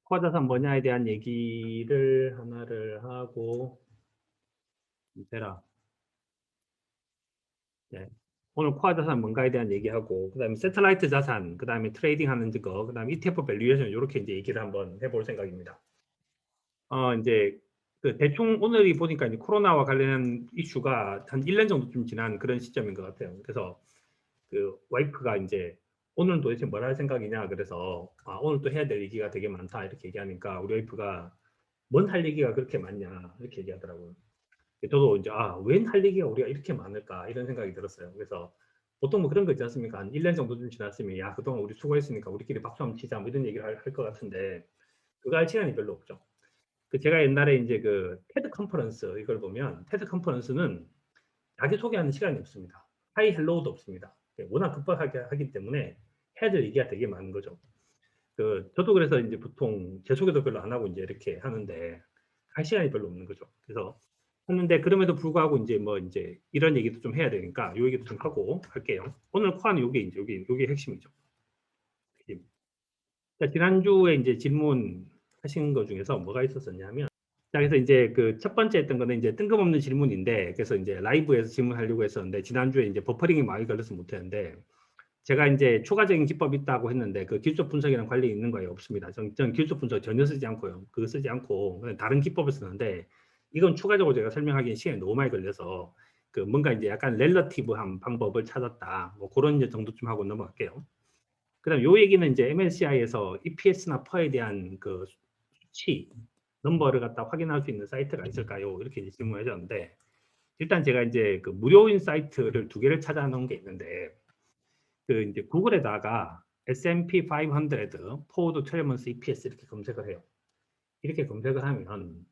코어 자산 뭐냐에 대한 얘기를 하나를 하고 되라. 네. 오늘 코어 자산 뭔가에 대한 얘기하고 그다음에 세틀라이트 자산, 그다음에 트레이딩하는 거, 그다음에 ETF 밸류에이션 이렇게 이제 얘기를 한번 해볼 생각입니다. 이제 그 대충 오늘이 보니까 이제 코로나와 관련한 이슈가 한 1년 정도쯤 지난 그런 시점인 것 같아요. 그래서 그 와이프가 이제 오늘은 도대체 뭘 할 생각이냐 그래서 오늘 또 해야 될 얘기가 되게 많다 이렇게 얘기하니까 우리 와이프가 뭔 할 얘기가 그렇게 많냐 이렇게 얘기하더라고요. 저도 이제 웬 할 얘기가 우리가 이렇게 많을까 이런 생각이 들었어요. 그래서 보통 뭐 그런 거 있지 않습니까? 한 1년 정도 좀 지났으면 야 그동안 우리 수고했으니까 우리끼리 박수 한번 치자 뭐 이런 얘기를 할 것 같은데 그거 할 시간이 별로 없죠. 그 제가 옛날에 이제 그 테드 컨퍼런스 이걸 보면 테드 컨퍼런스는 자기 소개하는 시간이 없습니다. 하이 헬로우도 없습니다. 워낙 급박하게 하기 때문에 해야 될 얘기가 되게 많은 거죠. 그 저도 그래서 이제 보통 제 소개도 별로 안 하고 이제 이렇게 하는데 할 시간이 별로 없는 거죠. 그래서 했는데 그럼에도 불구하고 이제 뭐 이제 이런 얘기도 좀 해야 되니까 요 얘기도 좀 하고 할게요. 오늘 코어는 요게 이제 요게 핵심이죠. 자, 지난주에 이제 질문하신 거 중에서 뭐가 있었었냐면 자, 그래서 이제 그 첫 번째 했던 거는 이제 뜬금없는 질문인데 그래서 이제 라이브에서 질문하려고 했었는데 지난주에 이제 버퍼링이 많이 걸려서 못했는데 제가 이제 추가적인 기법이 있다고 했는데 그 기술적 분석이랑 관련이 있는 거예요? 없습니다. 저는 기술적 분석 전혀 쓰지 않고요. 그거 쓰지 않고 그냥 다른 기법을 쓰는데 이건 추가적으로 제가 설명하기엔 시간이 너무 많이 걸려서 그 뭔가 이제 약간 렐러티브한 방법을 찾았다. 뭐 그런 이제 정도 좀 하고 넘어갈게요. 그다음 요 얘기는 이제 MSCI에서 EPS나 퍼에 대한 그 수치 넘버를 갖다 확인할 수 있는 사이트가 있을까요? 이렇게 이제 질문을 하셨는데 일단 제가 이제 그 무료인 사이트를 두 개를 찾아 놓은 게 있는데 그 이제 구글에다가 S&P 500 포워드 12months EPS 이렇게 검색을 해요. 이렇게 검색을 하면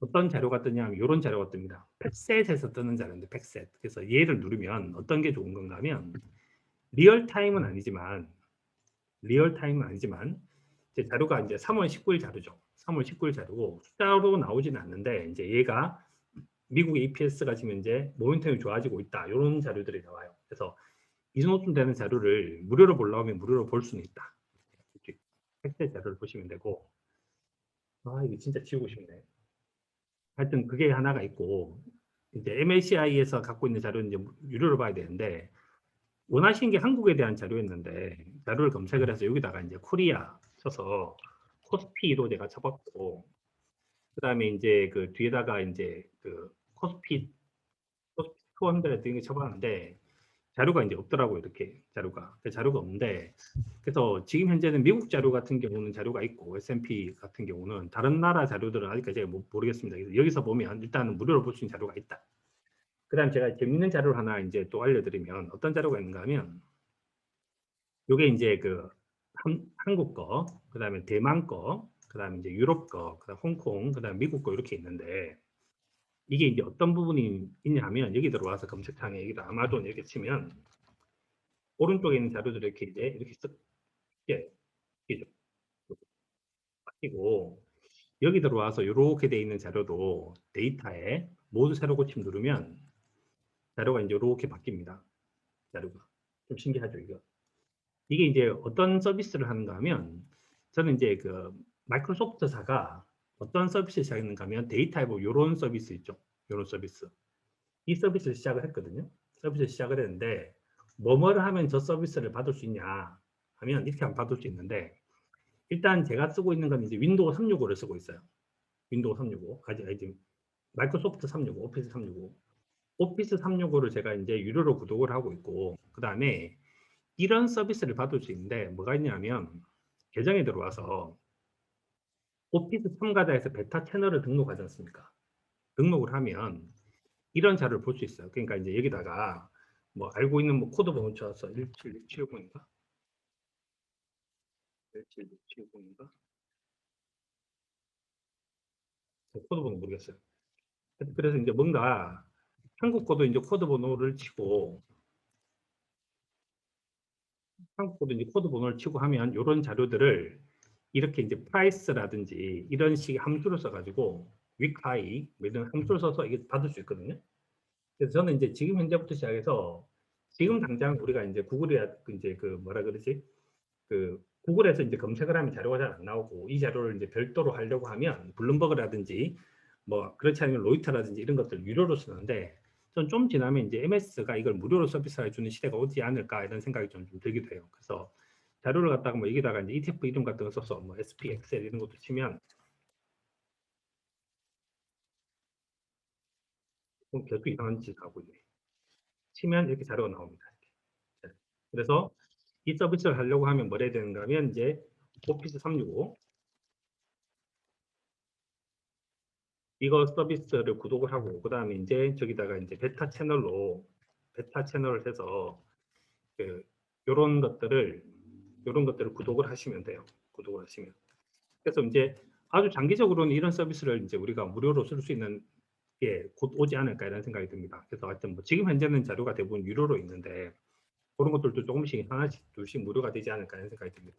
어떤 자료가 뜨냐면 이런 자료가 뜹니다. 팩셋에서 뜨는 자료인데 팩셋. 그래서 얘를 누르면 어떤 게 좋은 건가 하면 리얼타임은 아니지만 리얼타임은 아니지만 이제 자료가 이제 3월 19일 자료죠. 3월 19일 자료고 숫자로 나오지는 않는데 이제 얘가 미국의 EPS가 지금 이제 모멘텀이 좋아지고 있다. 이런 자료들이 나와요. 그래서 이 정도쯤 되는 자료를 무료로 보려고 하면 무료로 볼 수는 있다. 이렇게 팩트 자료를 보시면 되고 이게 진짜 지우고 싶네. 하여튼 그게 하나가 있고 이제 MACI에서 갖고 있는 자료는 이제 유료로 봐야 되는데 원하시는 게 한국에 대한 자료였는데 자료를 검색을 해서 여기다가 이제 코리아 쳐서 코스피로 내가 쳐봤고 그다음에 이제 그 뒤에다가 이제 그 코스피 200 이런 게 쳐봤는데 자료가 이제 없더라고요. 이렇게 자료가 자료가 없는데 그래서 지금 현재는 미국 자료 같은 경우는 자료가 있고 S&P 같은 경우는 다른 나라 자료들은 아직까지 제가 모르겠습니다. 그래서 여기서 보면 일단은 무료로 볼 수 있는 자료가 있다. 그다음 제가 재밌는 자료를 하나 이제 또 알려드리면 어떤 자료가 있는가 하면 요게 이제 그 한국 거, 그다음에 대만 거, 그다음에 이제 유럽 거, 그다음 홍콩, 그다음 미국 거 이렇게 있는데 이게 이제 어떤 부분이 있냐면 여기 들어와서 검색창에 여기다 아마존 이렇게 치면 오른쪽에 있는 자료들 이렇게 이제 이렇게 쓱 예, 이렇게 바뀌고 여기 들어와서 이렇게 돼 있는 자료도 데이터에 모두 새로 고침 누르면 자료가 이제 이렇게 바뀝니다. 자료가 좀 신기하죠 이거. 이게 이제 어떤 서비스를 하는가 하면 저는 이제 그 마이크로소프트사가 어떤 서비스를 시작했는가 하면 데이터에 뭐 이런 서비스 있죠. 이런 서비스. 이 서비스를 시작을 했거든요. 서비스를 시작을 했는데 뭐뭐를 하면 저 서비스를 받을 수 있냐 하면 이렇게 하면 받을 수 있는데 일단 제가 쓰고 있는 건 이제 윈도우 365를 쓰고 있어요. 윈도우 365. 아직 마이크로소프트 365, 오피스 365. 오피스 365를 제가 이제 유료로 구독을 하고 있고 그다음에 이런 서비스를 받을 수 있는데 뭐가 있냐면 계정에 들어와서 오피스 참가자에서 베타 채널을 등록하지 않습니까? 등록을 하면 이런 자료를 볼 수 있어요. 그러니까 이제 여기다가 뭐 알고 있는 뭐 코드 번호 쳐서 17670인가? 17670인가? 코드 번호 모르겠어요. 그래서 이제 뭔가 한국 거도 이제 코드 번호를 치고 한국 거도 이제 코드 번호를 치고 하면 이런 자료들을 이렇게 이제 프라이스라든지 이런 식의 함수를 써가지고 위카이 이런 함수를 써서 이게 받을 수 있거든요. 그래서 저는 이제 지금 현재부터 시작해서 지금 당장 우리가 이제 구글이야 이제 그 뭐라 그러지? 그 구글에서 이제 검색을 하면 자료가 잘 안 나오고 이 자료를 이제 별도로 하려고 하면 블룸버그라든지 뭐 그렇지 않으면 로이터라든지 이런 것들 유료로 쓰는데 전 좀 지나면 이제 MS가 이걸 무료로 서비스해 주는 시대가 오지 않을까 이런 생각이 좀 들기도 해요. 그래서 자료를 갖다가 뭐 여기다가 이제 ETF 이름 같은 거 써서 뭐 SP, 엑셀 이런 것도 치면 계속 이상한 짓 하고 있네. 치면 이렇게 자료가 나옵니다. 이렇게. 그래서 이 서비스를 하려고 하면 뭘 해야 되는가 하면 이제 오피스 365 이거 서비스를 구독을 하고 그 다음에 이제 저기다가 이제 베타 채널을 해서 그 요런 것들을 구독을 하시면 돼요. 구독을 하시면. 그래서 이제 아주 장기적으로는 이런 서비스를 이제 우리가 무료로 쓸 수 있는 게 곧 오지 않을까 이런 생각이 듭니다. 그래서 하여튼 뭐 지금 현재는 자료가 대부분 유료로 있는데 그런 것들도 조금씩 하나씩 둘씩 무료가 되지 않을까 이런 생각이 듭니다.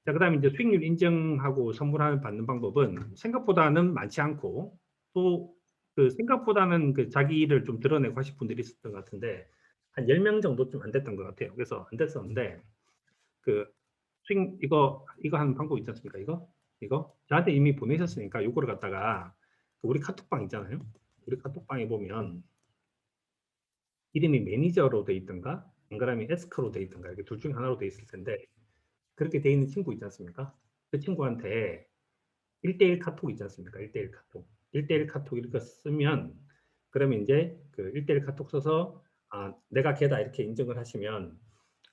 자, 그다음에 이제 수익률 인정하고 선물을 받는 방법은 생각보다는 많지 않고 또 그 생각보다는 그 자기를 좀 드러내고 하실 분들이 있었던 것 같은데 한 10명 정도쯤 안 됐던 것 같아요. 그래서 안 됐었는데 그 수익 이거 하는 방법 있지 않습니까? 이거 저한테 이미 보내셨으니까 요거를 갖다가 그 우리 카톡방 있잖아요. 우리 카톡방에 보면 이름이 매니저로 돼 있던가 안 그러면 에스크로 돼 있던가 이렇게 둘 중에 하나로 돼 있을 텐데 그렇게 돼 있는 친구 있지 않습니까? 그 친구한테 1대1 카톡 있지 않습니까? 1대1 카톡. 1대1 카톡 이렇게 쓰면 그러면 이제 그 1대1 카톡 써서 아, 내가 걔다 이렇게 인정을 하시면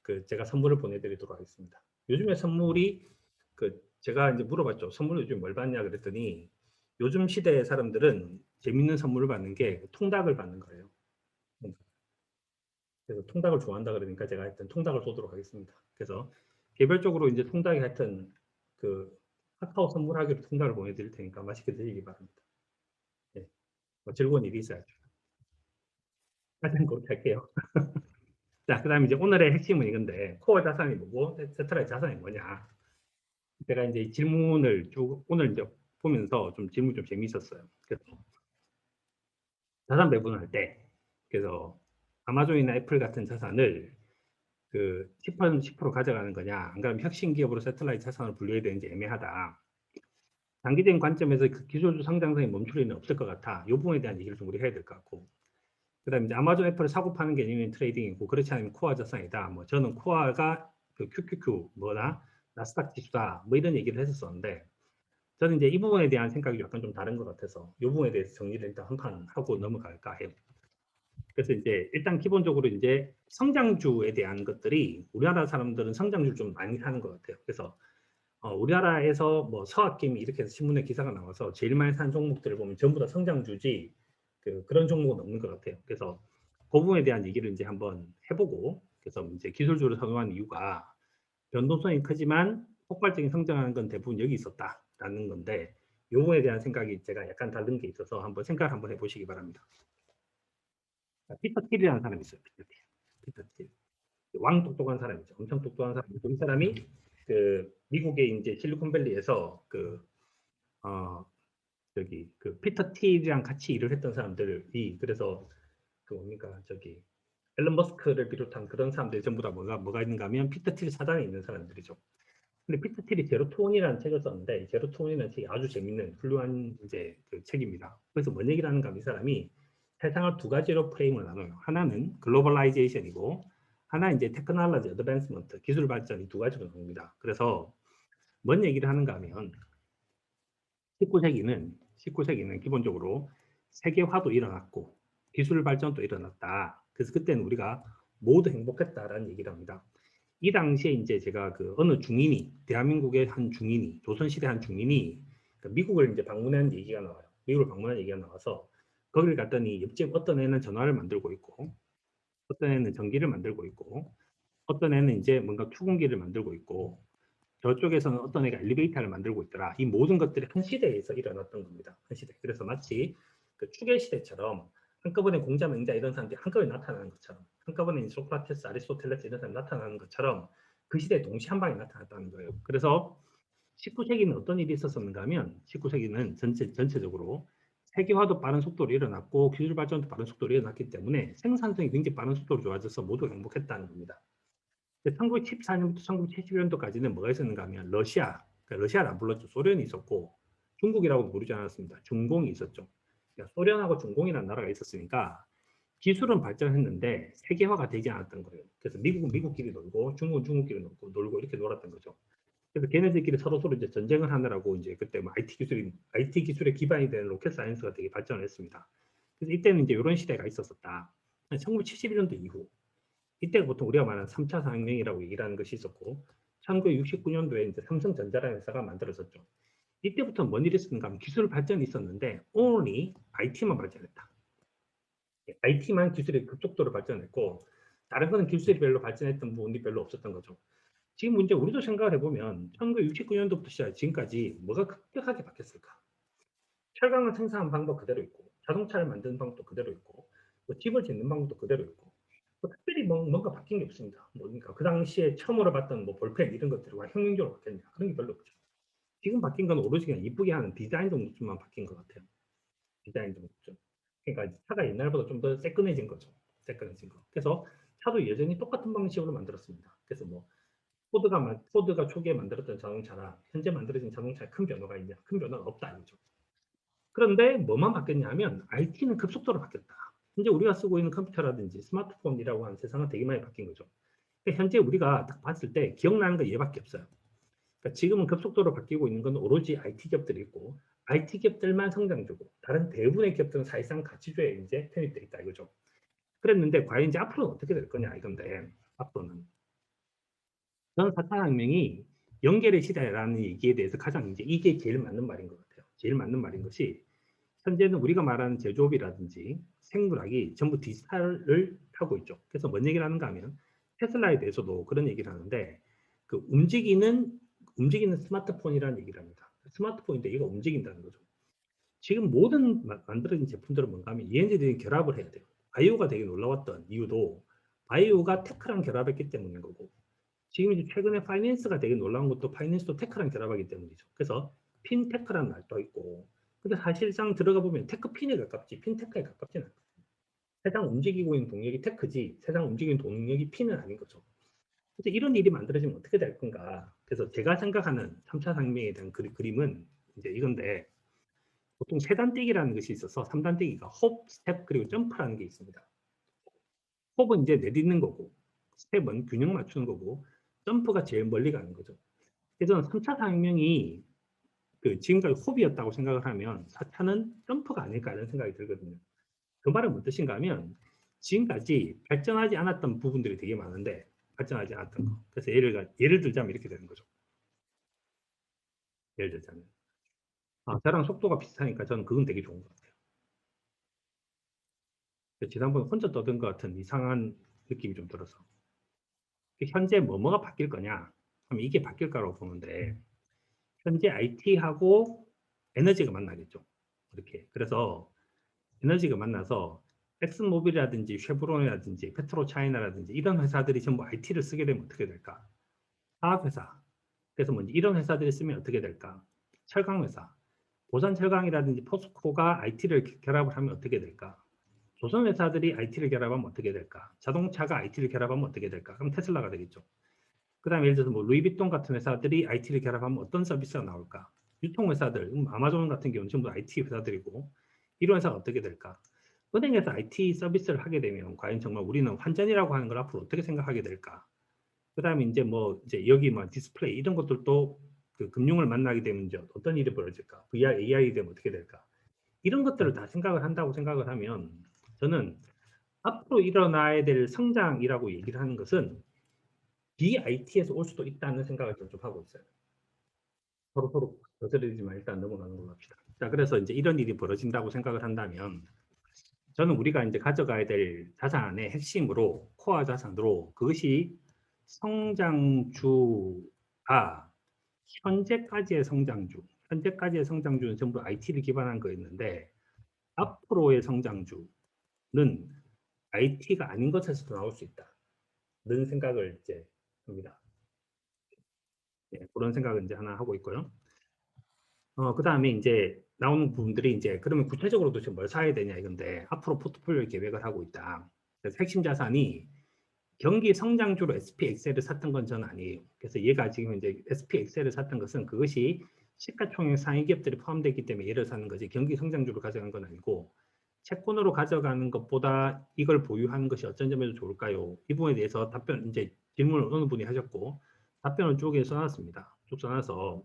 그 제가 선물을 보내드리도록 하겠습니다. 요즘에 선물이 그 제가 이제 물어봤죠. 선물 요즘 뭘 받냐 그랬더니 요즘 시대의 사람들은 재밌는 선물을 받는 게 통닭을 받는 거예요. 그래서 통닭을 좋아한다 그러니까 제가 하여튼 통닭을 쏘도록 하겠습니다. 그래서 개별적으로 이제 통닭이 하여튼 그 카카오 선물하기로 통닭을 보내드릴 테니까 맛있게 드시기 바랍니다. 네. 뭐 즐거운 일이 있어야죠. 하여튼 그렇게 할게요. 자, 그 다음에 이제 오늘의 핵심은 이건데 코어 자산이 뭐고 세트라의 자산이 뭐냐. 제가 이제 질문을 쭉 오늘 이제 보면서 좀 질문 좀 재미있었어요. 그래서 자산 배분을 할 때 그래서 아마존이나 애플 같은 자산을 그 10% 가져가는 거냐, 안 그러면 혁신 기업으로 세틀라이트 자산을 분류해야 되는지 애매하다. 장기적인 관점에서 그 기술주 성장성이 멈출 리는 없을 것 같아. 이 부분에 대한 얘기를 좀 우리 해야 될 것 같고. 그다음에 이제 아마존 애플을 사고 파는 개념인 트레이딩이고 그렇지 않으면 코어 자산이다. 뭐 저는 코어가 그 QQQ 뭐나 나스닥 지수다. 뭐 이런 얘기를 했었었는데 저는 이제 이 부분에 대한 생각이 약간 좀 다른 것 같아서 이 부분에 대해서 정리를 일단 한 판 하고 넘어갈까 해요. 그래서 이제 일단 기본적으로 이제 성장주에 대한 것들이 우리나라 사람들은 성장주를 좀 많이 사는 것 같아요. 그래서 우리나라에서 뭐 서학김이 이렇게 해서 신문에 기사가 나와서 제일 많이 산 종목들을 보면 전부 다 성장주지 그런 종목은 없는 것 같아요. 그래서 그 부분에 대한 얘기를 이제 한번 해보고 그래서 이제 기술주를 선호한 이유가 변동성이 크지만 폭발적인 성장하는 건 대부분 여기 있었다라는 건데 이 부분에 대한 생각이 제가 약간 다른 게 있어서 한번 생각을 한번 해보시기 바랍니다. 피터 틸이라는 사람이 있어요. 피터 틸. 왕 똑똑한 사람이죠. 엄청 똑똑한 사람이고 이 사람이 그 미국의 이제 실리콘밸리에서 어 저기 그 피터 틸이랑 같이 일을 했던 사람들이 그래서 그 뭡니까 저기 앨런 머스크를 비롯한 그런 사람들이 전부 다 뭐가 있는가 하면 피터 틸 사단에 있는 사람들이죠. 근데 피터 틸이 제로톤이라는 책을 썼는데 제로톤이라는 책이 아주 재밌는 훌륭한 이제 그 책입니다. 그래서 뭔 얘기를 하는가 하면 이 사람이 세상을 두 가지로 프레임을 나눠요. 하나는 글로벌라이제이션이고 하나 이제 테크놀로지 어드밴스먼트 기술 발전이 두 가지로 나눕니다. 그래서 뭔 얘기를 하는가 하면 19세기는 기본적으로 세계화도 일어났고 기술 발전도 일어났다. 그래서 그때는 우리가 모두 행복했다라는 얘기를 합니다. 이 당시에 이제 제가 그 어느 중인이 대한민국의 한 중인이 조선시대 한 중인이 그 미국을 이제 방문한 얘기가 나와요. 미국을 방문한 얘기가 나와서 거기를 갔더니 옆집 어떤 애는 전화를 만들고 있고 어떤 애는 전기를 만들고 있고 어떤 애는 이제 뭔가 투공기를 만들고 있고 저쪽에서는 어떤 애가 엘리베이터를 만들고 있더라. 이 모든 것들이 한 시대에서 일어났던 겁니다. 한 시대. 그래서 마치 그 추계 시대처럼 한꺼번에 공자, 맹자 이런 사람들이 한꺼번에 나타나는 것처럼 한꺼번에 소크라테스, 아리스토텔레스 이런 사람이 나타나는 것처럼 그 시대에 동시에 한 방에 나타났다는 거예요. 그래서 19세기는 어떤 일이 있었었는가 하면 19세기는 전체적으로 세계화도 빠른 속도로 일어났고 기술 발전도 빠른 속도로 일어났기 때문에 생산성이 굉장히 빠른 속도로 좋아져서 모두 행복했다는 겁니다. 1914년부터 1970년도까지는 뭐가 있었는가 하면 러시아, 그러니까 러시아를 안 불렀죠. 소련이 있었고 중국이라고 부르지 않았습니다. 중공이 있었죠. 그러니까 소련하고 중공이라는 나라가 있었으니까 기술은 발전했는데 세계화가 되지 않았던 거예요. 그래서 미국은 미국끼리 놀고 중국은 중국끼리 놀고 이렇게 놀았던 거죠. 그래서 걔네들끼리 서로 이제 전쟁을 하느라고 이제 그때 뭐 IT 기술의 기반이 되는 로켓 사이언스가 되게 발전을 했습니다. 그래서 이때는 이제 이런 시대가 있었었다. 1971년도 이후 이때가 보통 우리가 말하는 3차 산업혁명이라고 얘기를 하는 것이 있었고 1969년도에 이제 삼성전자라는 회사가 만들어졌죠. 이때부터 뭔 일이 있었는가 하면 기술 발전이 있었는데 only IT만 발전했다. IT만 기술이 급속도로 발전했고 다른 거는 기술이 별로 발전했던 부분이 별로 없었던 거죠. 지금 문제 우리도 생각을 해보면 1969년도부터 시작 지금까지 뭐가 급격하게 바뀌었을까? 철강을 생산하는 방법 그대로 있고 자동차를 만드는 방법도 그대로 있고 뭐 집을 짓는 방법도 그대로 있고 뭐 특별히 뭔가 바뀐 게 없습니다. 뭐니까 그 당시에 처음으로 봤던 뭐 볼펜 이런 것들과 혁명적으로 바뀌었냐 그런 게 별로 없죠. 지금 바뀐 건 오로지 그냥 이쁘게 하는 디자인 정도만 바뀐 것 같아요. 디자인 정도. 그러니까 차가 옛날보다 좀 더 새끈해진 거죠. 새끈해진 거. 그래서 차도 여전히 똑같은 방식으로 만들었습니다. 그래서 뭐 포드가 초기에 만들었던 자동차나 현재 만들어진 자동차에 큰 변화가 있냐? 큰 변화가 없다 이거죠. 그런데 뭐만 바뀌었냐 하면 IT는 급속도로 바뀌었다. 현재 우리가 쓰고 있는 컴퓨터라든지 스마트폰이라고 하는 세상은 되게 많이 바뀐 거죠. 그러니까 현재 우리가 딱 봤을 때 기억나는 거 얘밖에 없어요. 그러니까 지금은 급속도로 바뀌고 있는 건 오로지 IT 기업들이 있고 IT 기업들만 성장주고 다른 대부분의 기업들은 사실상 가치주에 이제 편입돼 있다 이거죠. 그랬는데 과연 이제 앞으로는 어떻게 될 거냐 이건데 앞으로는 저는 4차 혁명이 연결의 시대라는 얘기에 대해서 가장 이제 이게 제일 맞는 말인 것 같아요. 제일 맞는 말인 것이 현재는 우리가 말하는 제조업이라든지 생물학이 전부 디지털을 하고 있죠. 그래서 뭔 얘기를 하는가 하면 테슬라에 대해서도 그런 얘기를 하는데 그 움직이는 스마트폰이라는 얘기를 합니다. 스마트폰인데 얘가 움직인다는 거죠. 지금 모든 만들어진 제품들은 뭔가 하면 얘네들이 결합을 해야 돼요. 바이오가 되게 놀라웠던 이유도 바이오가 테크랑 결합했기 때문인 거고 지금 이제 최근에 파이낸스가 되게 놀라운 것도 파이낸스도 테크랑 결합하기 때문이죠. 그래서 핀테크라는 말도 있고 근데 사실상 들어가 보면 테크핀에 가깝지 핀테크에 가깝지는 않아요. 세상 움직이고 있는 동력이 테크지 세상 움직이는 동력이 핀은 아닌 거죠. 그래서 이런 일이 만들어지면 어떻게 될 건가. 그래서 제가 생각하는 3차 상명에 대한 그림은 이제 이건데 보통 세 단뛰기라는 것이 있어서 3단뛰기가 홉, 스텝 그리고 점프라는 게 있습니다. 홉은 이제 내딛는 거고 스텝은 균형 맞추는 거고 점프가 제일 멀리 가는 거죠. 그래서 3차 상명이 그 지금까지 홉이었다고 생각을 하면 4차는 점프가 아닐까 이런 생각이 들거든요. 그 말은 무슨 뜻인가 하면 지금까지 발전하지 않았던 부분들이 되게 많은데 발전하지 않았던 거. 그래서 예를 들자면 이렇게 되는 거죠. 예를 들자면 저랑 속도가 비슷하니까 저는 그건 되게 좋은 것 같아요. 지난번에 혼자 떠든 것 같은 이상한 느낌이 좀 들어서 현재 뭐가 바뀔 거냐 하면 이게 바뀔 거라고 보는데 현재 IT하고 에너지가 만나겠죠. 이렇게 그래서 에너지가 만나서 엑슨모빌이라든지 쉐브론이라든지 페트로차이나라든지 이런 회사들이 전부 IT를 쓰게 되면 어떻게 될까? 화학회사. 그래서 뭐 이런 회사들이 쓰면 어떻게 될까? 철강회사. 보산철강이라든지 포스코가 IT를 결합을 하면 어떻게 될까? 조선회사들이 IT를 결합하면 어떻게 될까? 자동차가 IT를 결합하면 어떻게 될까? 그럼 테슬라가 되겠죠. 그 다음에 예를 들어서 뭐 루이비통 같은 회사들이 IT를 결합하면 어떤 서비스가 나올까? 유통회사들, 아마존 같은 경우는 전부 IT 회사들이고 이런 회사가 어떻게 될까? 은행에서 IT 서비스를 하게 되면 과연 정말 우리는 환전이라고 하는 걸 앞으로 어떻게 생각하게 될까? 그 다음에 이제 여기 뭐 디스플레이 이런 것들도 그 금융을 만나게 되면 이제 어떤 일이 벌어질까? VR, AI 되면 어떻게 될까? 이런 것들을 다 생각을 한다고 생각을 하면 저는 앞으로 일어나야 될 성장이라고 얘기를 하는 것은 BIT에서 올 수도 있다는 생각을 좀 하고 있어요. 서로 거스르지만 일단 넘어가는 걸로 합시다. 자, 그래서 이제 이런 일이 벌어진다고 생각을 한다면 저는 우리가 이제 가져가야 될 자산의 핵심으로 코어 자산으로 그것이 성장주가 현재까지의 성장주는 전부 IT를 기반한 거였는데 앞으로의 성장주는 IT가 아닌 것에서도 나올 수 있다는 생각을 이제 합니다. 네, 그런 생각을 이제 하나 하고 있고요. 그 다음에 이제 나오는 부분들이 이제 그러면 구체적으로도 지금 뭘 사야 되냐 이건데 앞으로 포트폴리오 계획을 하고 있다. 그래서 핵심 자산이 경기 성장주로 SPXL을 샀던 건 저는 아니에요. 그래서 얘가 지금 이제 SPXL을 샀던 것은 그것이 시가총액 상위 기업들이 포함되기 때문에 얘를 사는 거지 경기 성장주로 가져간 건 아니고 채권으로 가져가는 것보다 이걸 보유하는 것이 어떤 점에서 좋을까요? 이 부분에 대해서 답변 이제 질문을 어느 분이 하셨고 답변을 쭉 써놨습니다. 쭉 써놔서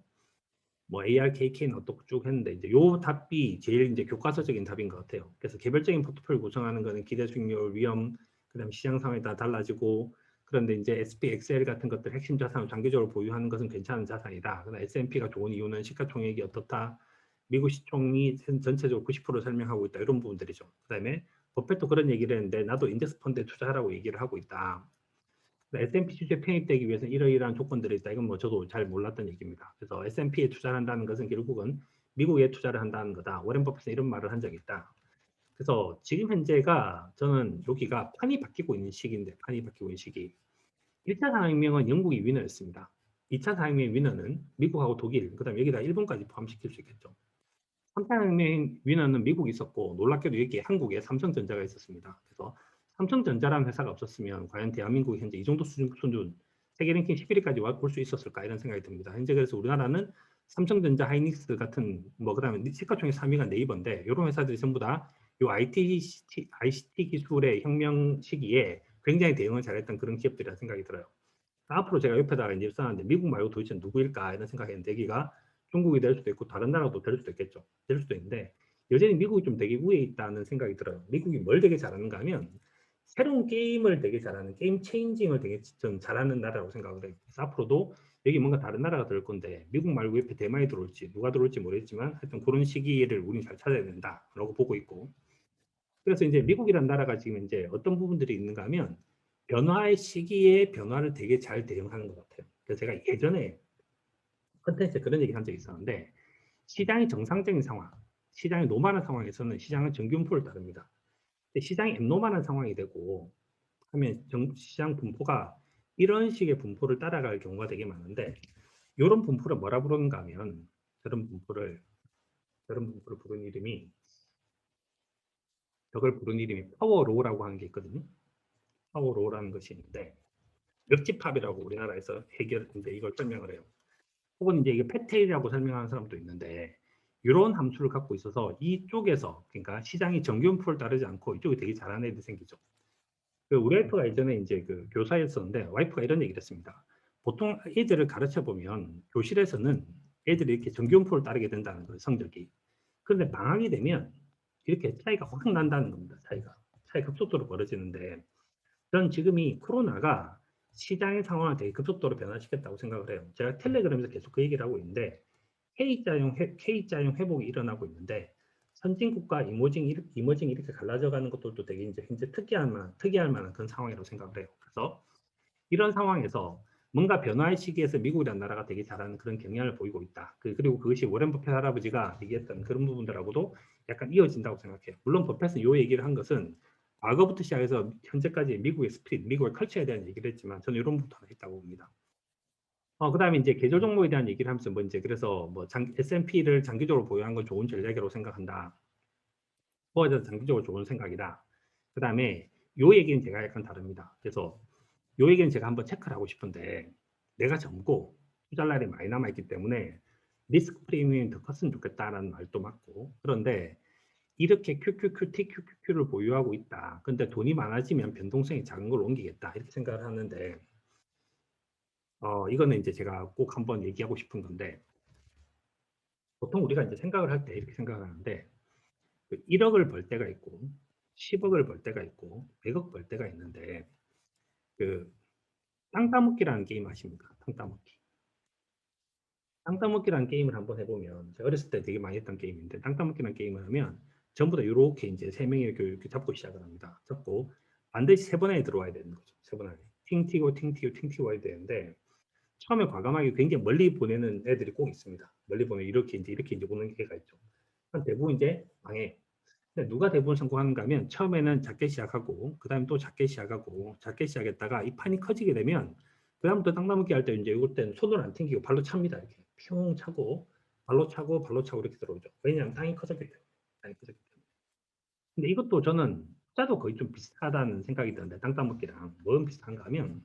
뭐 ARKK는 어떻게 쭉 했는데 이제 요 답이 제일 이제 교과서적인 답인 것 같아요. 그래서 개별적인 포트폴리오 구성하는 거는 기대 수익률, 위험, 그다음 시장 상황에 따라 달라지고 그런데 이제 SPXL 같은 것들 핵심 자산을 장기적으로 보유하는 것은 괜찮은 자산이다. 그러나 S&P가 좋은 이유는 시가총액이 어떻다. 미국 시총이 전체적으로 90% 설명하고 있다. 이런 부분들이죠. 그다음에 버핏도 그런 얘기를 했는데 나도 인덱스 펀드에 투자하라고 얘기를 하고 있다. S&P 주주에 편입되기 위해서 이러이러한 조건들이 있다. 이건 뭐 저도 잘 몰랐던 얘기입니다. 그래서 S&P에 투자를 한다는 것은 결국은 미국에 투자를 한다는 거다. 워렌 버핏은 이런 말을 한 적이 있다. 그래서 지금 현재가 저는 여기가 판이 바뀌고 있는 시기인데 판이 바뀌고 있는 시기. 1차 산업혁명은 영국이 위너였습니다. 2차 산업혁명 위너는 미국하고 독일, 그 다음에 여기다 일본까지 포함시킬 수 있겠죠. 3차 산업혁명 위너는 미국이 있었고 놀랍게도 여기 한국에 삼성전자가 있었습니다. 그래서 삼성전자라는 회사가 없었으면 과연 대한민국이 현재 이 정도 수준 세계 랭킹 11위까지 올 수 있었을까 이런 생각이 듭니다. 현재 그래서 우리나라는 삼성전자, 하이닉스 같은 뭐 그다음에 시가총액 3위가 네이버인데 이런 회사들이 전부 다 이 ICT 기술의 혁명 시기에 굉장히 대응을 잘했던 그런 기업들이라 생각이 들어요. 앞으로 제가 옆에다가 이제 써놨는데 미국 말고 도대체 누구일까 이런 생각했는데 여기가 중국이 될 수도 있고 다른 나라도 될 수도 있겠죠. 될 수도 있는데 여전히 미국이 좀 되게 우위에 있다는 생각이 들어요. 미국이 뭘 되게 잘하는가 하면 새로운 게임을 되게 잘하는 게임 체인징을 되게 좀 잘하는 나라라고 생각을 해요. 그래서 앞으로도 여기 뭔가 다른 나라가 될 건데 미국 말고 옆에 대만이 들어올지 누가 들어올지 모르겠지만 하여튼 그런 시기를 우리는 잘 찾아야 된다라고 보고 있고 그래서 이제 미국이라는 나라가 지금 이제 어떤 부분들이 있는가 하면 변화의 시기에 변화를 되게 잘 대응하는 것 같아요. 그래서 제가 예전에 컨텐츠에 그런 얘기 한 적이 있었는데 시장이 정상적인 상황, 시장이 노멀한 상황에서는 시장은 정균포를 따릅니다. 근데 시장이 앱노멀한 상황이 되고 하면 시장 분포가 이런 식의 분포를 따라갈 경우가 되게 많은데 이런 분포를 뭐라 부르는가 하면 저런 분포를 부르는 이름이 저걸 부르는 이름이 파워로우라고 하는 게 있거든요. 파워로우라는 것이 있는데 멸치팝이라고 우리나라에서 해결인데 이걸 설명을 해요. 혹은 이제 이게 패테일이라고 설명하는 사람도 있는데 이런 함수를 갖고 있어서 이쪽에서 그러니까 시장이 정규분포를 따르지 않고 이쪽이 되게 잘하는 애들이 생기죠. 우리 와이프가 예전에 이제 그 교사였었는데 와이프가 이런 얘기를 했습니다. 보통 애들을 가르쳐 보면 교실에서는 애들이 이렇게 정규분포를 따르게 된다는 거예요. 성적이. 그런데 방학이 되면 이렇게 차이가 확 난다는 겁니다. 차이 급속도로 벌어지는데 저는 지금 이 코로나가 시장의 상황을 되게 급속도로 변화시켰다고 생각을 해요. 제가 텔레그램에서 계속 그 얘기를 하고 있는데 K자용 회복이 일어나고 있는데 선진국과 이머징이 이렇게 갈라져 가는 것들도 되게 이제 굉장히 특이할 만한 그런 상황이라고 생각을 해요. 그래서 이런 상황에서 뭔가 변화의 시기에서 미국이라는 나라가 되게 잘하는 그런 경향을 보이고 있다. 그리고 그것이 워렌 버핏 할아버지가 얘기했던 그런 부분들하고도 약간 이어진다고 생각해요. 물론 버핏은 이 얘기를 한 것은 과거부터 시작해서 현재까지 미국의 스피릿, 미국의 컬처에 대한 얘기를 했지만 저는 이런 부분도 하나 있다고 봅니다. 그다음에 이제 계절 종목에 대한 얘기를 하면서 뭐 이제 그래서 뭐 S&P를 장기적으로 보유한 건 좋은 전략이라고 생각한다. 뭐가 장기적으로 좋은 생각이다. 그다음에 요 얘기는 제가 약간 다릅니다. 그래서 요 얘기는 제가 한번 체크를 하고 싶은데 내가 젊고 투자할 날이 많이 남아있기 때문에 리스크 프리미엄이 더 컸으면 좋겠다라는 말도 맞고 그런데 이렇게 QQQ, TQQQ를 보유하고 있다. 근데 돈이 많아지면 변동성이 작은 걸 옮기겠다. 이렇게 생각을 하는데 이거는 이제 제가 꼭 한번 얘기하고 싶은 건데 보통 우리가 이제 생각을 할 때 이렇게 생각을 하는데 1억을 벌 때가 있고 10억을 벌 때가 있고 100억 벌 때가 있는데 그 땅 따먹기라는 게임 아십니까? 땅 따먹기. 땅 따먹기라는 게임을 한번 해보면 제가 어렸을 때 되게 많이 했던 게임인데 땅 따먹기라는 게임을 하면 전부 다 이렇게 이제 세 명이 이렇게 잡고 시작을 합니다. 잡고 반드시 세 번 안에 들어와야 되는 거죠. 세 번 안에 팅 튀고 팅 튀고 팅 튀고 와야 되는데 처음에 과감하게 굉장히 멀리 보내는 애들이 꼭 있습니다. 멀리 보내 이렇게 이제 오는 애가 있죠. 대부분 이제 망해. 근데 누가 대부분 성공하는가 하면 처음에는 작게 시작하고 그다음에 또 작게 시작하고 작게 시작했다가 이 판이 커지게 되면 그다음부터 땅따먹기 할 때 이제 이럴 때는 손을 안 튕기고 발로 찹니다. 이렇게 핑 차고 발로 차고 이렇게 들어오죠. 왜냐하면 땅이 커졌기 때문에. 땅이 커졌기 때문에. 근데 이것도 저는 투자도 거의 좀 비슷하다는 생각이 드는데 땅 따먹기랑 뭐는 비슷한가 하면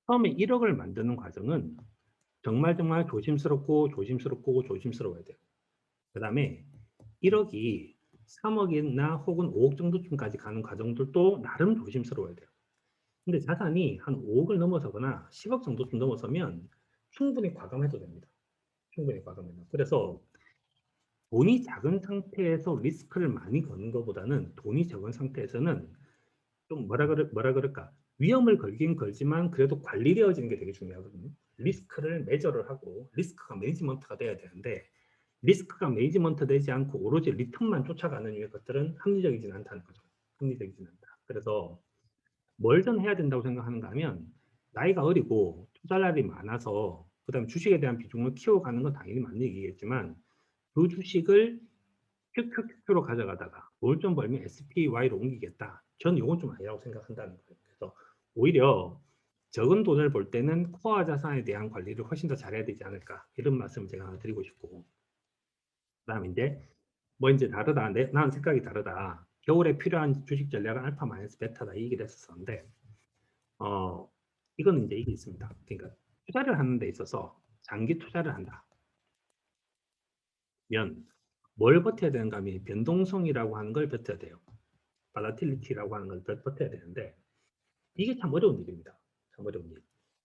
처음에 1억을 만드는 과정은 정말 정말 조심스럽고 조심스럽고 조심스러워야 돼요. 그 다음에 1억이 3억이나 혹은 5억 정도쯤까지 가는 과정들도 나름 조심스러워야 돼요. 근데 자산이 한 5억을 넘어서거나 10억 정도쯤 넘어서면 충분히 과감해도 됩니다. 충분히 과감해도. 그래서 돈이 작은 상태에서 리스크를 많이 거는 것보다는 돈이 적은 상태에서는 좀 뭐라 그럴까 위험을 걸긴 걸지만 그래도 관리되어지는 게 되게 중요하거든요. 리스크를 매저를 하고 리스크가 매니지먼트가 돼야 되는데 리스크가 매니지먼트 되지 않고 오로지 리턴만 쫓아가는 유의 것들은 합리적이진 않다는 거죠. 합리적이진 않다. 그래서 뭘 전 해야 된다고 생각하는가 하면 나이가 어리고 투자할 날이 많아서 그다음에 주식에 대한 비중을 키워가는 건 당연히 맞는 얘기겠지만 그 주식을 QQQ로 가져가다가 뭘 좀 벌면 SPY로 옮기겠다. 전 이건 좀 아니라고 생각한다는 거예요. 그래서 오히려 적은 돈을 벌 때는 코어 자산에 대한 관리를 훨씬 더 잘해야 되지 않을까 이런 말씀을 제가 드리고 싶고 그다음에 이제 뭐 이제 다르다. 나는 생각이 다르다. 겨울에 필요한 주식 전략은 알파 마이너스 베타다 이 얘기를 했었는데 어 이거는 이제 이게 있습니다. 그러니까 투자를 하는 데 있어서 장기 투자를 한다. 면 뭘 버텨야 되는가 하면 변동성이라고 하는 걸 버텨야 돼요. 발라틸리티라고 하는 걸 버텨야 되는데 이게 참 어려운 일입니다. 참 어려운 일.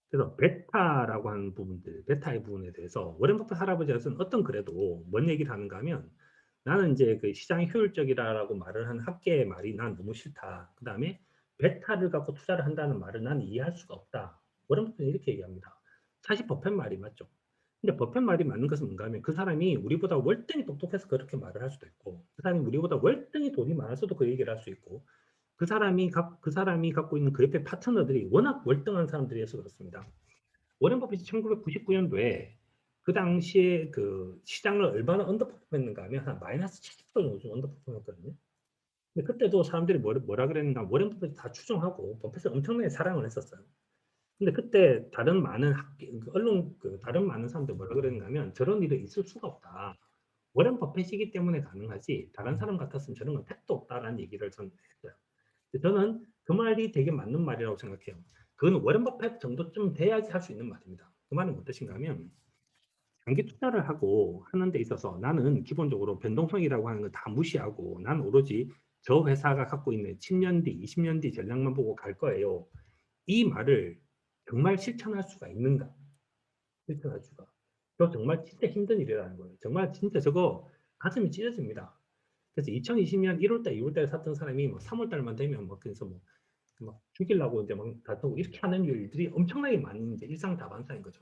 그래서 베타라고 하는 부분들, 베타의 부분에 대해서 워렌 버핏 할아버지는 어떤 그래도 뭔 얘기를 하는가 하면 나는 이제 그 시장이 효율적이라고 말을 한 학계의 말이 난 너무 싫다. 그 다음에 베타를 갖고 투자를 한다는 말을 난 이해할 수가 없다. 워렌 버핏은 이렇게 얘기합니다. 사실 버핏 말이 맞죠. 근데 버핏 말이 맞는 것은 뭔가 하면 그 사람이 우리보다 월등히 똑똑해서 그렇게 말을 할 수도 있고 그 사람이 우리보다 월등히 돈이 많아서도 그 얘기를 할 수 있고 그 사람이 갖고 있는 그 옆에 파트너들이 워낙 월등한 사람들이어서 그렇습니다. 워렌 버핏이 1999년도에 그 당시에 그 시장을 얼마나 언더퍼폼했는가 하면 한 마이너스 70% 정도 좀 언더퍼폼했거든요. 근데 그때도 사람들이 뭐라 그랬는가 워렌 버핏이 다 추종하고 버핏을 엄청나게 사랑을 했었어요. 근데 그때 다른 많은 언론 다른 많은 사람들 뭐라 그랬는가 하면 저런 일은 있을 수가 없다. 워렌 버핏이기 때문에 가능하지 다른 사람 같았으면 저런 건 택도 없다라는 얘기를 전 했어요. 저는 그 말이 되게 맞는 말이라고 생각해요. 그건 워렌 버핏 정도쯤 돼야지 할 수 있는 말입니다. 그 말은 어떠신가 하면 장기 투자를 하고 하는 데 있어서 나는 기본적으로 변동성이라고 하는 걸 다 무시하고 난 오로지 저 회사가 갖고 있는 10년 뒤, 20년 뒤 전략만 보고 갈 거예요. 이 말을 정말 실천할 수가 있는가? 실천할 수가. 저 정말 진짜 힘든 일이라는 거예요. 정말 진짜 저거 가슴이 찢어집니다. 그래서 2020년 1월달, 2월달에 샀던 사람이 뭐 3월달만 되면 뭐 그래서 뭐 막 죽이려고 이제 막 다투고 이렇게 하는 일들이 엄청나게 많은 이제 일상 다반사인 거죠.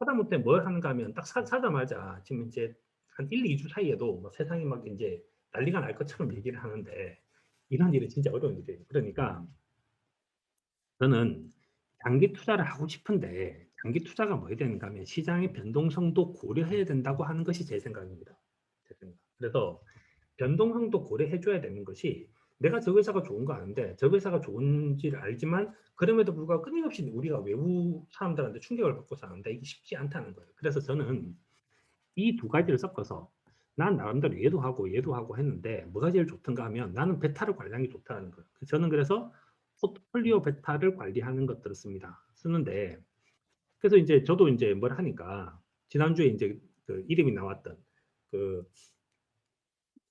하다못해 뭘 하는가 하면 딱 사자마자 지금 이제 한 1, 2주 사이에도 뭐 세상이 막 이제 난리가 날 것처럼 얘기를 하는데 이런 일은 진짜 어려운 일이에요. 그러니까 저는 장기 투자를 하고 싶은데 장기 투자가 뭐야 되는가 하면 시장의 변동성도 고려해야 된다고 하는 것이 제 생각입니다. 제 생각. 그래서 변동성도 고려해줘야 되는 것이 내가 저 회사가 좋은 거 아는데 저 회사가 좋은지를 알지만 그럼에도 불구하고 끊임없이 우리가 외부 사람들한테 충격을 받고 사는데 이게 쉽지 않다는 거예요. 그래서 저는 이 두 가지를 섞어서 난 나름대로 얘도 하고 했는데 뭐가 제일 좋던가 하면 나는 베타를 관리하는 게 좋다는 거예요. 저는 그래서 포트폴리오 베타를 관리하는 것들을 씁니다. 쓰는데 그래서 이제 저도 이제 뭘 하니까 지난주에 이제 그 이름이 나왔던 그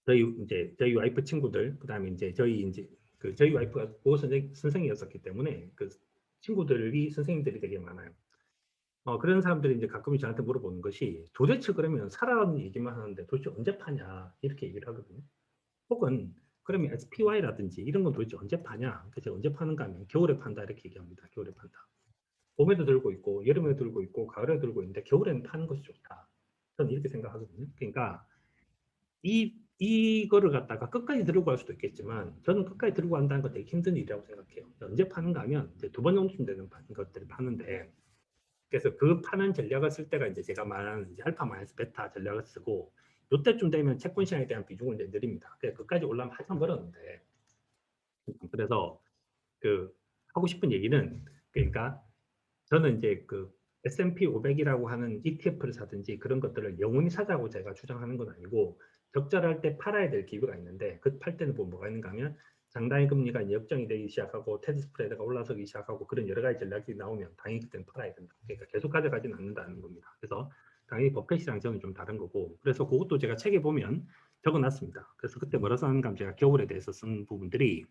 저희 와이프 친구들 그다음에 이제 저희 와이프가 국어 선생이었었기 때문에 그 친구들이 선생님들이 되게 많아요. 그런 사람들이 이제 가끔 저한테 물어보는 것이 도대체 그러면 살아가는 얘기만 하는데 도대체 언제 파냐 이렇게 얘기를 하거든요. 혹은 그러면 SPY라든지 이런 건 도대체 언제 파냐? 그래서 언제 파는가 하면 겨울에 판다 이렇게 얘기합니다. 겨울에 판다. 봄에도 들고 있고 여름에 들고 있고 가을에 들고 있는데 겨울에는 파는 것이 좋다. 저는 이렇게 생각하거든요. 그러니까 이거를 갖다가 끝까지 들고 갈 수도 있겠지만 저는 끝까지 들고 간다는 건 되게 힘든 일이라고 생각해요. 언제 파는가 하면 이제 두 번 정도쯤 되는 것들을 파는데 그래서 그 파는 전략을 쓸 때가 이제 제가 말하는 이제 알파 마이너스 베타 전략을 쓰고 이때쯤 되면 채권 시장에 대한 비중을 이제 늘립니다. 그래서 그까지 올라면 한참 멀었는데 그래서 그 하고 싶은 얘기는 그러니까 저는 이제 그 S&P 500이라고 하는 ETF를 사든지 그런 것들을 영원히 사자고 제가 주장하는 건 아니고 적절할 때 팔아야 될 기회가 있는데 그 팔 때는 뭐가 있는가 하면 장단기 금리가 이제 역정이 되기 시작하고 테드 스프레드가 올라서기 시작하고 그런 여러 가지 전략이 나오면 당연히 그때는 팔아야 된다. 그러니까 계속 가져가지는 않는다는 겁니다. 그래서 당연히 버핏이랑 저는 좀 다른 거고 그래서 그것도 제가 책에 보면 적어놨습니다. 그래서 그때 뭐라 썼는가 하면 제가 겨울에 대해서 쓴 부분들이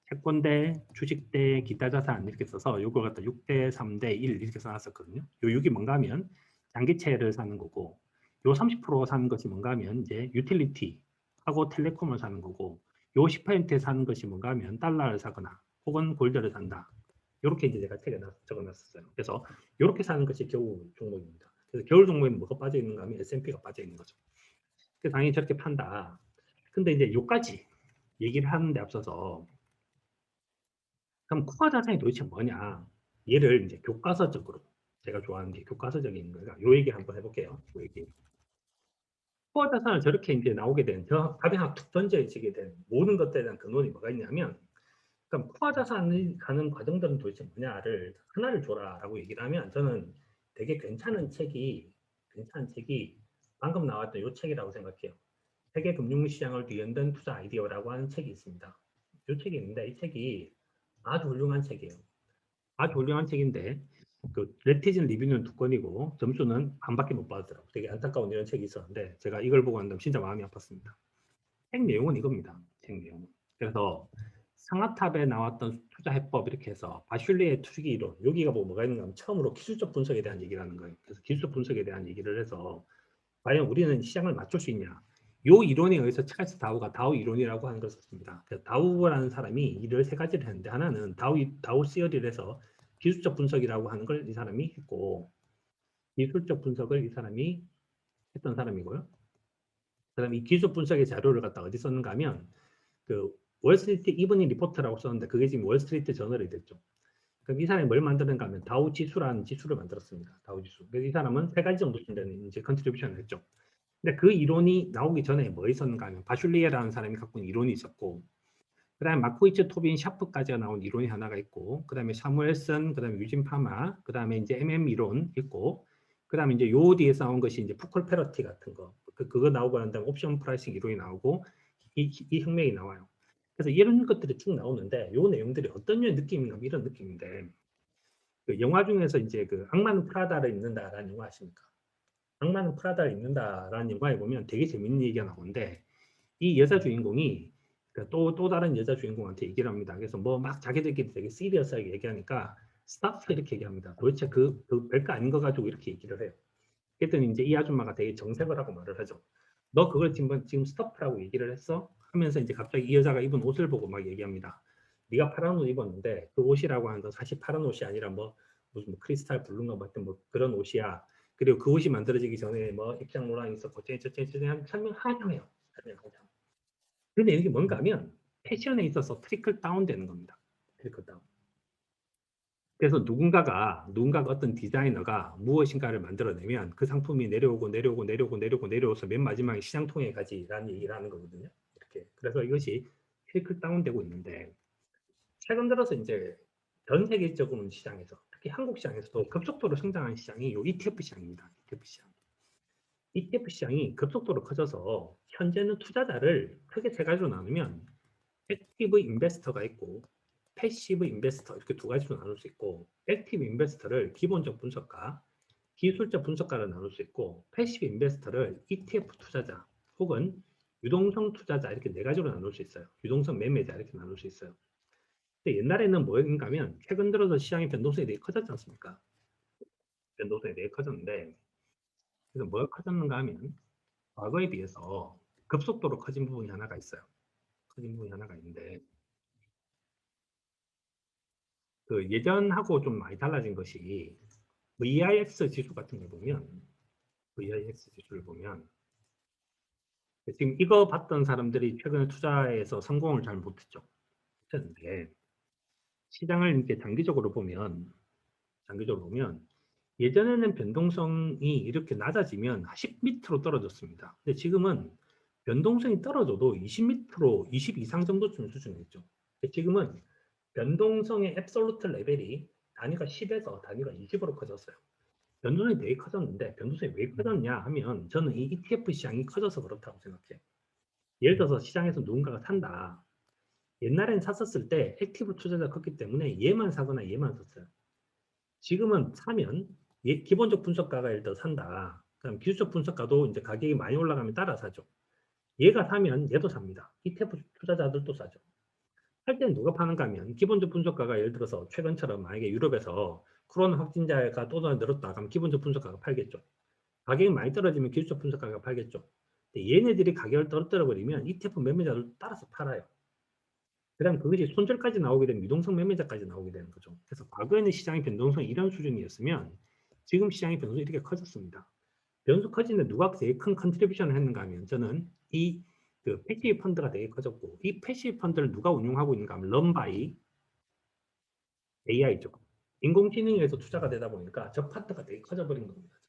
채권 대 주식 대 기타 자산 이렇게 써서 요걸 갖다 6대 3대 1 이렇게 써놨었거든요. 요 6이 뭔가 하면 장기채를 사는 거고 요 30% 사는 것이 뭔가 하면 이제 유틸리티 하고 텔레콤을 사는 거고 요 10%에 사는 것이 뭔가 하면 달러를 사거나 혹은 골드를 산다. 이렇게 이제 제가 책에 적어놨었어요. 그래서 이렇게 사는 것이 겨울 종목입니다. 그래서 겨울 종목에는 뭐가 빠져 있는가 하면 S&P가 빠져 있는 거죠. 그래서 당연히 저렇게 판다. 근데 이제 요까지 얘기를 하는데 앞서서 그럼 코어 자산이 도대체 뭐냐? 얘를 이제 교과서적으로 제가 좋아하는 게 교과서적인 거니까 요 얘기 한번 해볼게요. 요 얘기. 코어 자산을 저렇게 이제 나오게 된, 저 답이 하나 툭 던져지게 된 모든 것들에 대한 근원이 뭐가 있냐면, 그럼 코어 자산을 가는 과정들은 도대체 뭐냐를 하나를 줘라라고 얘기를 하면 저는 되게 괜찮은 책이 방금 나왔던 요 책이라고 생각해요. 세계 금융시장을 뒤흔든 투자 아이디어라고 하는 책이 있습니다. 이 책이 있는데 이 책이 아주 훌륭한 책이에요. 아주 훌륭한 책인데 그 레티즌 리뷰는 2권이고 점수는 반밖에 못 받았더라고요. 되게 안타까운 이런 책이 있었는데 제가 이걸 보고 난 다음 진짜 마음이 아팠습니다. 책 내용은 이겁니다. 책 내용은. 그래서 상하탑에 나왔던 투자 해법 이렇게 해서 바슐리의 투기 이론 여기가 뭐가 있는가 하면 처음으로 기술적 분석에 대한 얘기를 하는 거예요. 그래서 기술적 분석에 대한 얘기를 해서 과연 우리는 시장을 맞출 수 있냐. 요 이론에 의해서 찰스 다우가 다우 이론이라고 하는 것을 썼습니다. 다우라는 사람이 일을 세 가지를 했는데 하나는 다우 시어리를 해서 기술적 분석이라고 하는 걸 이 사람이 했고 기술적 분석을 이 사람이 했던 사람이고요. 그다음에 이 기술 분석의 자료를 갖다 어디 썼는가 하면 그 월스트리트 이브닝 리포트라고 썼는데 그게 지금 월스트리트 저널이 됐죠. 그럼 이 사람이 뭘 만드는가 하면 다우 지수라는 지수를 만들었습니다. 다우 지수. 그래서 이 사람은 세 가지 정도 된다는 이제 컨트리뷰션을 했죠. 근데 그 이론이 나오기 전에 뭐 있었는가 하면 바슐리에라는 사람이 갖고 있는 이론이 있었고 그다음에 마코이츠 토빈 샤프까지가 나온 이론이 하나가 있고 그다음에 사무엘슨 그다음에 유진 파마 그다음에 이제 MM 이론 있고 그다음에 이제 요 뒤에서 나온 것이 이제 푸컬 페러티 같은 거 그거 나오고 난 다음에 옵션 프라이싱 이론이 나오고 이 혁명이 나와요. 그래서 이런 것들이 쭉 나오는데 요 내용들이 어떤 느낌인가 이런 느낌인데 그 영화 중에서 이제 그 악마는 프라다를 입는다라는 영화 아십니까? 악마는 프라다를 입는다라는 영화에 보면 되게 재밌는 얘기가 나오는데 이 여자 주인공이 또 다른 여자 주인공한테 얘기를 합니다. 그래서 뭐 막 자기들끼리 되게 시리어스하게 얘기하니까 스타프 이렇게 얘기합니다. 도대체 그 별거 아닌 거 가지고 이렇게 얘기를 해요. 그랬더니 이제 이 아줌마가 되게 정색을 하고 말을 하죠. 너 그걸 지금 스타프라고 얘기를 했어? 하면서 이제 갑자기 이 여자가 입은 옷을 보고 막 얘기합니다. 네가 파란 옷 입었는데 그 옷이라고 하는 건 사실 파란 옷이 아니라 뭐 무슨 뭐 크리스탈 블루인가 뭐 하여튼 뭐 그런 옷이야. 그리고 그 옷이 만들어지기 전에 뭐 입장 노랑이 있었고 저쩌저쩌 한 설명 하나요. 그런데 이게 뭔가 하면 패션에 있어서 트리클 다운 되는 겁니다. 트리클 다운. 그래서 누군가가 어떤 디자이너가 무엇인가를 만들어내면 그 상품이 내려오서 맨 마지막에 시장통에 가지라는 얘기를 하는 거거든요. 이렇게. 그래서 이것이 트리클 다운되고 있는데 최근 들어서 이제 전 세계적으로 시장에서 특히 한국 시장에서도 급속도로 성장한 시장이 이 ETF 시장입니다. ETF 시장. ETF 시장이 급속도로 커져서 현재는 투자자를 크게 세 가지로 나누면 액티브 인베스터가 있고 패시브 인베스터 이렇게 두 가지로 나눌 수 있고 액티브 인베스터를 기본적 분석가, 기술적 분석가로 나눌 수 있고 패시브 인베스터를 ETF 투자자 혹은 유동성 투자자 이렇게 네 가지로 나눌 수 있어요. 유동성 매매자 이렇게 나눌 수 있어요. 근데 옛날에는 뭐였는가 하면 최근 들어서 시장의 변동성이 되게 커졌지 않습니까? 변동성이 되게 커졌는데 그래서 뭐가 커졌는가 하면 과거에 비해서 급속도로 커진 부분이 하나가 있어요. 커진 부분이 하나가 있는데 그 예전하고 좀 많이 달라진 것이 VIX 지수 같은 걸 보면 VIX 지수를 보면 지금 이거 봤던 사람들이 최근에 투자에서 성공을 잘 못했죠. 못했는데 시장을 이렇게 장기적으로 보면 예전에는 변동성이 이렇게 낮아지면 10m로 떨어졌습니다. 근데 지금은 변동성이 떨어져도 20m로 20 이상 정도쯤 수준이 있죠. 지금은 변동성의 앱솔루트 레벨이 단위가 10에서 단위가 20으로 커졌어요. 변동성이 되게 커졌는데 변동성이 왜 커졌냐 하면 저는 이 ETF 시장이 커져서 그렇다고 생각해요. 예를 들어서 시장에서 누군가가 산다. 옛날엔 샀었을 때 액티브 투자자가 컸기 때문에 얘만 사거나 얘만 샀어요. 지금은 사면 기본적 분석가가 예를 들어 산다. 그럼 기술적 분석가도 이제 가격이 많이 올라가면 따라 사죠. 얘가 사면 얘도 삽니다. ETF 투자자들도 사죠. 할 때는 누가 파는가 하면 기본적 분석가가 예를 들어서 최근처럼 만약에 유럽에서 코로나 확진자가 또 늘었다 그러면 기본적 분석가가 팔겠죠. 가격이 많이 떨어지면 기술적 분석가가 팔겠죠. 근데 얘네들이 가격을 떨어뜨려 버리면 ETF 매매자들도 따라서 팔아요. 그다음 그것이 손절까지 나오게 되면 유동성 매매자까지 나오게 되는 거죠. 그래서 과거에는 시장의 변동성이 이런 수준이었으면 지금 시장의 변동성이 이렇게 커졌습니다. 변수 커지는데 누가 되게 큰 컨트리뷰션을 했는가 하면 저는 그 패시브 펀드가 되게 커졌고 이 패시브 펀드를 누가 운용하고 있는가 하면 런바이 AI죠. 인공지능에서 투자가 되다 보니까 저 파트가 되게 커져버린 겁니다.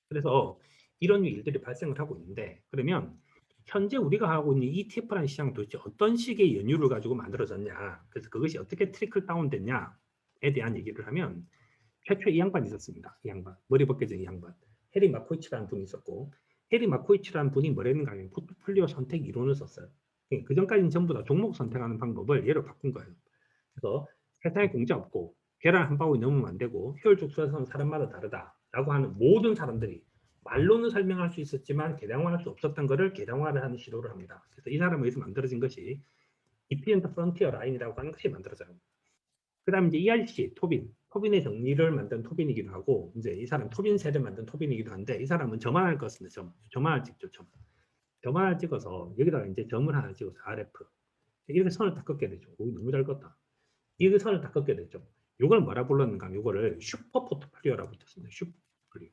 그래서 이런 일들이 발생을 하고 있는데 그러면 현재 우리가 하고 있는 ETF라는 시장은 도대체 어떤 식의 연유를 가지고 만들어졌냐 그래서 그것이 어떻게 트리클 다운 됐냐에 대한 얘기를 하면 최초에 이 양반이 있었습니다. 이 양반 머리 벗겨진 이 양반 해리 마코이치라는 분이 있었고 해리 마코이치라는 분이 뭐랬는가 하면 포트폴리오 선택 이론을 썼어요. 그 전까지는 전부 다 종목 선택하는 방법을 얘로 바꾼 거예요. 그래서 세상에 공짜 없고 계란 한 바구니 넘으면 안 되고 효율적 투자는 사람마다 다르다라고 하는 모든 사람들이 말로는 설명할 수 있었지만 계량화할 수 없었던 것을 계량화를 하는 시도를 합니다. 그래서 이 사람에 의해서 만들어진 것이 디피언트 프론티어 라인이라고 하는 것이 만들어져요. 그다음 이제 이 아저씨 토빈의 정리를 만든 토빈이기도 하고 이제 이 사람 토빈세를 만든 토빈이기도 한데 이 사람은 점 하나를 껐습니다. 점 하나 찍죠. 점 하나 찍어서 여기다가 이제 점을 하나 찍어서 RF 이렇게 선을 딱 긋게 되죠. 오, 너무 잘 껐다. 이 선을 다 긋게 되죠. 이걸 뭐라 불렀는가 하면 이거를 슈퍼 포트폴리오라고 붙였습니다. 슈퍼 포트폴리오.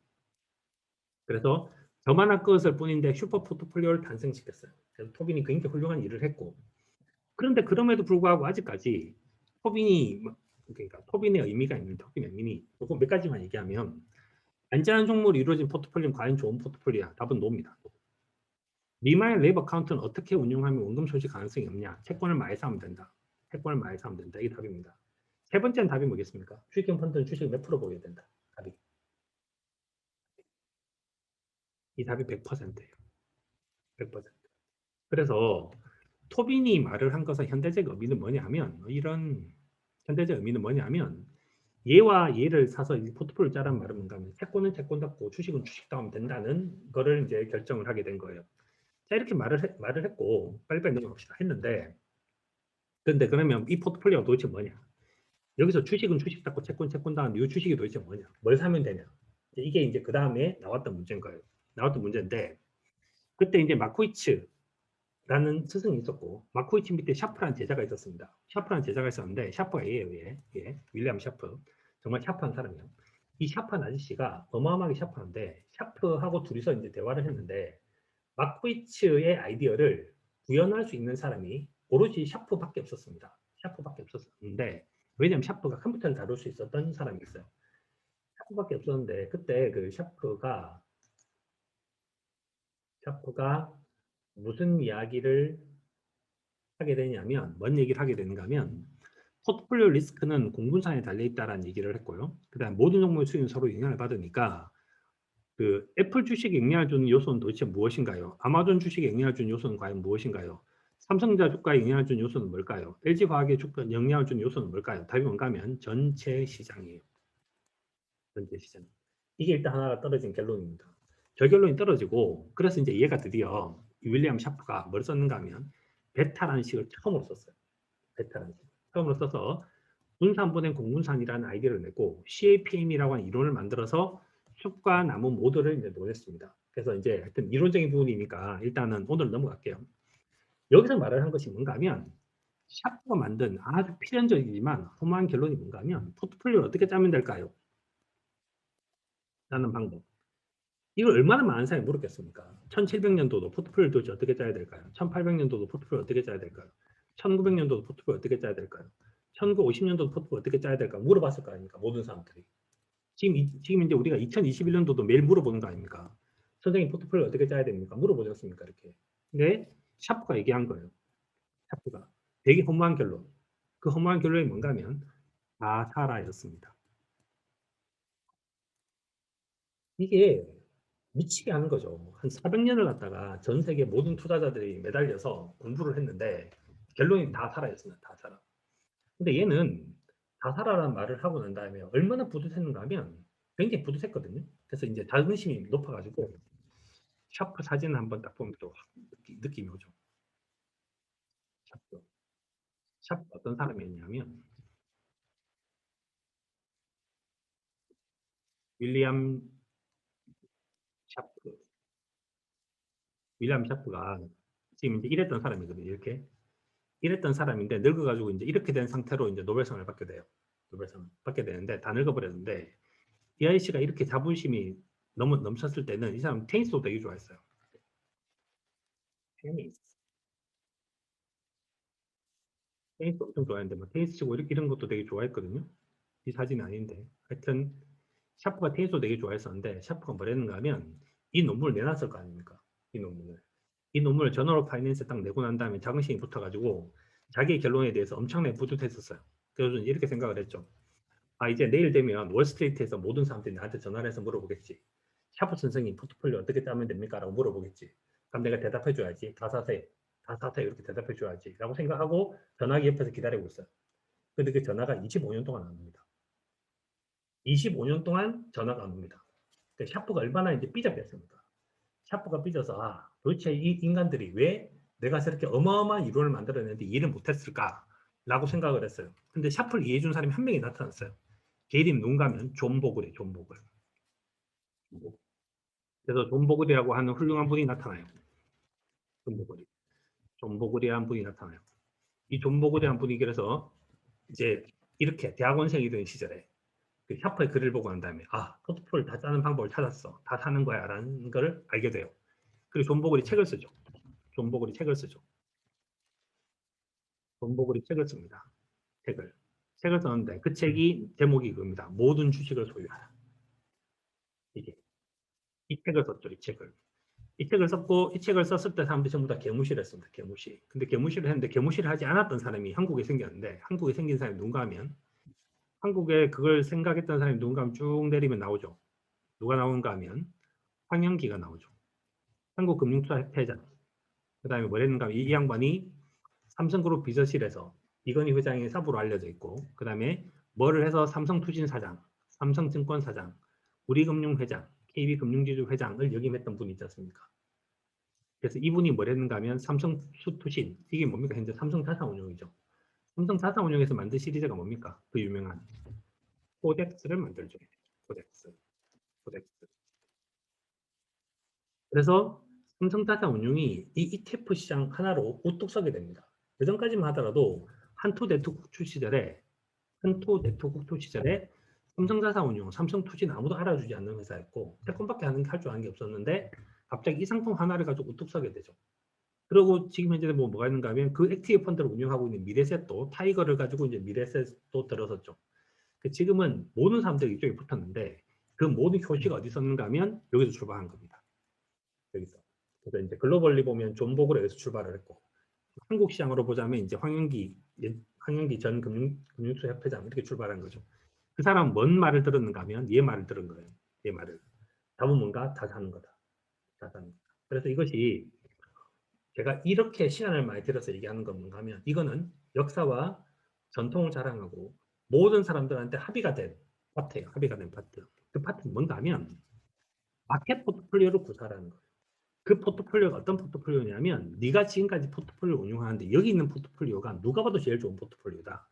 그래서 저만한 것을 뿐인데 슈퍼 포트폴리오를 탄생시켰어요. 그래서 토빈이 굉장히 훌륭한 일을 했고 그런데 그럼에도 불구하고 아직까지 토빈이 그러니까 토빈의 의미가 있는 토빈의 의미 이거 몇 가지만 얘기하면 안전한 종목으로 이루어진 포트폴리오는 과연 좋은 포트폴리오야? 답은 노입니다. 미만의 레이버 카운트는 어떻게 운용하면 원금 소지 가능성이 없냐? 채권을 많이 사면 된다. 채권을 많이 사면 된다. 이게 답입니다. 세 번째는 답이 뭐겠습니까? 주식형 펀드는 주식을 몇 프로 보게 된다. 답이. 이 답이 100%예요. 100%. 그래서 토빈이 말을 한 것은 현대적 의미는 뭐냐면 이런 현대적 의미는 뭐냐면 얘와 얘를 사서 포트폴리오 짜란 말은 뭔가 하면 채권은 채권답고 주식은 주식다움 하면 된다는 거를 이제 결정을 하게 된 거예요. 자 이렇게 말을 했고 빨리빨리 넘어갑시다 했는데 근데 그러면 이 포트폴리오가 도대체 뭐냐? 여기서 주식은 주식답고 채권 채권다운 이 주식이 도대체 뭐냐? 뭘 사면 되냐? 이게 이제 그 다음에 나왔던 문제인 거예요. 나왔던 문제인데 그때 이제 마코이츠라는 스승이 있었고 마코이츠 밑에 샤프라는 제자가 있었습니다. 샤프라는 제자가 있었는데 샤프가 얘예요. 얘. 윌리엄 샤프. 정말 샤프한 사람이에요. 이 샤프한 아저씨가 어마어마하게 샤프한데 샤프하고 둘이서 이제 대화를 했는데 마코이츠의 아이디어를 구현할 수 있는 사람이 오로지 샤프밖에 없었습니다. 샤프밖에 없었는데 왜냐하면 샤프가 컴퓨터를 다룰 수 있었던 사람이 있어요. 샤프밖에 없었는데 그때 그 샤프가 무슨 이야기를 하게 되냐면 뭔 얘기를 하게 되는가 하면 포트폴리오 리스크는 공분산에 달려있다라는 얘기를 했고요. 그 다음 모든 종목의 수익은 서로 영향을 받으니까 그 애플 주식에 영향을 주는 요소는 도대체 무엇인가요? 아마존 주식에 영향을 주는 요소는 과연 무엇인가요? 삼성전자 주가에 영향을 주는 요소는 뭘까요? LG화학에 영향을 주는 요소는 뭘까요? 답이 뭔가 하면 전체 시장이에요. 전체 시장. 이게 일단 하나가 떨어진 결론입니다. 저 결론이 떨어지고 그래서 이제 얘가 드디어 윌리엄 샤프가 뭘 썼는가 하면 베타라는 식을 처음으로 썼어요. 베타라는 식. 처음으로 써서 분산보된 공분산이라는 아이디어를 내고 CAPM이라고 하는 이론을 만들어서 숲과 나무 모두를 이제 논했습니다. 그래서 이제 하여튼 이론적인 부분이니까 일단은 오늘 넘어갈게요. 여기서 말을 한 것이 뭔가 하면 샤프가 만든 아주 필연적이지만 허무한 결론이 뭔가 하면 포트폴리오를 어떻게 짜면 될까요? 라는 방법. 이걸 얼마나 많은 사람이 물었겠습니까? 1700년도도 포트폴리오 도대체 어떻게 짜야 될까요? 1800년도도 포트폴리오 어떻게 짜야 될까요? 1900년도도 포트폴리오 어떻게 짜야 될까요? 1950년도도 포트폴리오 어떻게 짜야 될까? 물어봤을 거 아닙니까? 모든 사람들이. 지금 이제 우리가 2021년도도 매일 물어보는 거 아닙니까? 선생님 포트폴리오 어떻게 짜야 됩니까? 물어보지 않습니까? 이렇게. 근데 샤프가 얘기한 거예요. 샤프가. 되게 허무한 결론. 그 허무한 결론이 뭔가 하면 다 사라였습니다. 이게 미치게 하는 거죠. 한 400년을 갖다가 전 세계 모든 투자자들이 매달려서 공부를 했는데 결론이 다 살아였습니다. 다 살아. 근데 얘는 다 살아라는 말을 하고 난 다음에 얼마나 뿌듯했는가 하면 굉장히 뿌듯했거든요. 그래서 이제 자존심이 높아가지고 샤프 사진을 한번 딱 보면 또 느낌이 오죠. 샤프. 샤프 어떤 사람이었냐면 윌리엄 샤프. 윌리엄 샤프가 지금 이제 이랬던 사람이거든요. 이렇게 이랬던 사람인데 늙어가지고 이제 이렇게 된 상태로 이제 노벨상을 받게 돼요. 노벨상을 받게 되는데 다 늙어버렸는데 이 아저씨가 이렇게 자부심이 너무 넘쳤을 때는 이 사람 테니스도 되게 좋아했어요. 테니스. 테니스 엄청 좋아했는데 뭐 테니스 치고 이런 것도 되게 좋아했거든요. 이 사진이 아닌데 하여튼 샤프가 테니스도 되게 좋아했었는데 샤프가 뭐랬는가 하면 이 논문을 내놨을 거 아닙니까? 이 논문을 저널 오브 파이낸스에 딱 내고 난 다음에 자긍심이 붙어가지고 자기의 결론에 대해서 엄청나게 뿌듯했었어요. 그래서 이렇게 생각을 했죠. 아, 이제 내일 되면 월스트리트에서 모든 사람들이 나한테 전화를 해서 물어보겠지. 샤프 선생님 포트폴리오 어떻게 짜면 됩니까? 라고 물어보겠지. 그럼 내가 대답해줘야지. 다 사세요. 다 사세요. 이렇게 대답해줘야지. 라고 생각하고 전화기 옆에서 기다리고 있어요. 근데 그 전화가 25년 동안 안 옵니다. 25년 동안 전화가 안 옵니다. 샤프가 얼마나 이제 삐졌겠습니까? 샤프가 삐져서 아, 도대체 이 인간들이 왜 내가 저렇게 어마어마한 이론을 만들어냈는데 이해를 못했을까? 라고 생각을 했어요. 근데 샤프를 이해해준 사람이 한 명이 나타났어요. 걔 이름 누군가 하면 존 보글이에요. 존 보글. 그래서 존 보글이라고 하는 훌륭한 분이 나타나요. 존 보글이. 존 보글이라는 분이 나타나요. 이 존 보글이라는 분이 그래서 이제 이렇게 대학원생이던 시절에 그 샤프의 글을 보고 난 다음에 아, 포트폴리오 다 짜는 방법을 찾았어. 다 사는 거야. 라는 걸 알게 돼요. 그리고 존 보글이 책을 쓰죠. 존 보글이 책을 쓰죠. 존 보글이 책을 씁니다. 책을 썼는데 그 책이 제목이 그겁니다. 모든 주식을 소유하라. 이게 이 책을 썼죠. 이 책을 썼고 이 책을 썼을 때 사람들이 전부 다 개무시를 했습니다. 개무시. 근데 개무시를 했는데 개무시를 하지 않았던 사람이 한국에 생겼는데 한국에 생긴 사람이 누군가 하면 한국에 그걸 생각했던 사람이 누군가 하면 쭉 내리면 나오죠. 누가 나오는가 하면 황영기가 나오죠. 한국금융투자협회장. 그 다음에 뭐랬는가 하면 이 양반이 삼성그룹 비서실에서 이건희 회장의 사부로 알려져 있고 그 다음에 뭐를 해서 삼성투진 사장, 삼성증권 사장, 우리금융회장, KB금융지주 회장을 역임했던 분이 있지 않습니까? 그래서 이분이 뭐랬는가 하면 삼성투신, 이게 뭡니까? 현재 삼성자산운용이죠. 삼성자산운용에서 만든 시리즈가 뭡니까? 그 유명한 코덱스를 만들죠. 코덱스. 코덱스. 그래서 삼성자산운용이 이 ETF 시장 하나로 우뚝 서게 됩니다. 그전까지만 하더라도 한토 네트워크 시절에 한토 네트워크 시절에 삼성자산운용, 삼성투진 아무도 알아주지 않는 회사였고 태권밖에 할 줄 아는 게 없었는데 갑자기 이 상품 하나를 가지고 우뚝 서게 되죠. 그리고 지금 현재 뭐가 있는가 하면 그 액티브 펀드를 운영하고 있는 미래셋도 타이거를 가지고 이제 미래셋도 들어섰죠. 지금은 모든 사람들이 이쪽에 붙었는데 그 모든 효시가 어디 있었는가 하면 여기서 출발한 겁니다. 여기서. 그래서 이제 글로벌리 보면 존 보그로 여기서 출발을 했고 한국 시장으로 보자면 이제 황영기 전 금융투자협회장 이렇게 출발한 거죠. 그 사람 뭔 말을 들었는가 하면 얘 말을 들은 거예요. 얘 말을. 답은 뭔가 다 사는 거다. 다 사는 거다. 그래서 이것이 제가 이렇게 시간을 많이 들여서 얘기하는 건 뭔가 하면 이거는 역사와 전통을 자랑하고 모든 사람들한테 합의가 된 파트예요. 합의가 된 파트. 그 파트는 뭔가 하면 마켓 포트폴리오를 구사하는 거예요. 그 포트폴리오가 어떤 포트폴리오냐면 네가 지금까지 포트폴리오 운영하는데 여기 있는 포트폴리오가 누가 봐도 제일 좋은 포트폴리오다.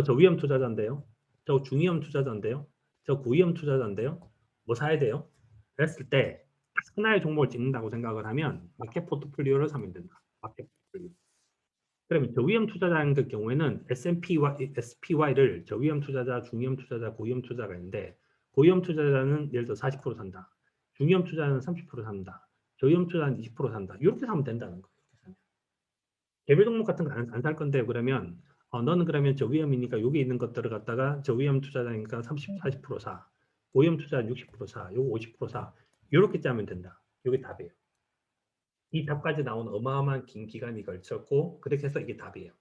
저 위험 투자자인데요. 저 중위험 투자자인데요. 저 고위험 투자자인데요. 뭐 사야 돼요? 그랬을 때 하나의 종목을 찍는다고 생각을 하면 마켓 포트폴리오를 사면 된다. 마켓 포트폴리오. 그러면 저위험 투자자인 그 경우에는 SPY를 저위험 투자자, 중위험 투자자, 고위험 투자가 있는데 고위험 투자자는 예를 들어 40% 산다. 중위험 투자자는 30% 산다. 저위험 투자자는 20% 산다. 이렇게 사면 된다는 거예요. 개별 종목 같은 거 안 살 건데 그러면 너는 그러면 저위험이니까 여기 있는 것들을 갖다가 저위험 투자자니까 30, 40% 사. 고위험 투자자 60% 사. 요거 50% 사. 이렇게 짜면 된다. 이게 답이에요. 이 답까지 나온 어마어마한 긴 기간이 걸쳤고 그렇게 해서 이게 답이에요.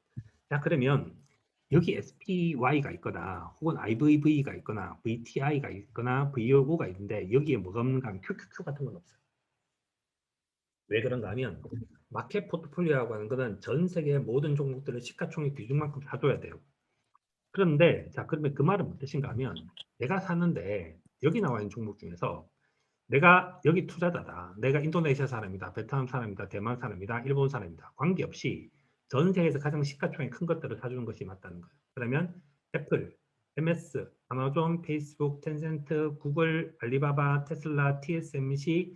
자, 그러면 여기 SPY가 있거나 혹은 IVV가 있거나 VTI가 있거나 VO가 있는데 여기에 뭐가 없는가 하면 QQQ 같은 건 없어요. 왜 그런가 하면 마켓 포트폴리오라고 하는 거는 전 세계 모든 종목들을 시가총액 비중만큼 사줘야 돼요. 그런데 자 그러면 그 말은 무슨 뜻인가 하면 내가 사는데 여기 나와 있는 종목 중에서 내가 여기 투자자다. 내가 인도네시아 사람이다. 베트남 사람이다. 대만 사람이다. 일본 사람이다. 관계없이 전 세계에서 가장 시가총액 큰 것들을 사주는 것이 맞다는 거예요. 그러면 애플, MS, 아마존, 페이스북, 텐센트, 구글, 알리바바, 테슬라, TSMC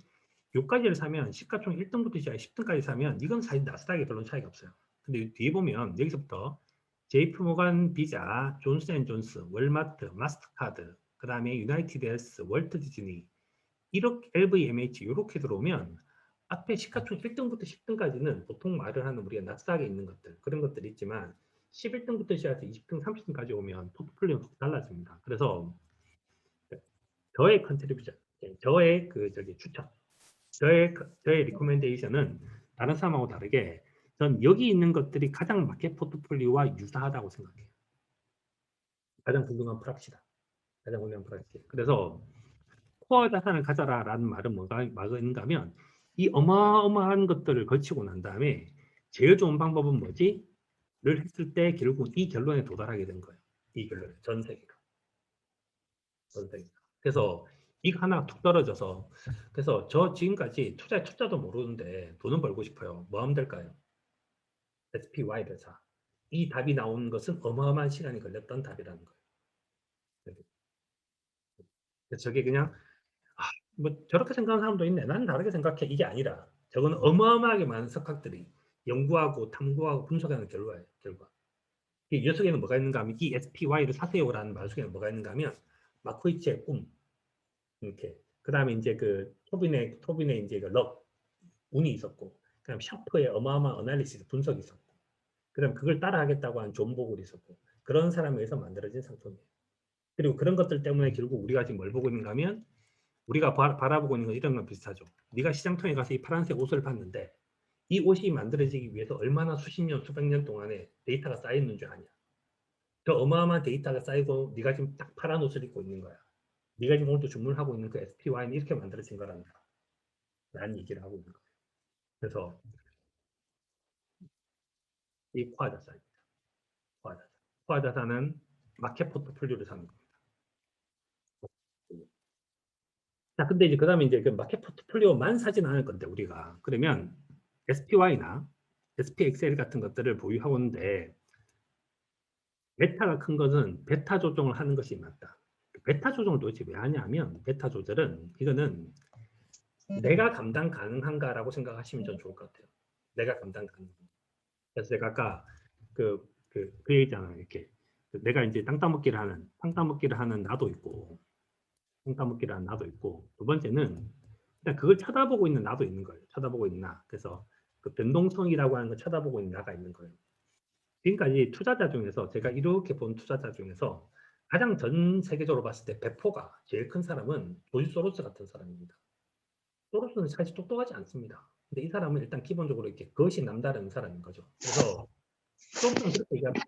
요까지를 사면 시가총액 1등부터 시작해 10등까지 사면 이건 사실 나스닥에 별로 차이가 없어요. 근데 뒤에 보면 여기서부터 JP모간, 비자, 존스앤존스, 월마트, 마스터카드, 그 다음에 유나이티드헬스, 월트 디즈니 이렇게 LVMH 이렇게 들어오면 앞에 시가총 1등부터 10등까지는 보통 말을 하는 우리가 나스닥에 있는 것들 그런 것들이 있지만 11등부터 시작해서 20등, 30등까지 오면 포트폴리오가 달라집니다. 그래서 저의 컨트리뷰션, 저의 그 저기 추천, 저의 리코멘데이션은 다른 사람하고 다르게 전 여기 있는 것들이 가장 마켓 포트폴리오와 유사하다고 생각해요. 가장 훌륭한 프락시다. 가장 훌륭한 프락시. 그래서 코어 자산을 가져라라는 말은 뭐가 있는가 하면 이 어마어마한 것들을 거치고 난 다음에 제일 좋은 방법은 뭐지? 를 했을 때 결국 이 결론에 도달하게 된 거예요. 이 결론에 전 세계가. 전 세계가. 그래서 이거 하나 툭 떨어져서 그래서 저 지금까지 투자도 모르는데 돈은 벌고 싶어요. 뭐 하면 될까요? SPY 대사. 이 답이 나오는 것은 어마어마한 시간이 걸렸던 답이라는 거예요. 그래서 저게 그냥 뭐 저렇게 생각하는 사람도 있네. 나는 다르게 생각해. 이게 아니라 저건 어마어마하게 많은 석학들이 연구하고 탐구하고 분석하는 결과예요. 결과. 이 녀석에는 뭐가 있는가 하면 이 SPY를 사세요라는 말 속에는 뭐가 있는가 하면 마코이치의 꿈 이렇게 그 다음에 이제 그 토빈의 이제 그 럭 운이 있었고 그다음 샤프의 어마어마한 어널리시스 분석이 있었고 그다음 그걸 따라하겠다고 한 존 보글이 있었고 그런 사람에 의해서 만들어진 상품이에요. 그리고 그런 것들 때문에 결국 우리가 지금 뭘 보고 있는가 하면 우리가 바라보고 있는 건 이런 건 비슷하죠. 네가 시장통에 가서 이 파란색 옷을 봤는데 이 옷이 만들어지기 위해서 얼마나 수십 년, 수백 년 동안에 데이터가 쌓였는 줄 아냐. 그 어마어마한 데이터가 쌓이고 네가 지금 딱 파란 옷을 입고 있는 거야. 네가 지금 오늘도 주문하고 있는 그 SPY는 이렇게 만들어진 거란다. 라는 얘기를 하고 있는 거예요. 그래서 이 코아자산입니다. 코아자산. 코아자산은 마켓 포트폴리오를 사는 겁니다. 자, 근데 이제 그다음에 이제 그 마켓 포트폴리오만 사진 않을 건데 우리가 그러면 SPY나 SPXL 같은 것들을 보유하고 있는데 베타가 큰 것은 베타 조정을 하는 것이 맞다. 베타 조정을 도대체 왜 하냐면 베타 조절은 이거는 내가 감당 가능한가라고 생각하시면 전 좋을 것 같아요. 내가 감당 가능. 그래서 제가 아까 그 얘기잖아요. 이렇게 내가 이제 땅 따먹기를 하는 나도 있고 땅 따먹기를 하는 나도 있고 두 번째는 일단 그걸 쳐다보고 있는 나도 있는 거예요. 쳐다보고 있는 나. 그래서 그 변동성이라고 하는 걸 쳐다보고 있는 나가 있는 거예요. 지금까지 투자자 중에서 제가 이렇게 본 투자자 중에서 가장 전 세계적으로 봤을 때 배포가 제일 큰 사람은 조지 소로스 같은 사람입니다. 소로스는 사실 똑똑하지 않습니다. 근데 이 사람은 일단 기본적으로 이렇게 그것이 남다른 사람인 거죠. 그래서 소로스는 그렇게 얘기합니다.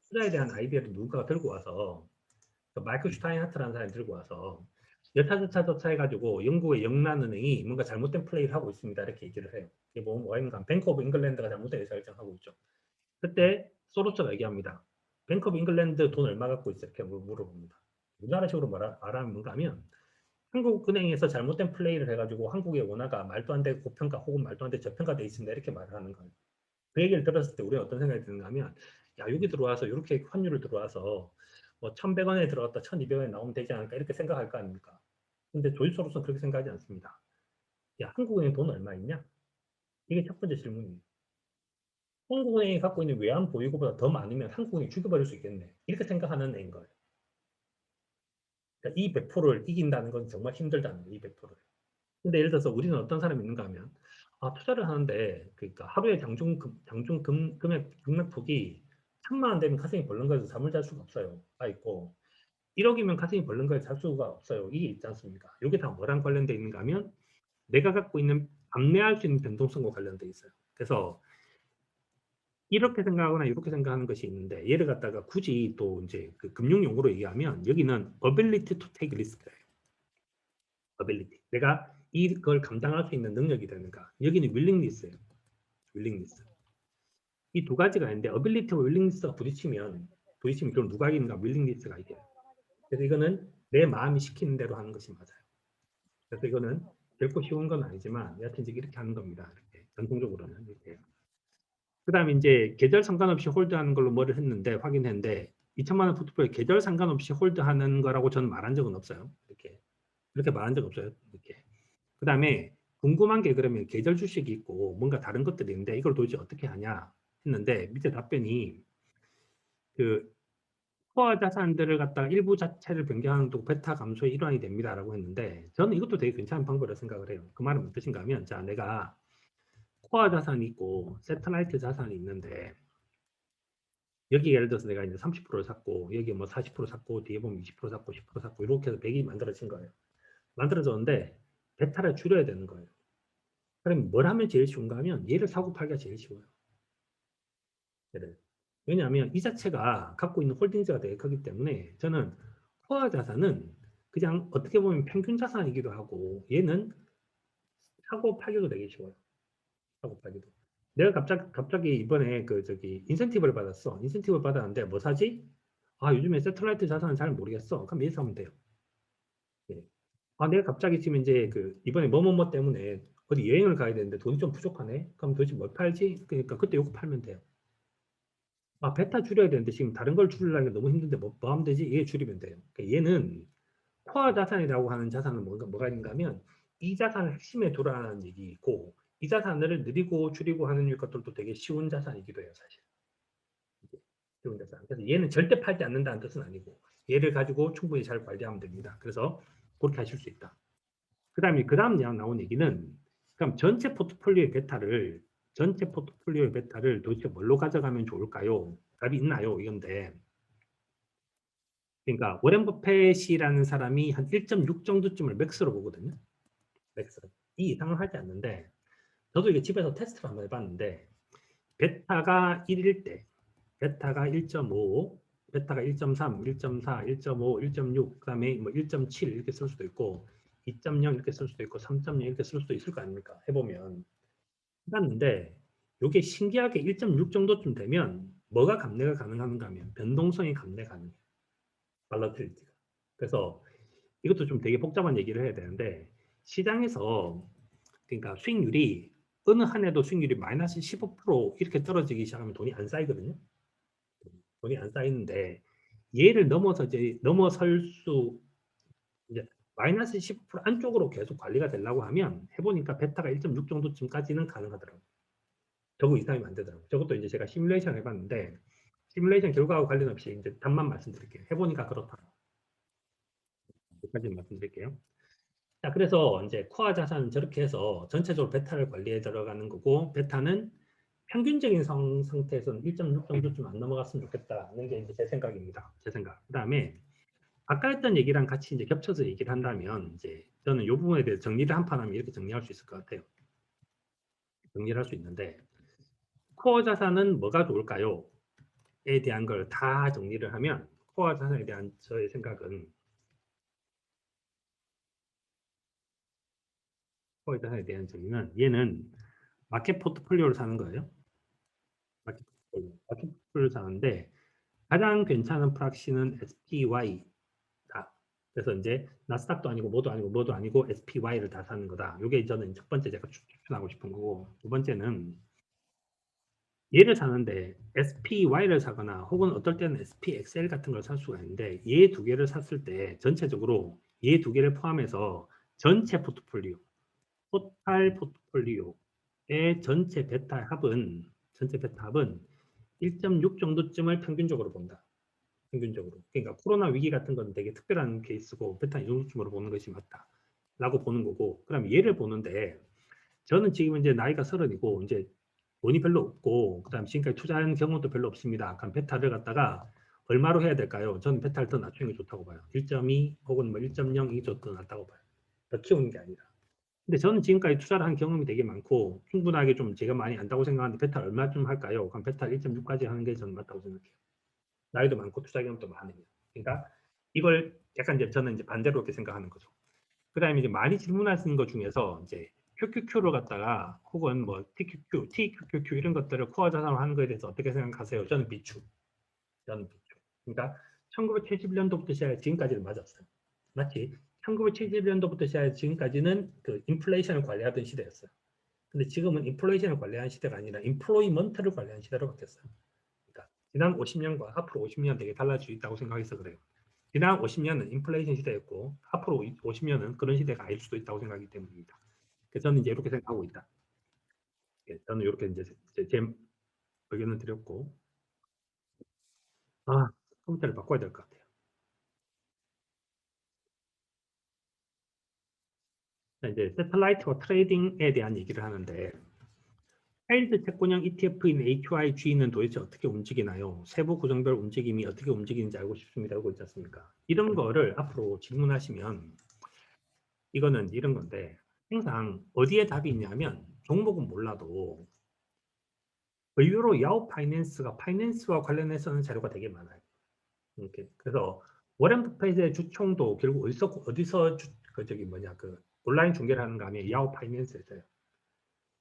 투자에 대한 아이디어를 누군가가 들고 와서 마이클 슈타인하트라는 사람이 들고 와서 여차저차 해가지고 영국의 영란은행이 뭔가 잘못된 플레이를 하고 있습니다. 이렇게 얘기를 해요. 이게 뭐가 있는가? 뱅크 오브 잉글랜드가 잘못된 의사결정하고 있죠. 그때 소로스가 얘기합니다. 뱅크 오브 잉글랜드 돈 얼마 갖고 있어? 이렇게 물어봅니다. 우리나라식으로 말하면 뭔가 하면 한국은행에서 잘못된 플레이를 해가지고 한국의 원화가 말도 안 되고 고평가 혹은 말도 안 되고 저평가돼 있습니다. 이렇게 말을 하는 거예요. 그 얘기를 들었을 때 우리가 어떤 생각이 드는가 하면 야 여기 들어와서 이렇게 환율을 들어와서 뭐 1,100원에 들어갔다 1,200원에 나오면 되지 않을까 이렇게 생각할 거 아닙니까? 근데 조지소로서는 그렇게 생각하지 않습니다. 야 한국은행 돈 얼마 있냐? 이게 첫 번째 질문이에요. 한국은행이 갖고 있는 외환 보유고보다 더 많으면 한국은행이 죽여버릴 수 있겠네. 이렇게 생각하는 애인 거예요. 그러니까 이 100%를 이긴다는 건 정말 힘들다는 거예요. 이 100%를. 근데 예를 들어서 우리는 어떤 사람이 있는가 하면 투자를 하는데 그러니까 하루에 금액 금액폭이 1,000만 원 되면 가슴이 벌렁거려서 잠을 잘 수가 없어요. 있고 1억이면 가슴이 벌렁거려서 잘 수가 없어요. 이게 있지 않습니까? 이게 다 뭐랑 관련돼 있는가 하면 내가 갖고 있는 감내할 수 있는 변동성과 관련돼 있어요. 그래서 이렇게 생각하거나 이렇게 생각하는 것이 있는데 얘를 갖다가 굳이 또 이제 그 금융 용어로 얘기하면 여기는 ability to take risk예요. ability. 내가 이걸 감당할 수 있는 능력이 되는가. 여기는 willingness예요. willingness. 이 두 가지가 있는데 ability와 willingness가 부딪히면 그럼 누가 이기는가? willingness가 이겨요. 그래서 이거는 내 마음이 시키는 대로 하는 것이 맞아요. 그래서 이거는 결코 쉬운 건 아니지만 여하튼 이제 이렇게 하는 겁니다. 이렇게 전통적으로는 이렇게. 그다음에 이제 계절 상관없이 홀드하는 걸로 뭐를 했는데 확인했는데 2천만 원 포트폴리오 계절 상관없이 홀드하는 거라고 저는 말한 적은 없어요. 이렇게 그렇게 말한 적 없어요. 이렇게. 그다음에 궁금한 게 그러면 계절 주식이 있고 뭔가 다른 것들이 있는데 이걸 도대체 어떻게 하냐 했는데 밑에 답변이 그 코어 자산들을 갖다가 일부 자체를 변경하는 또 베타 감소의 일환이 됩니다라고 했는데 저는 이것도 되게 괜찮은 방법이라고 생각을 해요. 그 말은 무엇인가 하면 자 내가 코어 자산이 있고 세틀라이트 자산이 있는데 여기 예를 들어서 내가 이제 30%를 샀고 여기 뭐 40% 샀고 뒤에 보면 20% 샀고 10% 샀고 이렇게 해서 100이 만들어진 거예요. 만들어졌는데 베타를 줄여야 되는 거예요. 그럼 뭘 하면 제일 쉬운가 하면 얘를 사고 팔기가 제일 쉬워요. 얘를. 왜냐하면 이 자체가 갖고 있는 홀딩스가 되게 크기 때문에 저는 코어 자산은 그냥 어떻게 보면 평균 자산이기도 하고 얘는 사고 팔기도 되게 쉬워요. 사고 팔기도. 내가 갑자기 이번에 그 저기 인센티브를 받았어. 인센티브를 받았는데 뭐 사지? 아 요즘에 세틀라이트 자산은 잘 모르겠어. 그럼 얘 사면 돼요. 예. 아 내가 갑자기 지금 이제 그 이번에 뭐뭐뭐 때문에 어디 여행을 가야 되는데 돈이 좀 부족하네. 그럼 도대체 뭘 팔지? 그러니까 그때 요거 팔면 돼요. 아 베타 줄여야 되는데 지금 다른 걸 줄이려니까 너무 힘든데 뭐 하면 되지? 얘 줄이면 돼요. 그러니까 얘는 코어 자산이라고 하는 자산은 뭐가 있는가 하면 이 자산을 핵심에 두라는 얘기고 이 자산을 느리고 줄이고 하는 것들도 되게 쉬운 자산이기도 해요, 사실. 쉬운 자산. 그래서 얘는 절대 팔지 않는다는 뜻은 아니고 얘를 가지고 충분히 잘 관리하면 됩니다. 그래서 그렇게 하실 수 있다. 그다음 나온 얘기는 그럼 전체 포트폴리오의 베타를 도대체 뭘로 가져가면 좋을까요? 답이 있나요? 이건데 그러니까 워렌 버핏이라는 사람이 한 1.6 정도쯤을 맥스로 보거든요. 맥스로. 이 이상은 하지 않는데 저도 이게 집에서 테스트를 한번 해봤는데 베타가 1일 때 베타가 1.5 베타가 1.3, 1.4, 1.5, 1.6 그다음에 뭐 1.7 이렇게 쓸 수도 있고 2.0 이렇게 쓸 수도 있고 3.0 이렇게 쓸 수도 있을 거 아닙니까? 해보면 해봤는데 이게 신기하게 1.6 정도쯤 되면 뭐가 감내가 가능한가 하면 변동성이 감내 가능해요. 발라틸리티가. 그래서 이것도 좀 되게 복잡한 얘기를 해야 되는데 시장에서 그러니까 수익률이 어느 한 해도 수익률이 마이너스 15% 이렇게 떨어지기 시작하면 돈이 안 쌓이거든요. 돈이 안 쌓이는데 얘를 넘어서 이제 넘어설 수 이제 마이너스 15% 안쪽으로 계속 관리가 되려고 하면 해보니까 베타가 1.6 정도쯤까지는 가능하더라고요. 저거 이상이면 안 되더라고요. 저것도 이제 제가 시뮬레이션 해봤는데 시뮬레이션 결과와 관련 없이 이제 답만 말씀드릴게요. 해보니까 그렇다. 여기까지 말씀드릴게요. 자, 그래서 이제 코어 자산은 저렇게 해서 전체적으로 베타를 관리해 들어가는 거고, 베타는 평균적인 상태에서는 1.6 정도쯤 안 넘어갔으면 좋겠다는 게 이제 제 생각입니다. 제 생각. 그 다음에 아까 했던 얘기랑 같이 이제 겹쳐서 얘기를 한다면, 이제 저는 이 부분에 대해서 정리를 한 판 하면 이렇게 정리할 수 있을 것 같아요. 정리를 할 수 있는데, 코어 자산은 뭐가 좋을까요? 에 대한 걸 다 정리를 하면, 코어 자산에 대한 저의 생각은, 코어 자산에 대한 정리는 얘는 마켓 포트폴리오를 사는 거예요. 마켓 포트폴리오를 사는데 가장 괜찮은 프락시는 SPY다. 그래서 이제 나스닥도 아니고 뭐도 아니고 SPY를 다 사는 거다. 이게 저는 첫 번째 제가 추천하고 싶은 거고 두 번째는 얘를 사는데 SPY를 사거나 혹은 어떨 때는 SPXL 같은 걸 살 수가 있는데 얘 두 개를 샀을 때 전체적으로 얘 두 개를 포함해서 전체 포트폴리오 토탈 포트폴리오의 전체 베타 합은 1.6 정도쯤을 평균적으로 본다. 평균적으로. 그러니까 코로나 위기 같은 건 되게 특별한 케이스고 베타 이 정도쯤으로 보는 것이 맞다. 라고 보는 거고. 그럼 얘를 보는데 저는 지금 이제 나이가 30이고 이제 돈이 별로 없고 그다음 지금까지 투자한 경험도 별로 없습니다. 그럼 베타를 갖다가 얼마로 해야 될까요? 저는 베타를 더 낮추는 게 좋다고 봐요. 1.2 혹은 뭐 1.0 이게 더 낫다고 봐요. 더 키우는 게 아니라. 근데 저는 지금까지 투자를 한 경험이 되게 많고 충분하게 좀 제가 많이 안다고 생각하는데 베타 얼마쯤 할까요? 그럼 베타 1.6까지 하는 게 저는 맞다고 생각해요. 나이도 많고 투자 경험도 많으면. 그러니까 이걸 약간 이제 저는 이제 반대로 이렇게 생각하는 거죠. 그다음에 이제 많이 질문하시는 것 중에서 이제 QQQ를 갖다가 혹은 뭐 TQQ, TQQQ 이런 것들을 코어 자산으로 하는 거에 대해서 어떻게 생각하세요? 저는 비추. 저는 비추. 그러니까 1971년도부터 시작해 지금까지는 맞았어요. 맞지? 1971년도부터 시작해 지금까지는 그 인플레이션을 관리하던 시대였어요. 근데 지금은 인플레이션을 관리하는 시대가 아니라 인플로이먼트를 관리하는 시대로 바뀌었어요. 그러니까 지난 50년과 앞으로 50년 되게 달라질 수 있다고 생각해서 그래요. 지난 50년은 인플레이션 시대였고 앞으로 50년은 그런 시대가 아닐 수도 있다고 생각하기 때문입니다. 그래서 저는 이제 이렇게 생각하고 있다. 예, 저는 이렇게 이제 제 의견을 드렸고 컴퓨터를 바꿔야 될 것 같아요. 자, 이제 세틀라이트와 트레이딩에 대한 얘기를 하는데 차일드 채권형 ETF인 HYG는 도대체 어떻게 움직이나요? 세부 구성별 움직임이 어떻게 움직이는지 알고 싶습니다. 하고 있지 않습니까? 이런 거를 앞으로 질문하시면 이거는 이런 건데 항상 어디에 답이 있냐면 종목은 몰라도 의외로 야후 파이낸스가 파이낸스와 관련해서는 자료가 되게 많아요. 이렇게 그래서 워렌 버핏의 주총도 결국 어디서 그 저기 뭐냐 그 온라인 중계를 하는가 하면 야후 파이낸스에서요.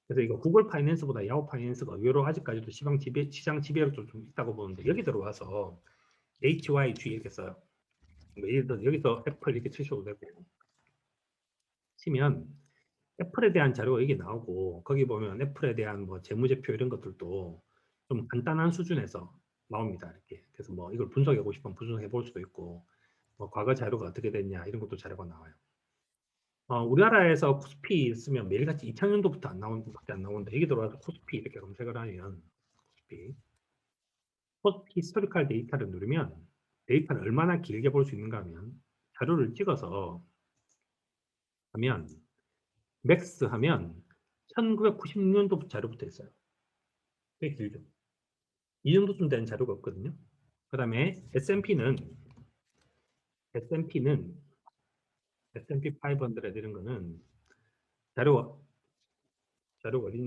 그래서 이거 구글 파이낸스보다 야후 파이낸스가 의외로 아직까지도 시장 지배력도 좀 있다고 보는데 여기 들어와서 HYG 이렇게 써요. 뭐 예를 들어 여기서 애플 이렇게 치셔도 되고 치면 애플에 대한 자료가 여기 나오고 거기 보면 애플에 대한 뭐 재무제표 이런 것들도 좀 간단한 수준에서 나옵니다. 이렇게 그래서 뭐 이걸 분석하고 싶으면 분석해 볼 수도 있고 뭐 과거 자료가 어떻게 됐냐 이런 것도 자료가 나와요. 우리나라에서 코스피 쓰면 매일같이 2000년도부터 안 나온 밖에 안 나오는데 여기 들어와서 코스피 이렇게 검색을 하면 코스피 히스토리컬 데이터를 누르면 데이터를 얼마나 길게 볼 수 있는가 하면 자료를 찍어서 하면 맥스 하면 1996년도 자료부터 있어요. 꽤 길죠. 이 정도쯤 되는 자료가 없거든요. 그 다음에 S&P는 S&P 500 이런 거는 자료, 자료가 어디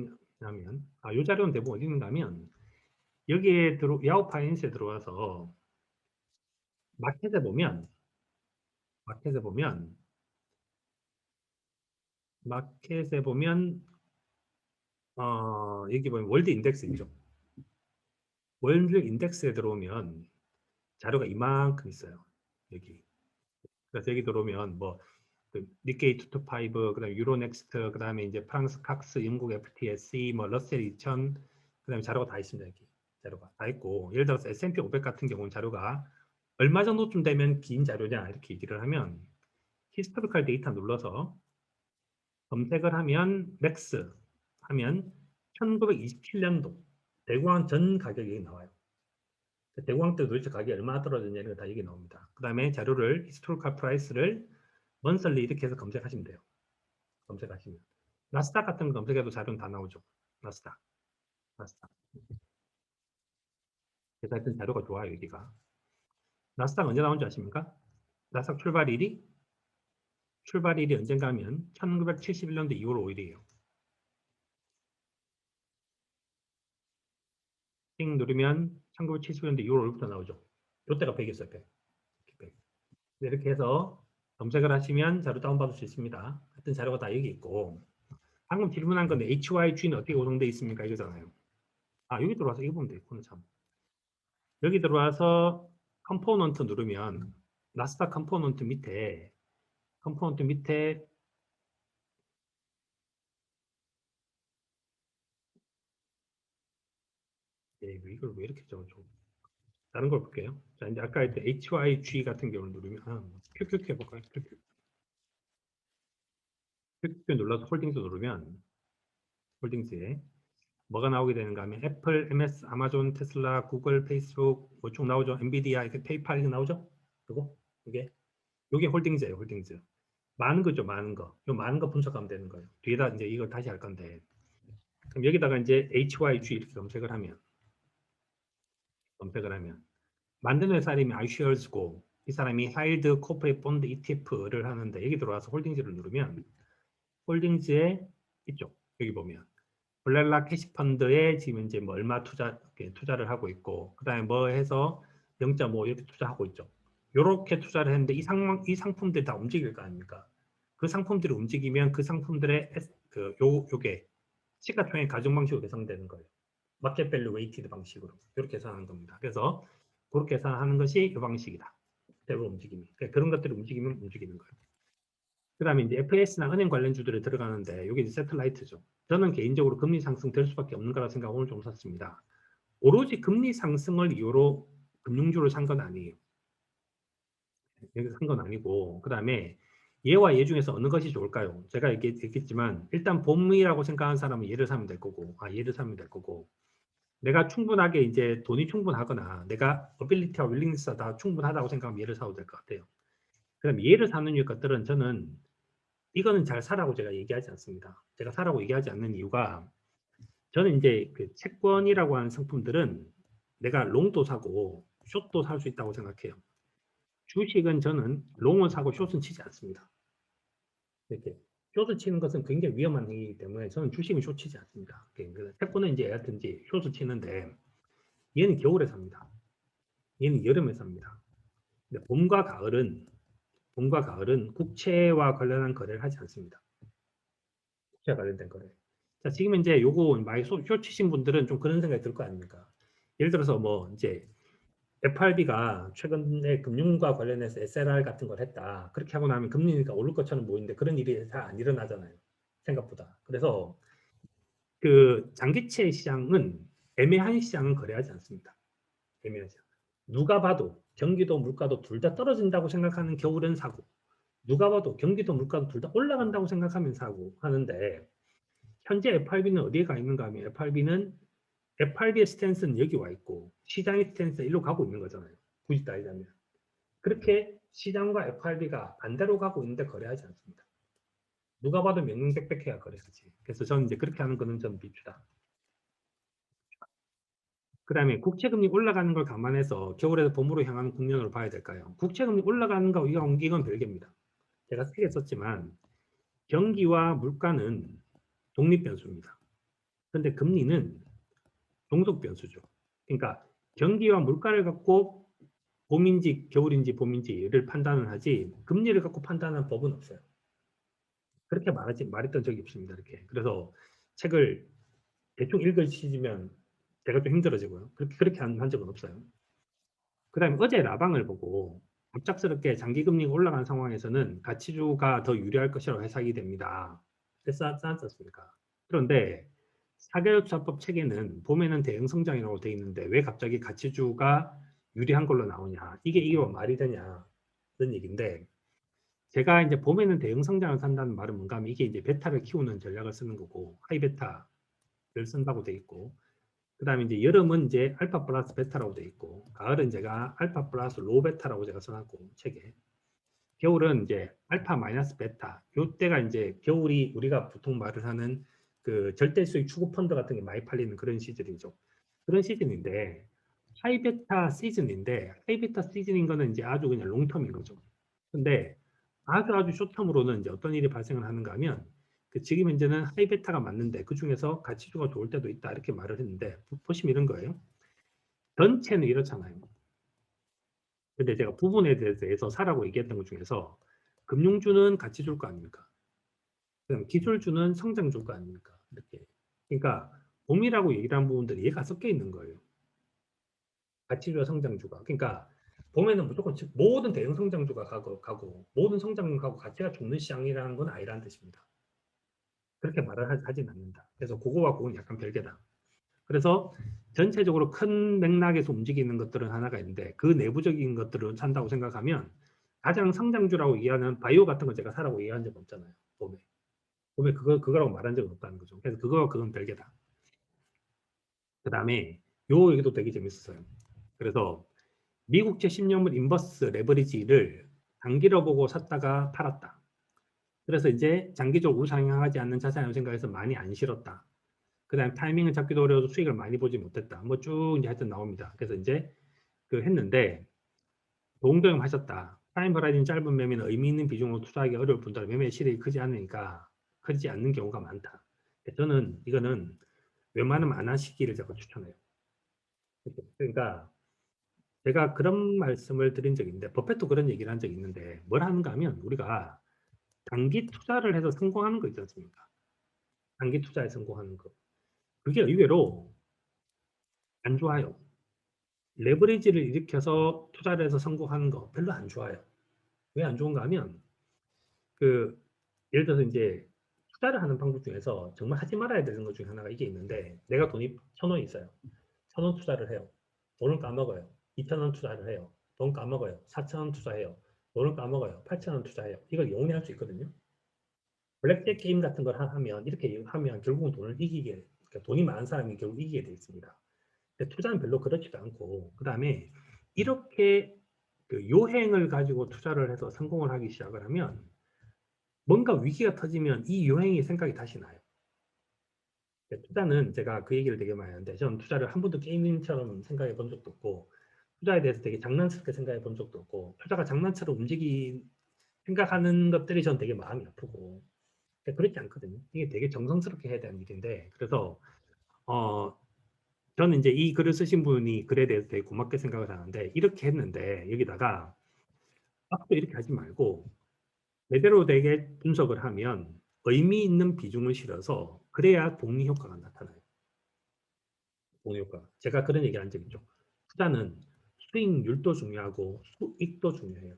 있냐면, 이 자료는 대부분 어디 있는가 하면, 여기에 야후 파이낸스에 들어와서 마켓에 보면, 마켓에 보면, 마켓에 보면, 여기 보면 월드 인덱스이죠. 월드 인덱스에 들어오면 자료가 이만큼 있어요. 여기. 그래서 여기 들어오면 그 니케이 225, 그다음에 유로넥스트, 그다음에 이제 프랑스 칵스, 영국 FTSE, 뭐 러셀 2000, 그다음에 자료가 다 있습니다. 여기 자료가 다 있고 예를 들어서 S&P 500 같은 경우는 자료가 얼마 정도쯤 되면 긴 자료냐 이렇게 얘기를 하면 히스토리컬 데이터 눌러서 검색을 하면 맥스 하면 1927년도 대공황 전 가격이 나와요. 대공황 때 도대체 가격이 얼마나 떨어졌냐 이런 거 다 얘기 나옵니다. 그다음에 자료를 히스토리컬 프라이스를 먼슬리 이렇게 해서 검색하시면 돼요. 검색하시면 나스닥 같은 거 검색해도 자료는 다 나오죠. 나스닥, 나스닥. 그래서 하여튼 자료가 좋아요 여기가. 나스닥 언제 나온지 아십니까? 나스닥 출발일이 언젠가 하면 1971년도 2월 5일이에요. 띵 누르면 1970년도 2월 5일부터 나오죠. 이때가 100이었어요. 100. 100. 이렇게 해서 검색을 하시면 자료 다운받을 수 있습니다. 하여튼 자료가 다 여기 있고 방금 질문한 건데 HYG는 어떻게 구성되어 있습니까? 이거잖아요. 여기 들어와서 이거 보면 되겠구나 참. 여기 들어와서 컴포넌트 누르면 나스닥 컴포넌트 밑에 이걸 왜 이렇게 적어줘? 다른 걸 볼게요. 자, 이제 아까 했던 HYG 같은 경우를 누르면 QQQ 해볼까요? QQQ 눌러서 홀딩스 누르면 홀딩스에 뭐가 나오게 되는가 하면 애플, MS, 아마존, 테슬라, 구글, 페이스북 뭐 쭉 나오죠. 엔비디아, 이렇게 페이팔 이렇게 나오죠. 그리고 이게 홀딩스예요. 홀딩스. 많은 거죠. 많은 거. 요 많은 거 분석하면 되는 거예요. 뒤에다 이제 이거 다시 할 건데 그럼 여기다가 이제 HYG 이렇게 검색을 하면 만드는 회사 이름이 iShares고 이 사람이 하일드 코퍼레이트 본드 ETF를 하는데 여기 들어와서 홀딩지를 누르면 홀딩즈의 이쪽 여기 보면 볼렐라 캐시펀드에 지금 이제 뭐 얼마 투자를 하고 있고 그다음에 뭐 해서 0.5 이렇게 투자하고 있죠. 요렇게 투자를 했는데 이 상품들이 다 움직일 거 아닙니까? 그 상품들이 움직이면 그 상품들의 요게 시가총액 가중 방식으로 계산되는 거예요. 마켓 밸류 웨이티드 방식으로 이렇게 계산하는 겁니다. 그래서 그렇게 계산하는 것이 이 방식이다. 대부분 움직임이. 그러니까 그런 것들이 움직이면 움직이는 거예요. 그 다음에 이제 FS나 은행 관련주들이 들어가는데 이게 이제 세틀라이트죠. 저는 개인적으로 금리 상승 될 수밖에 없는 거라 생각 오늘 좀 샀습니다. 오로지 금리 상승을 이유로 금융주를 산 건 아니에요. 여기서 산 건 아니고 그 다음에 얘와 얘 중에서 어느 것이 좋을까요? 제가 얘기했지만 일단 봄이라고 생각하는 사람은 얘를 사면 될 거고 얘를 사면 될 거고 내가 충분하게 이제 돈이 충분하거나 내가 어빌리티와 윌링니스가 다 충분하다고 생각하면 얘를 사도 될 것 같아요. 그럼 얘를 사는 이유 것들은 저는 이거는 잘 사라고 제가 얘기하지 않습니다. 제가 사라고 얘기하지 않는 이유가 저는 이제 그 채권이라고 하는 상품들은 내가 롱도 사고 숏도 살 수 있다고 생각해요. 주식은 저는 롱을 사고 숏은 치지 않습니다. 이렇게 숏을 치는 것은 굉장히 위험한 행위이기 때문에 저는 주식은 숏 치지 않습니다. 채권은 이제 애같든지 숏을 치는데 얘는 겨울에 삽니다. 얘는 여름에 삽니다. 근데 봄과 가을은 국채와 관련한 거래를 하지 않습니다. 국채와 관련된 거래. 자, 지금 이제 요거 많이 숏 치신 분들은 좀 그런 생각이 들 거 아닙니까? 예를 들어서 뭐 이제 FRB가 최근에 금융과 관련해서 SLR 같은 걸 했다. 그렇게 하고 나면 금리가 오를 것처럼 보이는데 그런 일이 잘 안 일어나잖아요. 생각보다. 그래서 그 장기채 시장은 애매한 시장은 거래하지 않습니다. 애매한 시장. 누가 봐도 경기도 물가도 둘 다 떨어진다고 생각하는 겨울엔 사고 누가 봐도 경기도 물가도 둘 다 올라간다고 생각하면 사고 하는데 현재 FRB는 어디에 가 있는가 하면 FRB의 스탠스는 여기 와 있고 시장의 스탠스는 일로 가고 있는 거잖아요. 굳이 따지자면. 그렇게 시장과 FRB가 반대로 가고 있는데 거래하지 않습니다. 누가 봐도 명명백백해야 거래하지. 그래서 저는 이제 그렇게 하는 거는 좀 비추다. 그 다음에 국채금리 올라가는 걸 감안해서 겨울에서 봄으로 향하는 국면으로 봐야 될까요? 국채금리 올라가는 거 이건 별개입니다. 제가 크게 썼지만 경기와 물가는 독립 변수입니다. 그런데 금리는 종속 변수죠. 그러니까 경기와 물가를 갖고 봄인지 겨울인지 봄인지를 판단을 하지 금리를 갖고 판단하는 법은 없어요. 그렇게 말했던 적이 없습니다. 이렇게. 그래서 책을 대충 읽으시면 제가 좀 힘들어지고요. 그렇게 한 적은 없어요. 그 다음에 어제 라방을 보고 갑작스럽게 장기금리가 올라간 상황에서는 가치주가 더 유리할 것이라고 해석이 됩니다. 그래서 쌓았습니까? 그런데 사교육사법 책에는 봄에는 대응 성장이라고 돼 있는데 왜 갑자기 가치주가 유리한 걸로 나오냐? 이게 말이 되냐? 그런 얘기인데 제가 이제 봄에는 대응 성장을 산다는 말은 뭔가 하면 이게 이제 베타를 키우는 전략을 쓰는 거고 하이 베타를 쓴다고 돼 있고 그 다음에 이제 여름은 이제 알파 플러스 베타라고 돼 있고 가을은 제가 알파 플러스 로 베타라고 제가 써놨고 책에 겨울은 이제 알파 마이너스 베타 요때가 이제 겨울이 우리가 보통 말을 하는 그 절대 수익 추구 펀드 같은 게 많이 팔리는 그런 시즌이죠. 그런 시즌인데 하이베타 시즌인데 하이베타 시즌인 거는 이제 아주 그냥 롱텀인 거죠. 근데 아주 쇼텀으로는 이제 어떤 일이 발생을 하는가 하면 그 지금 현재는 하이베타가 맞는데 그 중에서 가치주가 좋을 때도 있다 이렇게 말을 했는데 보시면 이런 거예요. 전체는 이렇잖아요. 근데 제가 부분에 대해서 사라고 얘기했던 것 중에서 금융주는 가치줄 거 아닙니까? 그다음 기술주는 성장줄 거 아닙니까? 이렇게. 그러니까 봄이라고 얘기를 한 부분들이 얘가 섞여 있는 거예요. 가치주와 성장주가. 그러니까 봄에는 무조건 모든 대형 성장주가 가고 모든 성장주가 가치가 죽는 시장이라는 건 아니라는 뜻입니다. 그렇게 말을 하진 않는다. 그래서 그거와 그건 약간 별개다. 그래서 전체적으로 큰 맥락에서 움직이는 것들은 하나가 있는데 그 내부적인 것들을 산다고 생각하면 가장 성장주라고 얘기하는 바이오 같은 거 제가 사라고 얘기한 적 없잖아요. 봄에 그거라고 말한 적은 없다는 거죠. 그래서 그건 별개다. 그 다음에 요 얘기도 되게 재밌었어요. 그래서 미국채 10년물 인버스 레버리지를 단기로 보고 샀다가 팔았다. 그래서 이제 장기적으로 우상향하지 않는 자산을 생각해서 많이 안 실었다. 그 다음에 타이밍을 잡기도 어려워서 수익을 많이 보지 못했다. 뭐 쭉 이제 하여튼 나옵니다. 그래서 이제 그 했는데 동경험 하셨다. 타임 호라이즌 짧은 매매는 의미 있는 비중으로 투자하기 어려울 뿐더러 매매 실익이 크지 않으니까 커지지 않는 경우가 많다. 저는 이거는 웬만하면 안 하시기를 제가 추천해요. 그러니까 제가 그런 말씀을 드린 적이 있는데 버핏도 그런 얘기를 한 적이 있는데 뭘 하는가 하면 우리가 단기 투자를 해서 성공하는 거 있지 않습니까? 단기 투자에 성공하는 거. 그게 의외로 안 좋아요. 레버리지를 일으켜서 투자를 해서 성공하는 거 별로 안 좋아요. 왜 안 좋은가 하면 그 예를 들어서 이제 투자를 하는 방법 중에서 정말 하지 말아야 되는 것 중에 하나가 이게 있는데 내가 돈이 1,000원 있어요. 1,000원 투자를 해요. 돈을 까먹어요. 2,000원 투자를 해요. 돈 까먹어요. 4,000원 투자해요. 돈을 까먹어요. 8,000원 투자해요. 이걸 영원히 할 수 있거든요. 블랙잭 게임 같은 걸 하면 이렇게 하면 결국은 돈을 이기게 그러니까 돈이 많은 사람이 결국 이기게 돼 있습니다. 근데 투자는 별로 그렇지도 않고 그 다음에 이렇게 그 요행을 가지고 투자를 해서 성공을 하기 시작을 하면 뭔가 위기가 터지면 이 요행이 생각이 다시 나요. 투자는 제가 그 얘기를 되게 많이 하는데 저는 투자를 한 번도 게임처럼 생각해 본 적도 없고 투자에 대해서 되게 장난스럽게 생각해 본 적도 없고 투자가 장난처럼 생각하는 것들이 저는 되게 마음이 아프고 그렇지 않거든요. 이게 되게 정성스럽게 해야 되는 일인데 그래서 어 저는 이제 이 글을 쓰신 분이 글에 대해서 되게 고맙게 생각을 하는데 이렇게 했는데 여기다가 앞도 이렇게 하지 말고 제대로 되게 분석을 하면 의미 있는 비중을 실어서 그래야 복리 효과가 나타나요. 복리 효과. 제가 그런 얘기 한 적 있죠. 투자는 수익률도 중요하고 수익도 중요해요.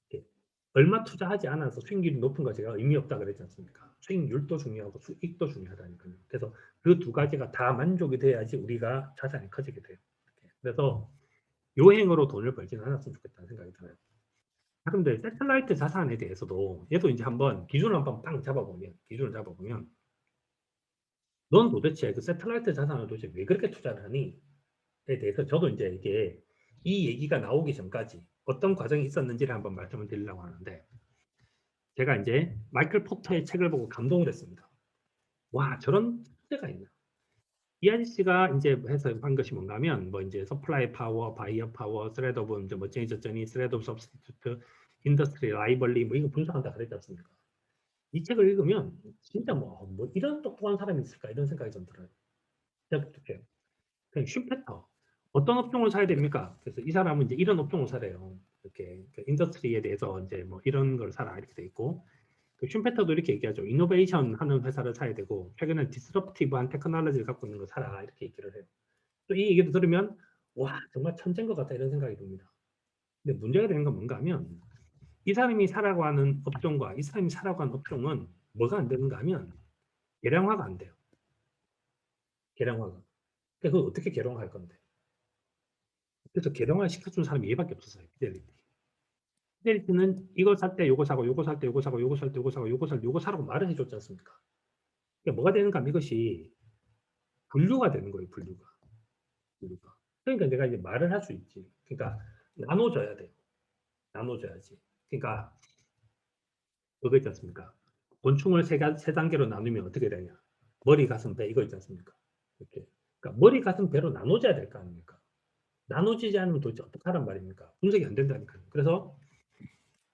이렇게 얼마 투자하지 않아서 수익률이 높은 거 제가 의미 없다 그랬지 않습니까? 수익률도 중요하고 수익도 중요하다니까요. 그래서 그 두 가지가 다 만족이 돼야지 우리가 자산이 커지게 돼요. 그래서 요행으로 돈을 벌지는 않았으면 좋겠다는 생각이 들어요. 그런데 세틀라이트 자산에 대해서도 얘도 이제 한번 기준을 한번 빵 잡아보면 기준을 잡아보면 넌 도대체 그 세틀라이트 자산을 도대체 왜 그렇게 투자를 하니? 에 대해서 저도 이제 이게 이 얘기가 나오기 전까지 어떤 과정이 있었는지를 한번 말씀을 드리려고 하는데 제가 이제 마이클 포터의 책을 보고 감동을 했습니다. 와 저런 소재가 있나? 이 아저씨가 이제 해서 한 것이 뭔가 하면 뭐 이제 서플라이 파워, 바이어 파워, 스레드 오브 이제 뭐 체인지 저니, 스레드 오브 서브스티튜트, 인더스트리 라이벌리 뭐 이거 분석한다 그랬지 않습니까? 이 책을 읽으면 진짜 뭐 이런 똑똑한 사람이 있을까 이런 생각이 좀 들어요. 제가 어떻게 그냥 슈페터 어떤 업종을 사야 됩니까? 그래서 이 사람은 이제 이런 업종을 사래요. 이렇게 그 인더스트리에 대해서 이제 뭐 이런 걸 사라 이렇게 돼 있고 그 슈페터도 이렇게 얘기하죠. 이노베이션 하는 회사를 사야 되고 최근에 디스럽티브한 테크놀로지를 갖고 있는 걸 사라 이렇게 얘기를 해요. 또 이 얘기도 들으면 와 정말 천재인 것 같다 이런 생각이 듭니다. 근데 문제가 되는 건 뭔가 하면 이 사람이 사라고 하는 업종과 이 사람이 사라고 하는 업종은 뭐가 안 되는가 하면 계량화가 안 돼요. 계량화가. 그래서 그걸 어떻게 계량화할 건데? 그래서 계량화 시켜준 사람이 얘밖에 없었어요. 피델리티. 피델리티는 이거 살 때 요거 사고 요거 살 때 요거 사고 요거 살 때 요거 사고 요거 살 때 요거 사라고 말을 해줬지 않습니까? 그러니까 뭐가 되는가 하면 이것이 분류가 되는 거예요. 분류가. 분류가. 그러니까 내가 이제 말을 할 수 있지. 그러니까 나눠줘야 돼요. 나눠줘야지. 그러니까 그거 있지 않습니까? 곤충을 세 단계로 나누면 어떻게 되냐? 머리, 가슴, 배 이거 있지 않습니까? 이렇게. 그러니까 머리, 가슴, 배로 나눠져야 될 거 아닙니까? 나눠지지 않으면 도대체 어떻게 하란 말입니까? 분석이 안 된다니까요. 그래서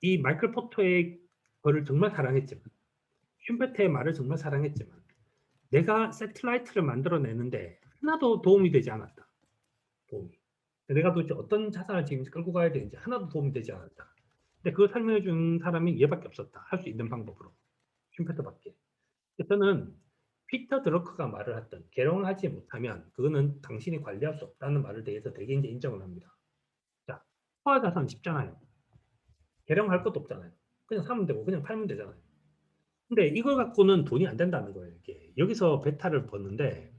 이 마이클 포터의 거를 정말 사랑했지만 슈페트의 말을 정말 사랑했지만 내가 세틀라이트를 만들어내는데 하나도 도움이 되지 않았다. 도움이. 내가 도대체 어떤 자산을 지금 끌고 가야 되는지 하나도 도움이 되지 않았다. 근데 그걸 설명해 준 사람이 얘밖에 없었다. 할 수 있는 방법으로. 슈페트밖에. 저는 피터 드러커가 말을 했던 개롱을 하지 못하면 그거는 당신이 관리할 수 없다는 말을 대해서 되게 이제 인정을 합니다. 자, 화자산 쉽잖아요. 개량할 것도 없잖아요. 그냥 사면 되고 그냥 팔면 되잖아요. 근데 이걸 갖고는 돈이 안 된다는 거예요. 이게. 여기서 베타를 벗는데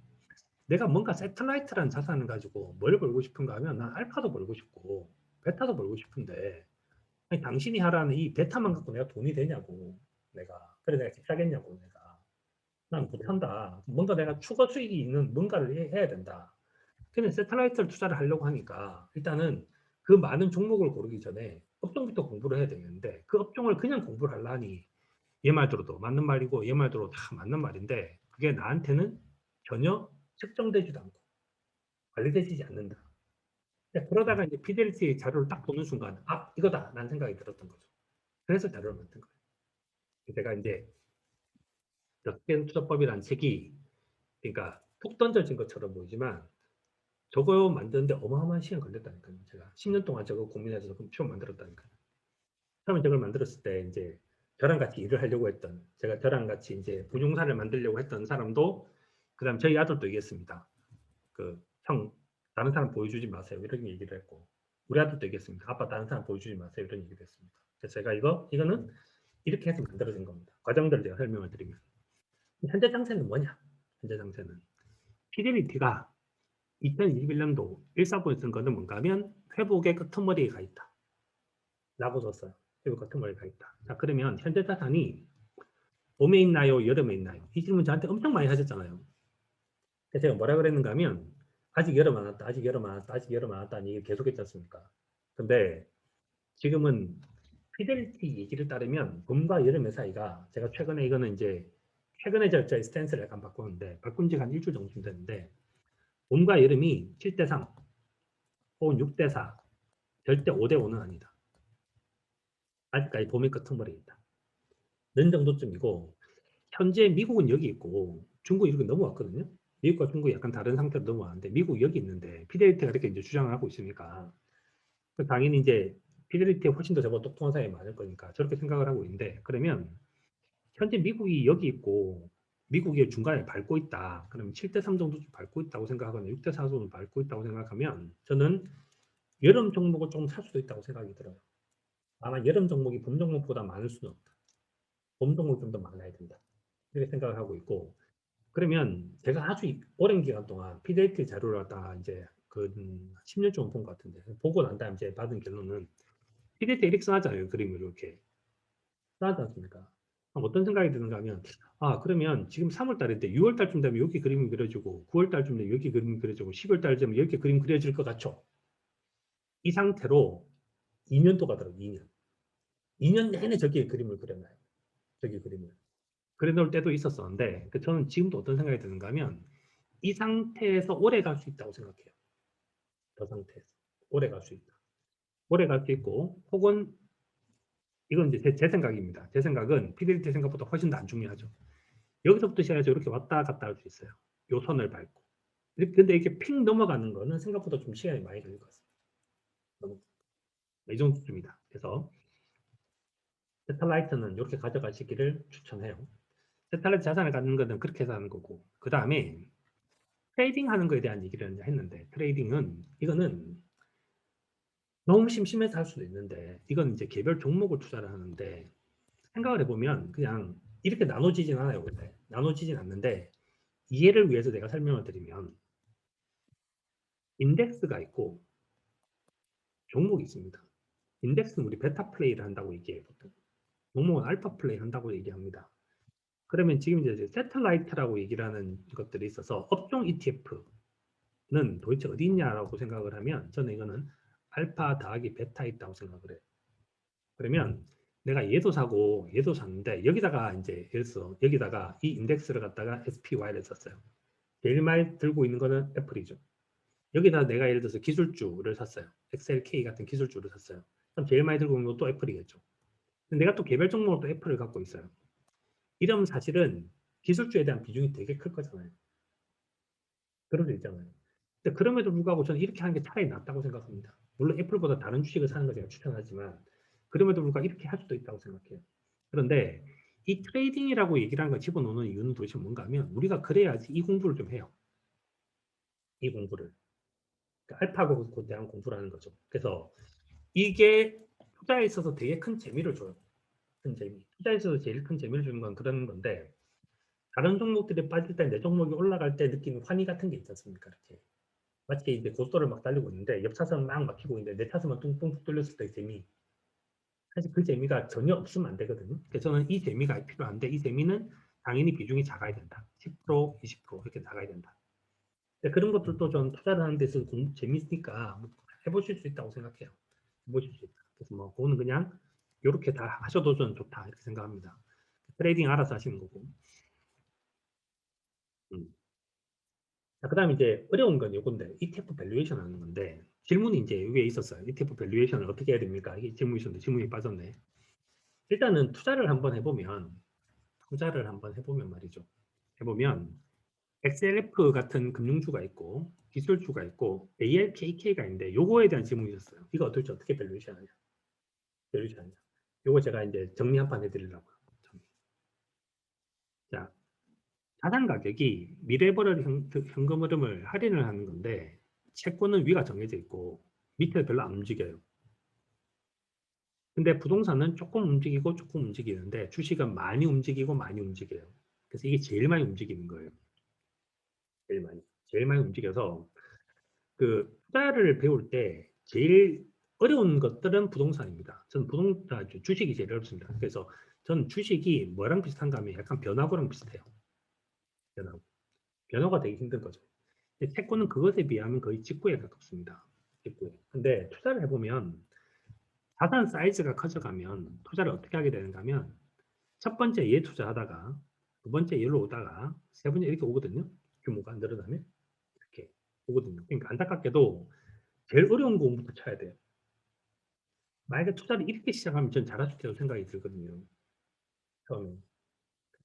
내가 뭔가 세틀라이트라는 자산을 가지고 뭘 벌고 싶은가 하면 난 알파도 벌고 싶고 베타도 벌고 싶은데 아니, 당신이 하라는 이 베타만 갖고 내가 돈이 되냐고 내가 그래 내가 사겠냐고 내가 난 못한다. 뭔가 내가 추가 수익이 있는 뭔가를 해야 된다. 근데 세틀라이트를 투자를 하려고 하니까 일단은 그 많은 종목을 고르기 전에 업종부터 공부를 해야 되는데 그 업종을 그냥 공부를 하려니 얘 말 들어도 맞는 말이고 얘 말 들어도 다 맞는 말인데 그게 나한테는 전혀 측정되지도 않고 관리되지 않는다. 그러다가 이제 피델리티 자료를 딱 보는 순간 아 이거다 라는 생각이 들었던 거죠. 그래서 자료를 만든 거예요. 제가 이제 역행 투자법이라는 책이 그러니까 툭 던져진 것처럼 보이지만 저거 만드는데 어마어마한 시간 걸렸다니까요. 제가 10년 동안 저거 고민해서 처음 만들었다니까요. 처음에 저걸 만들었을 때 이제 저랑 같이 일을 하려고 했던 제가 저랑 같이 이제 부동산을 만들려고 했던 사람도 그다음 저희 아들도 얘기했습니다. 그 형 다른 사람 보여주지 마세요 이런 얘기를 했고 우리 아들도 얘기했습니다. 아빠 다른 사람 보여주지 마세요 이런 얘기를 했습니다. 그래서 제가 이거는 이렇게 해서 만들어진 겁니다. 과정들을 제가 설명을 드리면 현재 장세는 뭐냐? 현재 장세는 피델리티가 2021년도 1사부에 쓴 거는 뭔가 하면 회복의 끄트머리에 가 있다. 라고 썼어요. 회복 끄트머리에 가 있다. 자, 그러면 현재 자산이 봄에 있나요? 여름에 있나요? 이 질문 저한테 엄청 많이 하셨잖아요. 그래서 제가 뭐라 그랬는가 하면 아직 여름 안 왔다. 아직 여름 안 왔다. 아직 여름 안 왔다는 얘기를 계속했지 않습니까? 근데 지금은 피델리티 얘기를 따르면 봄과 여름의 사이가 제가 최근에 이거는 이제 최근에 절차의 스탠스를 약간 바꾸는데 바꾼 지가 한 일주일 정도 됐는데 봄과 여름이 7대3 혹은 6대4 절대 5대5는 아니다. 아직까지 봄의 끄트머리에 있다. 는 정도쯤이고 현재 미국은 여기 있고 중국이 이렇게 넘어왔거든요. 미국과 중국이 약간 다른 상태로 넘어왔는데 미국이 여기 있는데 피델리티가 이렇게 이제 주장을 하고 있으니까 당연히 이제 피델리티에 훨씬 더 저보다 똑똑한 사람이 많을 거니까 저렇게 생각을 하고 있는데 그러면 현재 미국이 여기 있고 미국이 중간에 밟고 있다. 그러면 7대3 정도 밟고 있다고 생각하거나 6대4 정도 밟고 있다고 생각하면 저는 여름 종목을 조금 살 수도 있다고 생각이 들어요. 아마 여름 종목이 봄 종목보다 많을 수는 없다. 봄 종목이 좀 더 많아야 된다. 이렇게 생각을 하고 있고 그러면 제가 아주 오랜 기간 동안 피델리티 자료를 갖다가 이제 그 10년 정도 본 것 같은데 보고 난 다음에 이제 받은 결론은 피델리티 이렇게 써놨잖아요. 그림을 이렇게 써놨지 않습니까? 어떤 생각이 드는가 하면 그러면 지금 3월 달인데 6월 달쯤 되면 여기 그림이 그려지고 9월 달쯤 되면 여기 그림이 그려지고 10월 달 되면 이렇게 그림 그려질 것 같죠? 이 상태로 2년도 가더라고요. 2년. 2년 내내 저기 그림을 그려놔요. 저기 그림을. 그려놓을 때도 있었었는데 저는 지금도 어떤 생각이 드는가 하면 이 상태에서 오래 갈 수 있다고 생각해요. 저 상태에서. 오래 갈 수 있다. 오래 갈 수 있고 혹은 이건 이제 제 생각입니다. 제 생각은 피델리티 생각보다 훨씬 더 안 중요하죠. 여기서부터 시작해서 이렇게 왔다 갔다 할 수 있어요. 요 선을 밟고. 근데 이렇게 핑 넘어가는 거는 생각보다 좀 시간이 많이 걸릴 것 같습니다. 너무 이 정도쯤이다. 그래서 세탈라이트는 이렇게 가져가시기를 추천해요. 세탈라이트 자산을 갖는 거는 그렇게 해서 하는 거고 그 다음에 트레이딩 하는 거에 대한 얘기를 했는데 트레이딩은 이거는 너무 심심해서 할 수도 있는데 이건 이제 개별 종목을 투자를 하는데 생각을 해보면 그냥 이렇게 나눠지진 않아요. 근데 나눠지진 않는데 이해를 위해서 내가 설명을 드리면 인덱스가 있고 종목이 있습니다. 인덱스는 우리 베타 플레이를 한다고 얘기해요. 보통. 종목은 알파 플레이 한다고 얘기합니다. 그러면 지금 이제 세틀라이트라고 얘기를 하는 것들이 있어서 업종 ETF는 도대체 어디 있냐라고 생각을 하면 저는 이거는 알파 더하기 베타 있다고 생각을 해요. 그러면 내가 얘도 사고 얘도 샀는데 여기다가 이제 예를 들어서 여기다가 이 인덱스를 갖다가 SPY를 썼어요. 제일 많이 들고 있는 거는 애플이죠. 여기다 내가 예를 들어서 기술주를 샀어요. XLK 같은 기술주를 샀어요. 그럼 제일 많이 들고 있는 것도 애플이겠죠. 근데 내가 또 개별 종목으로 또 애플을 갖고 있어요. 이러면 사실은 기술주에 대한 비중이 되게 클 거잖아요. 그런 데 있잖아요. 근데 그럼에도 불구하고 저는 이렇게 하는 게 차라리 낫다고 생각합니다. 물론 애플보다 다른 주식을 사는 걸 제가 추천하지만 그럼에도 불구하고 이렇게 할 수도 있다고 생각해요. 그런데 이 트레이딩이라고 얘기를 하는 걸 집어넣는 이유는 도대체 뭔가 하면 우리가 그래야지 이 공부를 좀 해요. 이 공부를. 그러니까 알파고에 대한 공부를 하는 거죠. 그래서 이게 투자에 있어서 되게 큰 재미를 줘요. 큰 재미. 투자에 있어서 제일 큰 재미를 주는 건 그런 건데 다른 종목들이 빠질 때 내 종목이 올라갈 때 느끼는 환희 같은 게 있지 않습니까? 이렇게. 마치 이제 고속도로를 막 달리고 있는데 옆 차선은 막 막히고 있는데 내 차선만 뚱뚱 뚫렸을 때 재미. 사실 그 재미가 전혀 없으면 안 되거든요. 그래서 저는 이 재미가 필요한데 이 재미는 당연히 비중이 작아야 된다. 10%, 20% 이렇게 작아야 된다. 그런 것들도 전 투자를 하는 데서 재밌으니까 해보실 수 있다고 생각해요. 해보실 수 있다. 그래서 뭐 그거는 그냥 이렇게 다 하셔도 저는 좋다 이렇게 생각합니다. 트레이딩 알아서 하시는 거고. 그다음에 이제 어려운 건 이건데 ETF 밸류에이션 하는 건데 질문이 이제 위에 있었어요. ETF 밸류에이션을 어떻게 해야 됩니까? 이게 질문이 있었는데 질문이 빠졌네. 일단은 투자를 한번 해보면 투자를 한번 해보면 말이죠. 해보면 XLF 같은 금융주가 있고 기술주가 있고 ALKK가 있는데 요거에 대한 질문이 있었어요. 이거 도대체 어떻게 밸류에이션 하냐? 밸류에이션 하냐? 요거 제가 이제 정리 한 판 해드리려고요. 정리. 자, 자산 가격이 미래벌을 현금 흐름을 할인을 하는 건데 채권은 위가 정해져 있고 밑에 별로 안 움직여요. 근데 부동산은 조금 움직이고 조금 움직이는데 주식은 많이 움직이고 많이 움직여요. 그래서 이게 제일 많이 움직이는 거예요. 제일 많이. 제일 많이 움직여서 그 투자를 배울 때 제일 어려운 것들은 부동산입니다. 저는 주식이 제일 어렵습니다. 그래서 저는 주식이 뭐랑 비슷한가 하면 약간 변화구랑 비슷해요. 변화구. 변화가 되게 힘든 거죠. 근데 채권은 그것에 비하면 거의 직구에 가깝습니다. 직구에. 근데 투자를 해보면 자산 사이즈가 커져가면 투자를 어떻게 하게 되는가 하면 첫 번째 얘 투자하다가 두 번째 얘로 오다가 세 번째 이렇게 오거든요. 규모가 늘어나면 이렇게 오거든요. 그러니까 안타깝게도 제일 어려운 부분부터 쳐야 돼요. 만약에 투자를 이렇게 시작하면 전 잘할 수 있다고 생각이 들거든요. 처음에.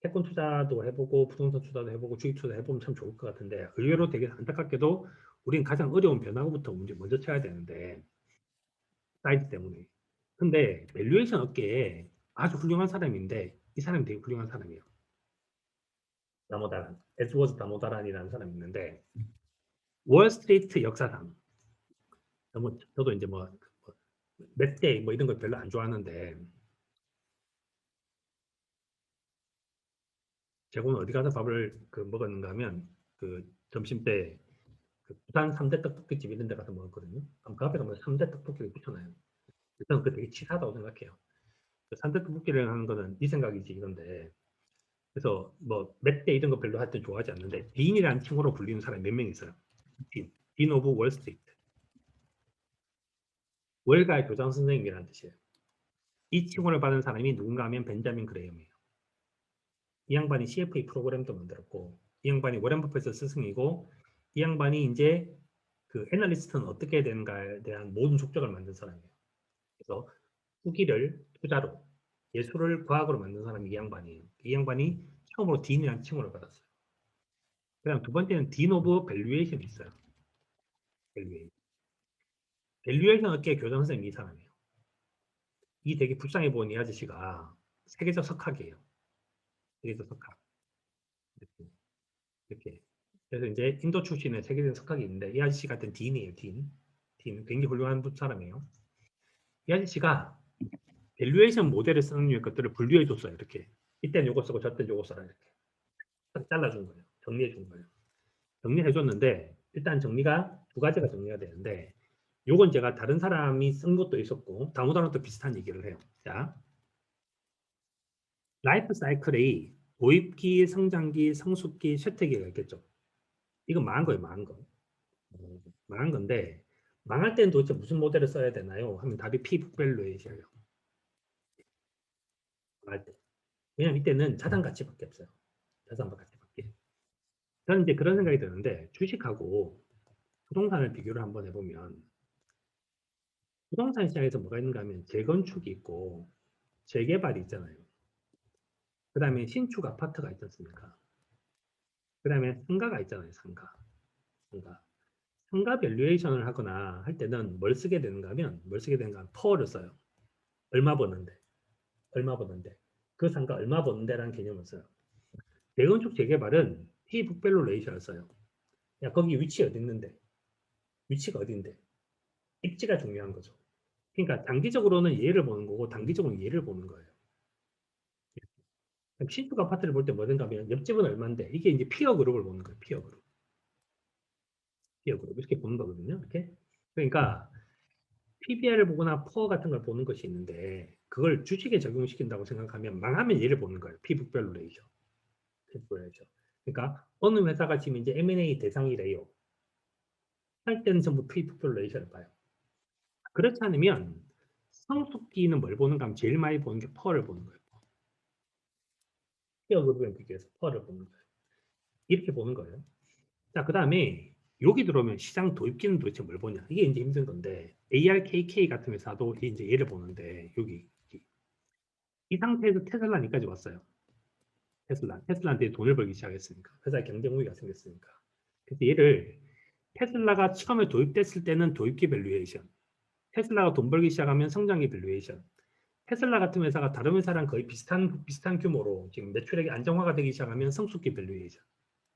채권 투자도 해보고 부동산 투자도 해보고 주식 투자 해보면 참 좋을 것 같은데 의외로 되게 안타깝게도 우리는 가장 어려운 변화구부터 먼저 쳐야 되는데 사이즈 때문에. 근데 밸류에이션 업계에 아주 훌륭한 사람인데 이 사람이 되게 훌륭한 사람이에요. 다모다란, 에드워즈 다모다란이라는 사람이 있는데 월스트리트 역사상 저도 이제 몇대 뭐 이런 걸 별로 안 좋아하는데 제가 오늘 어디 가서 밥을 먹었는가 하면 점심 때 부산 3대 떡볶이집 이런 데 가서 먹었거든요. 그 앞에 가면 3대 떡볶이를 붙여놔요. 일단 그게 되게 치사하다고 생각해요. 3대 떡볶이를 하는 거는 네 생각이지 이건데 그래서 몇 대 이런 거 별로 하여튼 좋아하지 않는데 딘이라는 친구로 불리는 사람이 몇 명 있어요. 딘 오브 월스트리트. 월가의 교장 선생님이라는 뜻이에요. 이 칭호를 받은 사람이 누군가 하면 벤자민 그레이엄이에요. 이 양반이 CFA 프로그램도 만들었고 이 양반이 워렌 버핏의 스승이고 이 양반이 이제 애널리스트는 어떻게 해야 되는가에 대한 모든 족적을 만든 사람이에요. 그래서 후기를 투자로 예술을 과학으로 만든 사람이 이 양반이에요. 이 양반이 처음으로 딘이라는 칭호를 받았어요. 그다음 두 번째는 딘 오브 밸류에이션이 있어요. 밸류에이션. 밸류에이션 업계 교장 선생님이 이 사람이에요. 이 되게 불쌍해 보이는 이 아저씨가 세계적 석학이에요. 세계적 석학. 이렇게. 이렇게. 그래서 이제 인도 출신의 세계적 석학이 있는데 이 아저씨 같은 딘이에요. 딘. 딘. 굉장히 훌륭한 사람이에요. 이 아저씨가 밸류에이션 모델을 쓰는 류의 것들을 분류해 줬어요. 이렇게. 이때는 요거 쓰고 저때는 요거 써라. 이렇게. 딱 잘라준 거예요. 정리해 준 거예요. 정리해 줬는데 일단 정리가 두 가지가 정리가 되는데 요건 제가 다른 사람이 쓴 것도 있었고 다모다랑도 비슷한 얘기를 해요. 자, 라이프 사이클의 도입기, 성장기, 성숙기, 쇠퇴기가 있겠죠. 이건 망한 거예요. 망한 거. 망한 건데 망할 때는 도대체 무슨 모델을 써야 되나요? 하면 답이 피북밸류에이션이에요. 망할 때. 왜냐면 이때는 자산 가치밖에 없어요. 자산 가치밖에. 저는 이제 그런 생각이 드는데 주식하고 부동산을 비교를 한번 해보면 부동산 시장에서 뭐가 있는가 하면 재건축이 있고 재개발이 있잖아요. 그 다음에 신축 아파트가 있지 않습니까? 그 다음에 상가가 있잖아요. 상가. 상가. 상가 밸류에이션을 하거나 할 때는 뭘 쓰게 되는가 하면 뭘 쓰게 되는가 하면 퍼를 써요. 얼마 버는데. 얼마 버는데. 그 상가 얼마 버는데라는 개념을 써요. 재건축 재개발은 P북별로 레이션을 써요. 야 거기 위치 어디 있는데. 위치가 어디인데. 입지가 중요한 거죠. 그러니까 단기적으로는 얘를 보는 거고 단기적으로는 얘를 보는 거예요. 신축 아파트를 볼 때 뭐든가 하면 옆집은 얼마인데 이게 이제 피어 그룹을 보는 거예요. 피어 그룹. 피어 그룹 이렇게 보는 거거든요. 이렇게. 그러니까 PBR을 보거나 포어 같은 걸 보는 것이 있는데 그걸 주식에 적용시킨다고 생각하면 망하면 얘를 보는 거예요. 피북별로 레이셔. 피북별로 레이셔. 그러니까 어느 회사가 지금 이제 M&A 대상이래요. 할 때는 전부 피북별로 레이셔를 봐요. 그렇지 않으면 성숙기는 뭘 보는가 하면 제일 많이 보는 게 퍼를 보는 거예요. 피어 그룹에 비교해서 퍼를 보는 거예요. 이렇게 보는 거예요. 자, 그 다음에 여기 들어오면 시장 도입기는 도대체 뭘 보냐. 이게 이제 힘든 건데 ARKK 같은 회사도 이제 얘를 보는데 여기 이 상태에서 테슬라는 여기까지 왔어요. 테슬라한테 돈을 벌기 시작했으니까. 회사에 경쟁 우위가 생겼으니까. 그래서 얘를 테슬라가 처음에 도입됐을 때는 도입기 밸류에이션, 테슬라가 돈 벌기 시작하면 성장기 밸류에이션, 테슬라 같은 회사가 다른 회사랑 거의 비슷한 규모로 지금 매출액이 안정화가 되기 시작하면 성숙기 밸류에이션,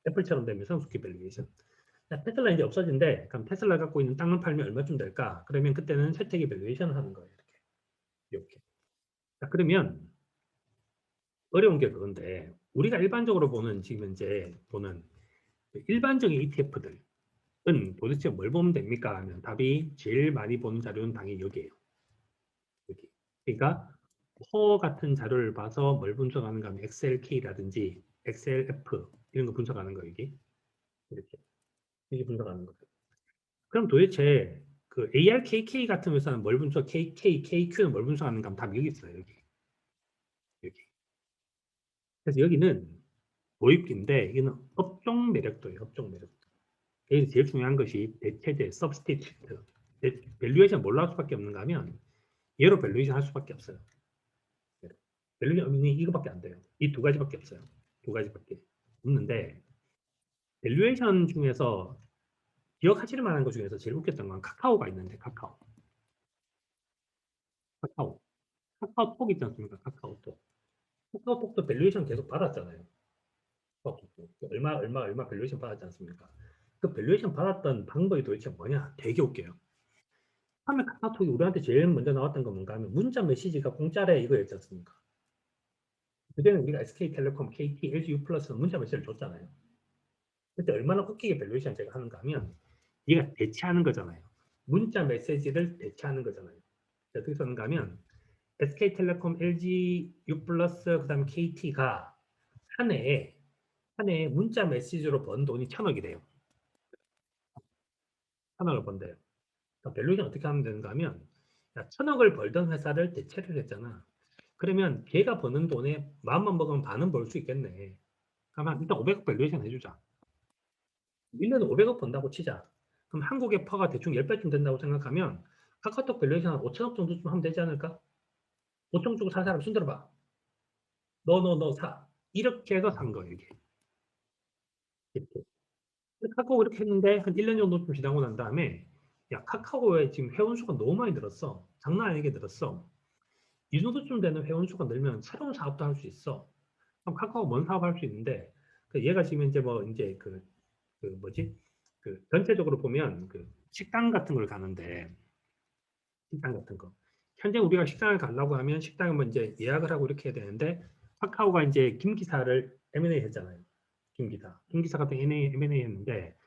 애플처럼 되면 성숙기 밸류에이션. 테슬라 이제 없어진대. 그럼 테슬라 갖고 있는 땅을 팔면 얼마쯤 될까? 그러면 그때는 쇠퇴기 밸류에이션을 하는 거예요. 이렇게. 자, 그러면 어려운 게 그건데 우리가 일반적으로 보는 지금 현재 보는 일반적인 ETF들은 도대체 뭘 보면 됩니까? 하면 답이 제일 많이 보는 자료는 당연히 여기예요. 여기. 그러니까 코어 같은 자료를 봐서 뭘 분석하는가 하면 XLK라든지 XLF 이런 거 분석하는 거 여기. 이렇게 분석하는 거예요. 그럼 도대체 그 ARKK 같은 회사는 뭘 분석, KQ는 뭘 분석하는가 하면 답이 여기 있어요. 여기. 그래서 여기는 도입기인데 여기는 업종 매력도예요. 업종 매력도. 여기서 제일 중요한 것이 대체제, 서브스티튜트. 밸류에이션 뭘로 할 수밖에 없는가 하면 얘로 밸류에이션 할 수밖에 없어요. 밸류에이션이 이거밖에 안 돼요. 이 두 가지밖에 없어요. 두 가지밖에 없는데 밸류에이션 중에서 기억하실 만한 것 중에서 제일 웃겼던 건 카카오가 있는데 카카오톡 있지 않습니까? 카카오톡도 밸류에이션 계속 받았잖아요. 카카오톡도 얼마 밸류에이션 받았지 않습니까? 그 밸류에이션 받았던 방법이 도대체 뭐냐? 되게 웃겨요. 처음에 카카오톡이 우리한테 제일 먼저 나왔던 건 뭔가 하면 문자 메시지가 공짜래 이거였지 않습니까? 그때는 우리가 SK텔레콤, KT, LG U+는 문자 메시지를 줬잖아요. 그때 얼마나 웃기게 밸류에이션 제가 하는가 하면 얘가 대체하는 거잖아요. 문자 메시지를 대체하는 거잖아요. 어떻게 썼는가 하면 SK텔레콤, LG U+, 그다음에 KT가 한 해에 문자 메시지로 번 돈이 1,000억이래요. 1,000억을 번대요. 그러니까 밸류에이션 어떻게 하면 되는가 하면 1,000억을 벌던 회사를 대체를 했잖아. 그러면 걔가 버는 돈에 마음만 먹으면 반은 벌 수 있겠네. 그러면 일단 500억 밸류에이션 해주자. 1년에 500억 번다고 치자. 그럼 한국의 퍼가 대충 10배쯤 된다고 생각하면 카카오톡 밸류에이션 한 5천억 정도쯤 하면 되지 않을까? 5천 주고 산 사람 손들어봐. 너 사. 이렇게 해서 산 거예요, 이게. 이렇게. 카카오 이렇게 했는데 한 1년 정도쯤 지나고 난 다음에 야, 카카오에 지금 회원수가 너무 많이 늘었어. 장난 아니게 늘었어. 이 정도쯤 되는 회원수가 늘면 새로운 사업도 할 수 있어. 그럼 카카오 뭔 사업 할 수 있는데 얘가 지금 이제 뭐 이제 그 뭐지? 그 전체적으로 보면 그 식당 같은 걸 가는데 식당 같은 거. 현재 우리가 식당을 가려고 하면 식당을 뭐 이제 예약을 하고 이렇게 해야 되는데 카카오가 이제 김기사를 M&A 했잖아요. 김기사 같은 M&A 했는데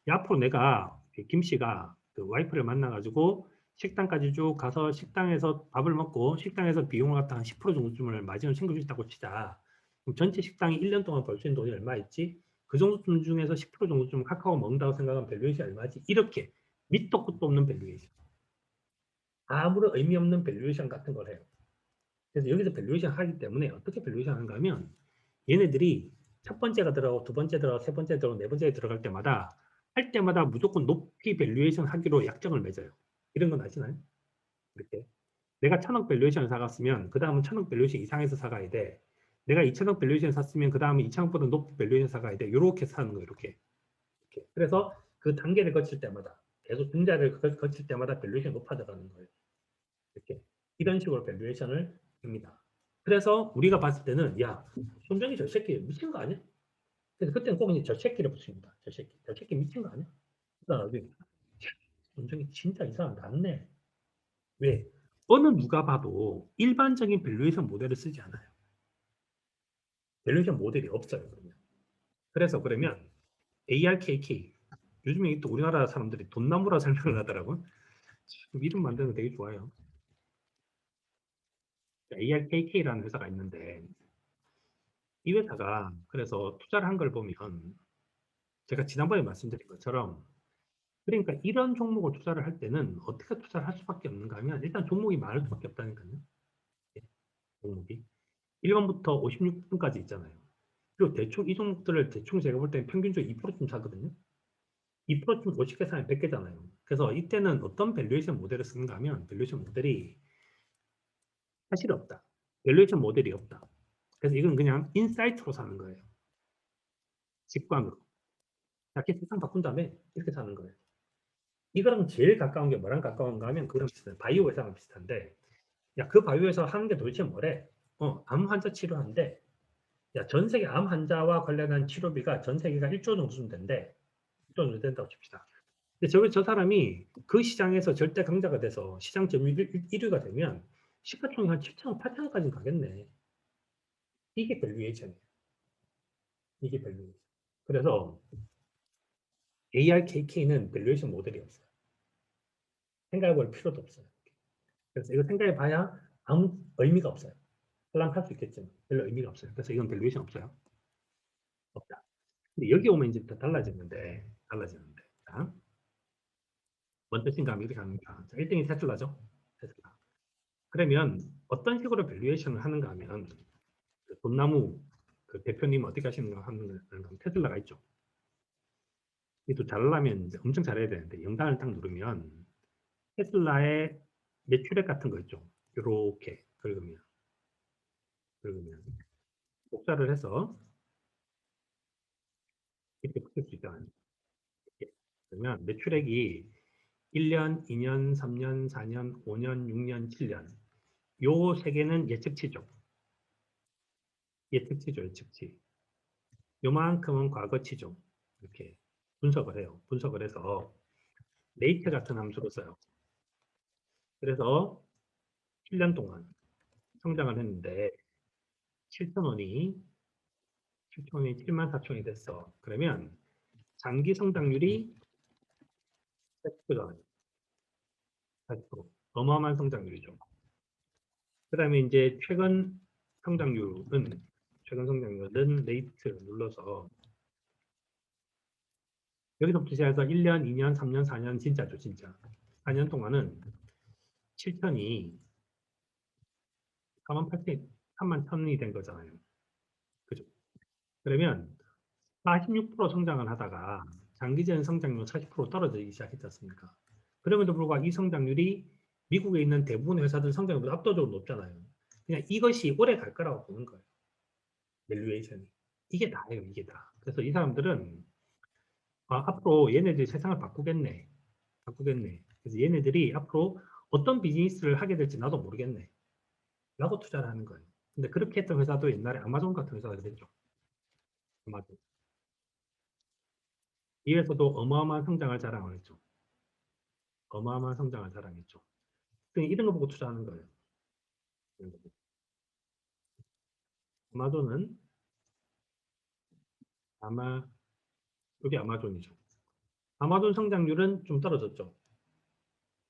앞으로 내가 김 씨가 그 와이프를 만나가지고 식당까지 쭉 가서 식당에서 밥을 먹고 식당에서 비용을 갖다 한 10% 정도쯤을 마진을 챙길 수 있다고 치자. 그럼 전체 식당이 1년 동안 벌 수 있는 돈이 얼마 있지? 그 정도쯤 중에서 10% 정도쯤 카카오 먹는다고 생각하면 밸류에이션이 얼마지? 이렇게 밑도 끝도 없는 밸류에이션. 아무런 의미 없는 밸류에이션 같은 걸 해요. 그래서 여기서 밸류에이션 하기 때문에 어떻게 밸류에이션 하는가 하면 얘네들이 첫 번째가 들어가고 두 번째 들어가고 세 번째 들어가고 네 번째 들어갈 때마다 할 때마다 무조건 높이 밸류에이션 하기로 약정을 맺어요. 이런 건 아시나요? 이렇게. 내가 1,000억 밸류에이션을 사갔으면 그 다음은 1,000억 밸류에이션 이상에서 사가야 돼. 내가 2,000억 밸류에이션 샀으면 그 다음은 2,000억보다 높은 밸류에이션 사가야 돼. 이렇게 사는 거예요. 이렇게. 그래서 그 단계를 거칠 때마다 계속 등자를 거칠 때마다 밸류에이션이 높아져가는 거예요. 이렇게. 이런 식으로 밸류에이션을 합니다. 그래서 우리가 봤을 때는 야, 손정이 저 새끼 미친 거 아니야? 그래서 그때는 꼭 이제 저 새끼를 붙입니다. 저 새끼 미친 거 아니야? 그러니까 손정이 진짜 이 사람 낫네. 왜? 어느 누가 봐도 일반적인 밸류에이션 모델을 쓰지 않아요. 밸류에이션 모델이 없어요. 그러면. 그래서 그러면 ARKK 요즘에 또 우리나라 사람들이 돈나무라 설명을 하더라고. 이름 만드는 거 되게 좋아요. ARKK라는 회사가 있는데 이 회사가 그래서 투자를 한 걸 보면 제가 지난번에 말씀드린 것처럼 그러니까 이런 종목을 투자를 할 때는 어떻게 투자를 할 수밖에 없는가 하면 일단 종목이 많을 수밖에 없다니까요. 종목이 1번부터 56번까지 있잖아요. 그리고 대충 이 종목들을 대충 제가 볼 때는 평균적으로 2%쯤 사거든요. 2%쯤 50개 사면 100개잖아요. 그래서 이때는 어떤 밸류에이션 모델을 쓰는가 하면 밸류에이션 모델이 사실 없다. 밸류에이션 모델이 없다. 그래서 이건 그냥 인사이트로 사는 거예요. 직관으로. 이렇게 세상 바꾼 다음에 이렇게 사는 거예요. 이거랑 제일 가까운 게 뭐랑 가까운가 하면 그거랑 비슷해요. 바이오 회사랑 비슷한데, 야, 그 바이오 회사 하는 게 도대체 뭐래? 암 환자 치료하는데, 야, 전 세계 암 환자와 관련한 치료비가 전 세계가 1조 정도 정도 된대. 1조 정도 된다고 칩시다. 근데 저 사람이 그 시장에서 절대 강자가 돼서 시장 점유율 1위가 되면 시가총액 한 7천억, 8천억까지 가겠네. 이게 밸류에이션이에요. 이게 밸류에이션. 그래서 ARKK는 밸류에이션 모델이 없어요. 생각해 볼 필요도 없어요. 그래서 이거 생각해 봐야 아무 의미가 없어요. 설랑할 수 있겠지만 별로 의미가 없어요. 그래서 이건 밸류에이션 없어요. 없다. 근데 여기 오면 이제 또 달라지는데. 자, 뭔 뜻인가 하면 이렇게 합니다. 자, 1등이 테슬라죠. 테슬라. 그러면 어떤 식으로 밸류에이션을 하는가 하면 그 돈나무 그 대표님 어떻게 하시는가 하는 테슬라가 있죠. 이또 잘하려면 이제 엄청 잘해야 되는데 영단을 딱 누르면 테슬라의 매출액 같은 거 있죠. 이렇게 긁으면 복사를 해서 이렇게 붙일 수 있잖아요. 이렇게. 그러면 매출액이 1년, 2년, 3년, 4년, 5년, 6년, 7년 요 세 개는 예측치죠. 예측치. 요만큼은 과거치죠. 이렇게 분석을 해요. 분석을 해서 레이트 같은 함수로 써요. 그래서 7년 동안 성장을 했는데 7천원이 7만 4천이 됐어. 그러면 장기 성장률이 40%잖아요. 40%. 어마어마한 성장률이죠. 그 다음에 이제 최근 성장률은 레이트 눌러서 여기서부터 시작해서 1년, 2년, 3년, 4년 진짜죠, 진짜. 4년 동안은 7천이 4만 8천, 3만 1천이 된 거잖아요. 그죠? 그러면 46% 성장을 하다가 장기적인 성장률 40% 떨어지기 시작했지 않습니까? 그럼에도 불구하고 이 성장률이 미국에 있는 대부분의 회사들 성장률보다 압도적으로 높잖아요. 그냥 이것이 오래 갈 거라고 보는 거예요. 밸류에이션이. 이게 다예요, 이게 다. 그래서 이 사람들은 앞으로 얘네들이 세상을 바꾸겠네. 그래서 얘네들이 앞으로 어떤 비즈니스를 하게 될지 나도 모르겠네. 라고 투자를 하는 거예요. 근데 그렇게 했던 회사도 옛날에 아마존 같은 회사가 됐죠. 아마존. 이 회사도 어마어마한 성장을 자랑을 했죠. 어마어마한 성장을 자랑했죠. 이런 거 보고 투자하는 거예요. 아마존은 아마 여기 아마존이죠. 아마존 성장률은 좀 떨어졌죠.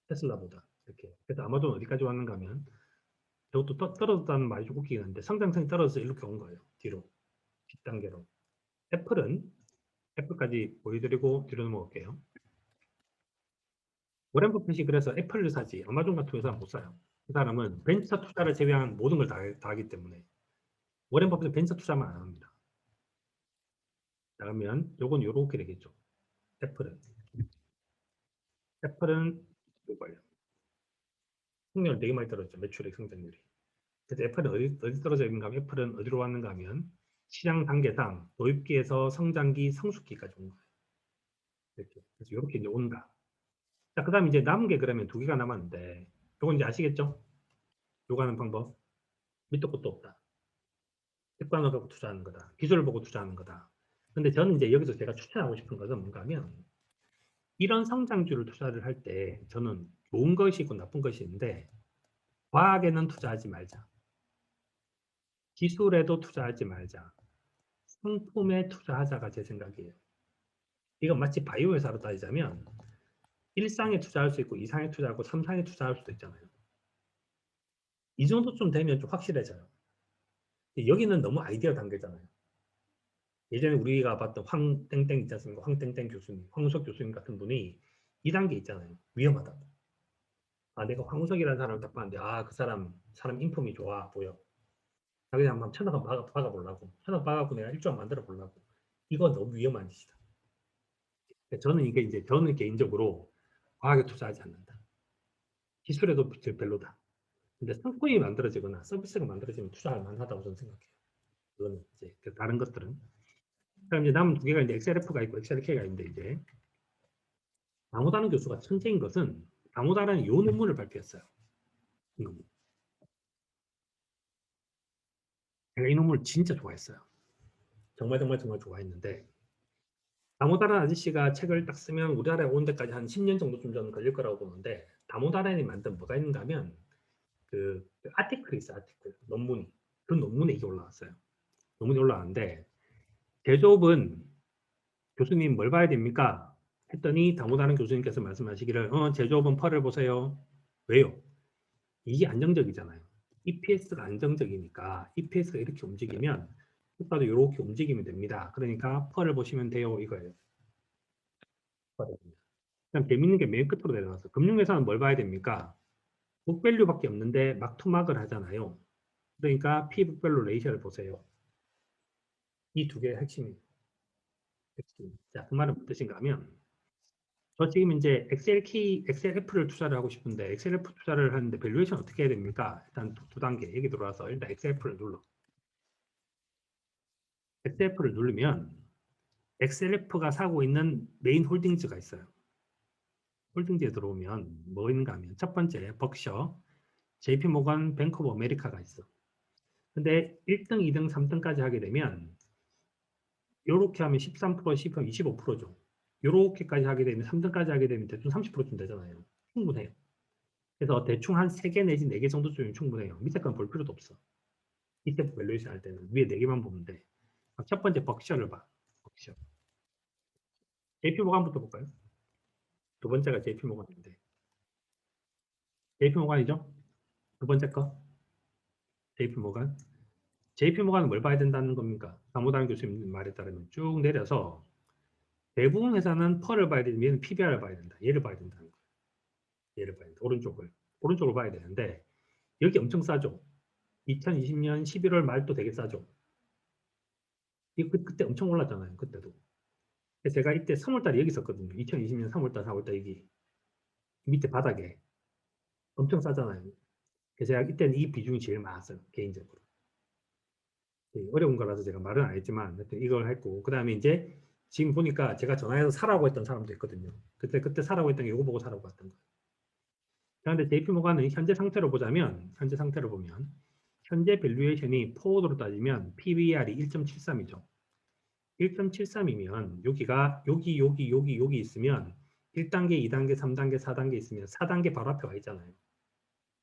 테슬라보다. 이렇게. 그래서 아마존 어디까지 왔는가 하면 이것도 떨어졌다는 말이 좀 웃기긴 한데 성장성이 떨어져서 이렇게 온 거예요. 뒤로. 뒷단계로. 애플까지 보여드리고 뒤로 넘어갈게요. 워렌 버핏이 그래서 애플을 사지 아마존 같은 회사는 못 사요. 그 사람은 벤처 투자를 제외한 모든 걸 다 하기 때문에 워렌 버핏은 벤처 투자만 안 합니다. 그러면 요건 요렇게 되겠죠. 애플은 이거예요. 성장률 되게 많이 떨어졌죠. 매출액 성장률이. 그래서 애플은 어디 떨어져 있는가 하면 애플은 어디로 왔는가 하면 시장 단계상 도입기에서 성장기, 성숙기까지 온 거예요. 이렇게. 그래서 이렇게 이제 온다. 자, 그 다음 이제 남은 게 그러면 두 개가 남았는데 요건 이제 아시겠죠? 요거 하는 방법. 밑도 끝도 없다. 객관을 갖고 투자하는 거다. 기술을 보고 투자하는 거다. 근데 저는 이제 여기서 제가 추천하고 싶은 것은 뭔가 하면 이런 성장주를 투자를 할 때 저는 좋은 것이 있고 나쁜 것이 있는데 과학에는 투자하지 말자. 기술에도 투자하지 말자. 상품에 투자하자가 제 생각이에요. 이건 마치 바이오 회사로 따지자면 1상에 투자할 수 있고 2상에 투자하고 3상에 투자할 수도 있잖아요. 이 정도쯤 되면 좀 확실해져요. 여기는 너무 아이디어 단계잖아요. 예전에 우리가 봤던 황땡땡 있지 않습니까? 황땡땡 교수님, 황우석 교수님 같은 분이 2단계 있잖아요. 위험하다고. 내가 황우석이라는 사람을 딱 봤는데 그 사람 인품이 좋아 보여. 자기 한번 천억 박아보려고. 천억 박아고 내가 1조 만들어 보려고. 이건 너무 위험한 짓이다. 저는 이게 이제 저는 개인적으로 과학에 투자하지 않는다. 기술에도 별로다. 근데 상품이 만들어지거나 서비스가 만들어지면 투자할 만하다고 저는 생각해요. 그거는 이제 다른 것들은. 그럼 이제 남은 두 개가 이제 XLF가 있고 XLK가 있는데 이제 다모다른 교수가 천재인 것은 다모다른 요 논문을 발표했어요. 이 논문. 제가 이 논문을 진짜 좋아했어요. 정말 정말 정말 좋아했는데 다모다란 아저씨가 책을 딱 쓰면 우리나라에 온 데까지 한 10년 정도쯤 저는 걸릴 거라고 보는데 다모다란이 만든 뭐가 있는가 하면 그 아티클이 있어요. 아티클. 논문이. 그 논문에 이게 올라왔어요. 논문이 올라왔는데 제조업은 교수님 뭘 봐야 됩니까? 했더니 다모다란 교수님께서 말씀하시기를 제조업은 펄을 보세요. 왜요? 이게 안정적이잖아요. EPS가 안정적이니까 EPS가 이렇게 움직이면 효과도 이렇게 움직이면 됩니다. 그러니까 펄을 보시면 돼요. 이거예요. 그냥 재밌는 게 맨 끝으로 내려가서 금융회사는 뭘 봐야 됩니까? 북밸류밖에 없는데 막투막을 하잖아요. 그러니까 P북밸류 레이셔를 보세요. 이 두 개의 핵심이에요. 핵심. 자, 그 말은 무슨 뜻인가 하면 저 지금 이제 XLF를 투자를 하고 싶은데 XLF 투자를 하는데 밸류에이션 어떻게 해야 됩니까? 일단 두 단계 얘기 들어와서 일단 XLF를 눌러. XLF를 누르면 XLF가 사고 있는 메인 홀딩즈가 있어요. 홀딩즈에 들어오면 뭐 있는가 하면 첫 번째 벅셔, JP모건, 뱅크 오브 아메리카가 있어. 근데 1등, 2등, 3등까지 하게 되면 요렇게 하면 13%, 10%, 25%죠. 요렇게까지 하게 되면 3등까지 하게 되면 대충 30%쯤 되잖아요. 충분해요. 그래서 대충 한 3개 내지 4개 정도쯤이면 충분해요. 밑에 건 볼 필요도 없어. 밑에 밸류에이션 할 때는 위에 4개만 보면 돼. 첫 번째 벅셔를 봐. 벅셔. JP모간부터 볼까요? 두 번째가 JP모간인데. JP모간이죠? 두 번째 거 JP모간. JP모간은 뭘 봐야 된다는 겁니까? 다모다른 교수님 말에 따르면 쭉 내려서 대부분 회사는 펄을 봐야 되면 얘는 PBR을 봐야 된다. 얘를 봐야 된다는 거예요. 얘를 봐야 된다. 오른쪽을 봐야 되는데 여기 엄청 싸죠. 2020년 11월 말도 되게 싸죠. 그때 엄청 올랐잖아요. 그때도. 그래서 제가 이때 3월달에 여기 있었거든요. 2020년 3월달, 4월달 여기 밑에 바닥에 엄청 싸잖아요. 그래서 제가 이때는 이 비중이 제일 많았어요. 개인적으로. 어려운 거라서 제가 말은 안 했지만 하여튼 이걸 했고 그 다음에 이제 지금 보니까 제가 전화해서 사라고 했던 사람도 있거든요. 그때 사라고 했던 게 이거 보고 사라고 했던 거예요. 그런데 JP모간은 현재 상태로 보자면 현재 상태로 보면 현재 밸류에이션이 포워드로 따지면 PBR이 1.73이죠. 1.73이면 여기가 여기 있으면 1단계, 2단계, 3단계, 4단계 있으면 4단계 바로 앞에 와 있잖아요.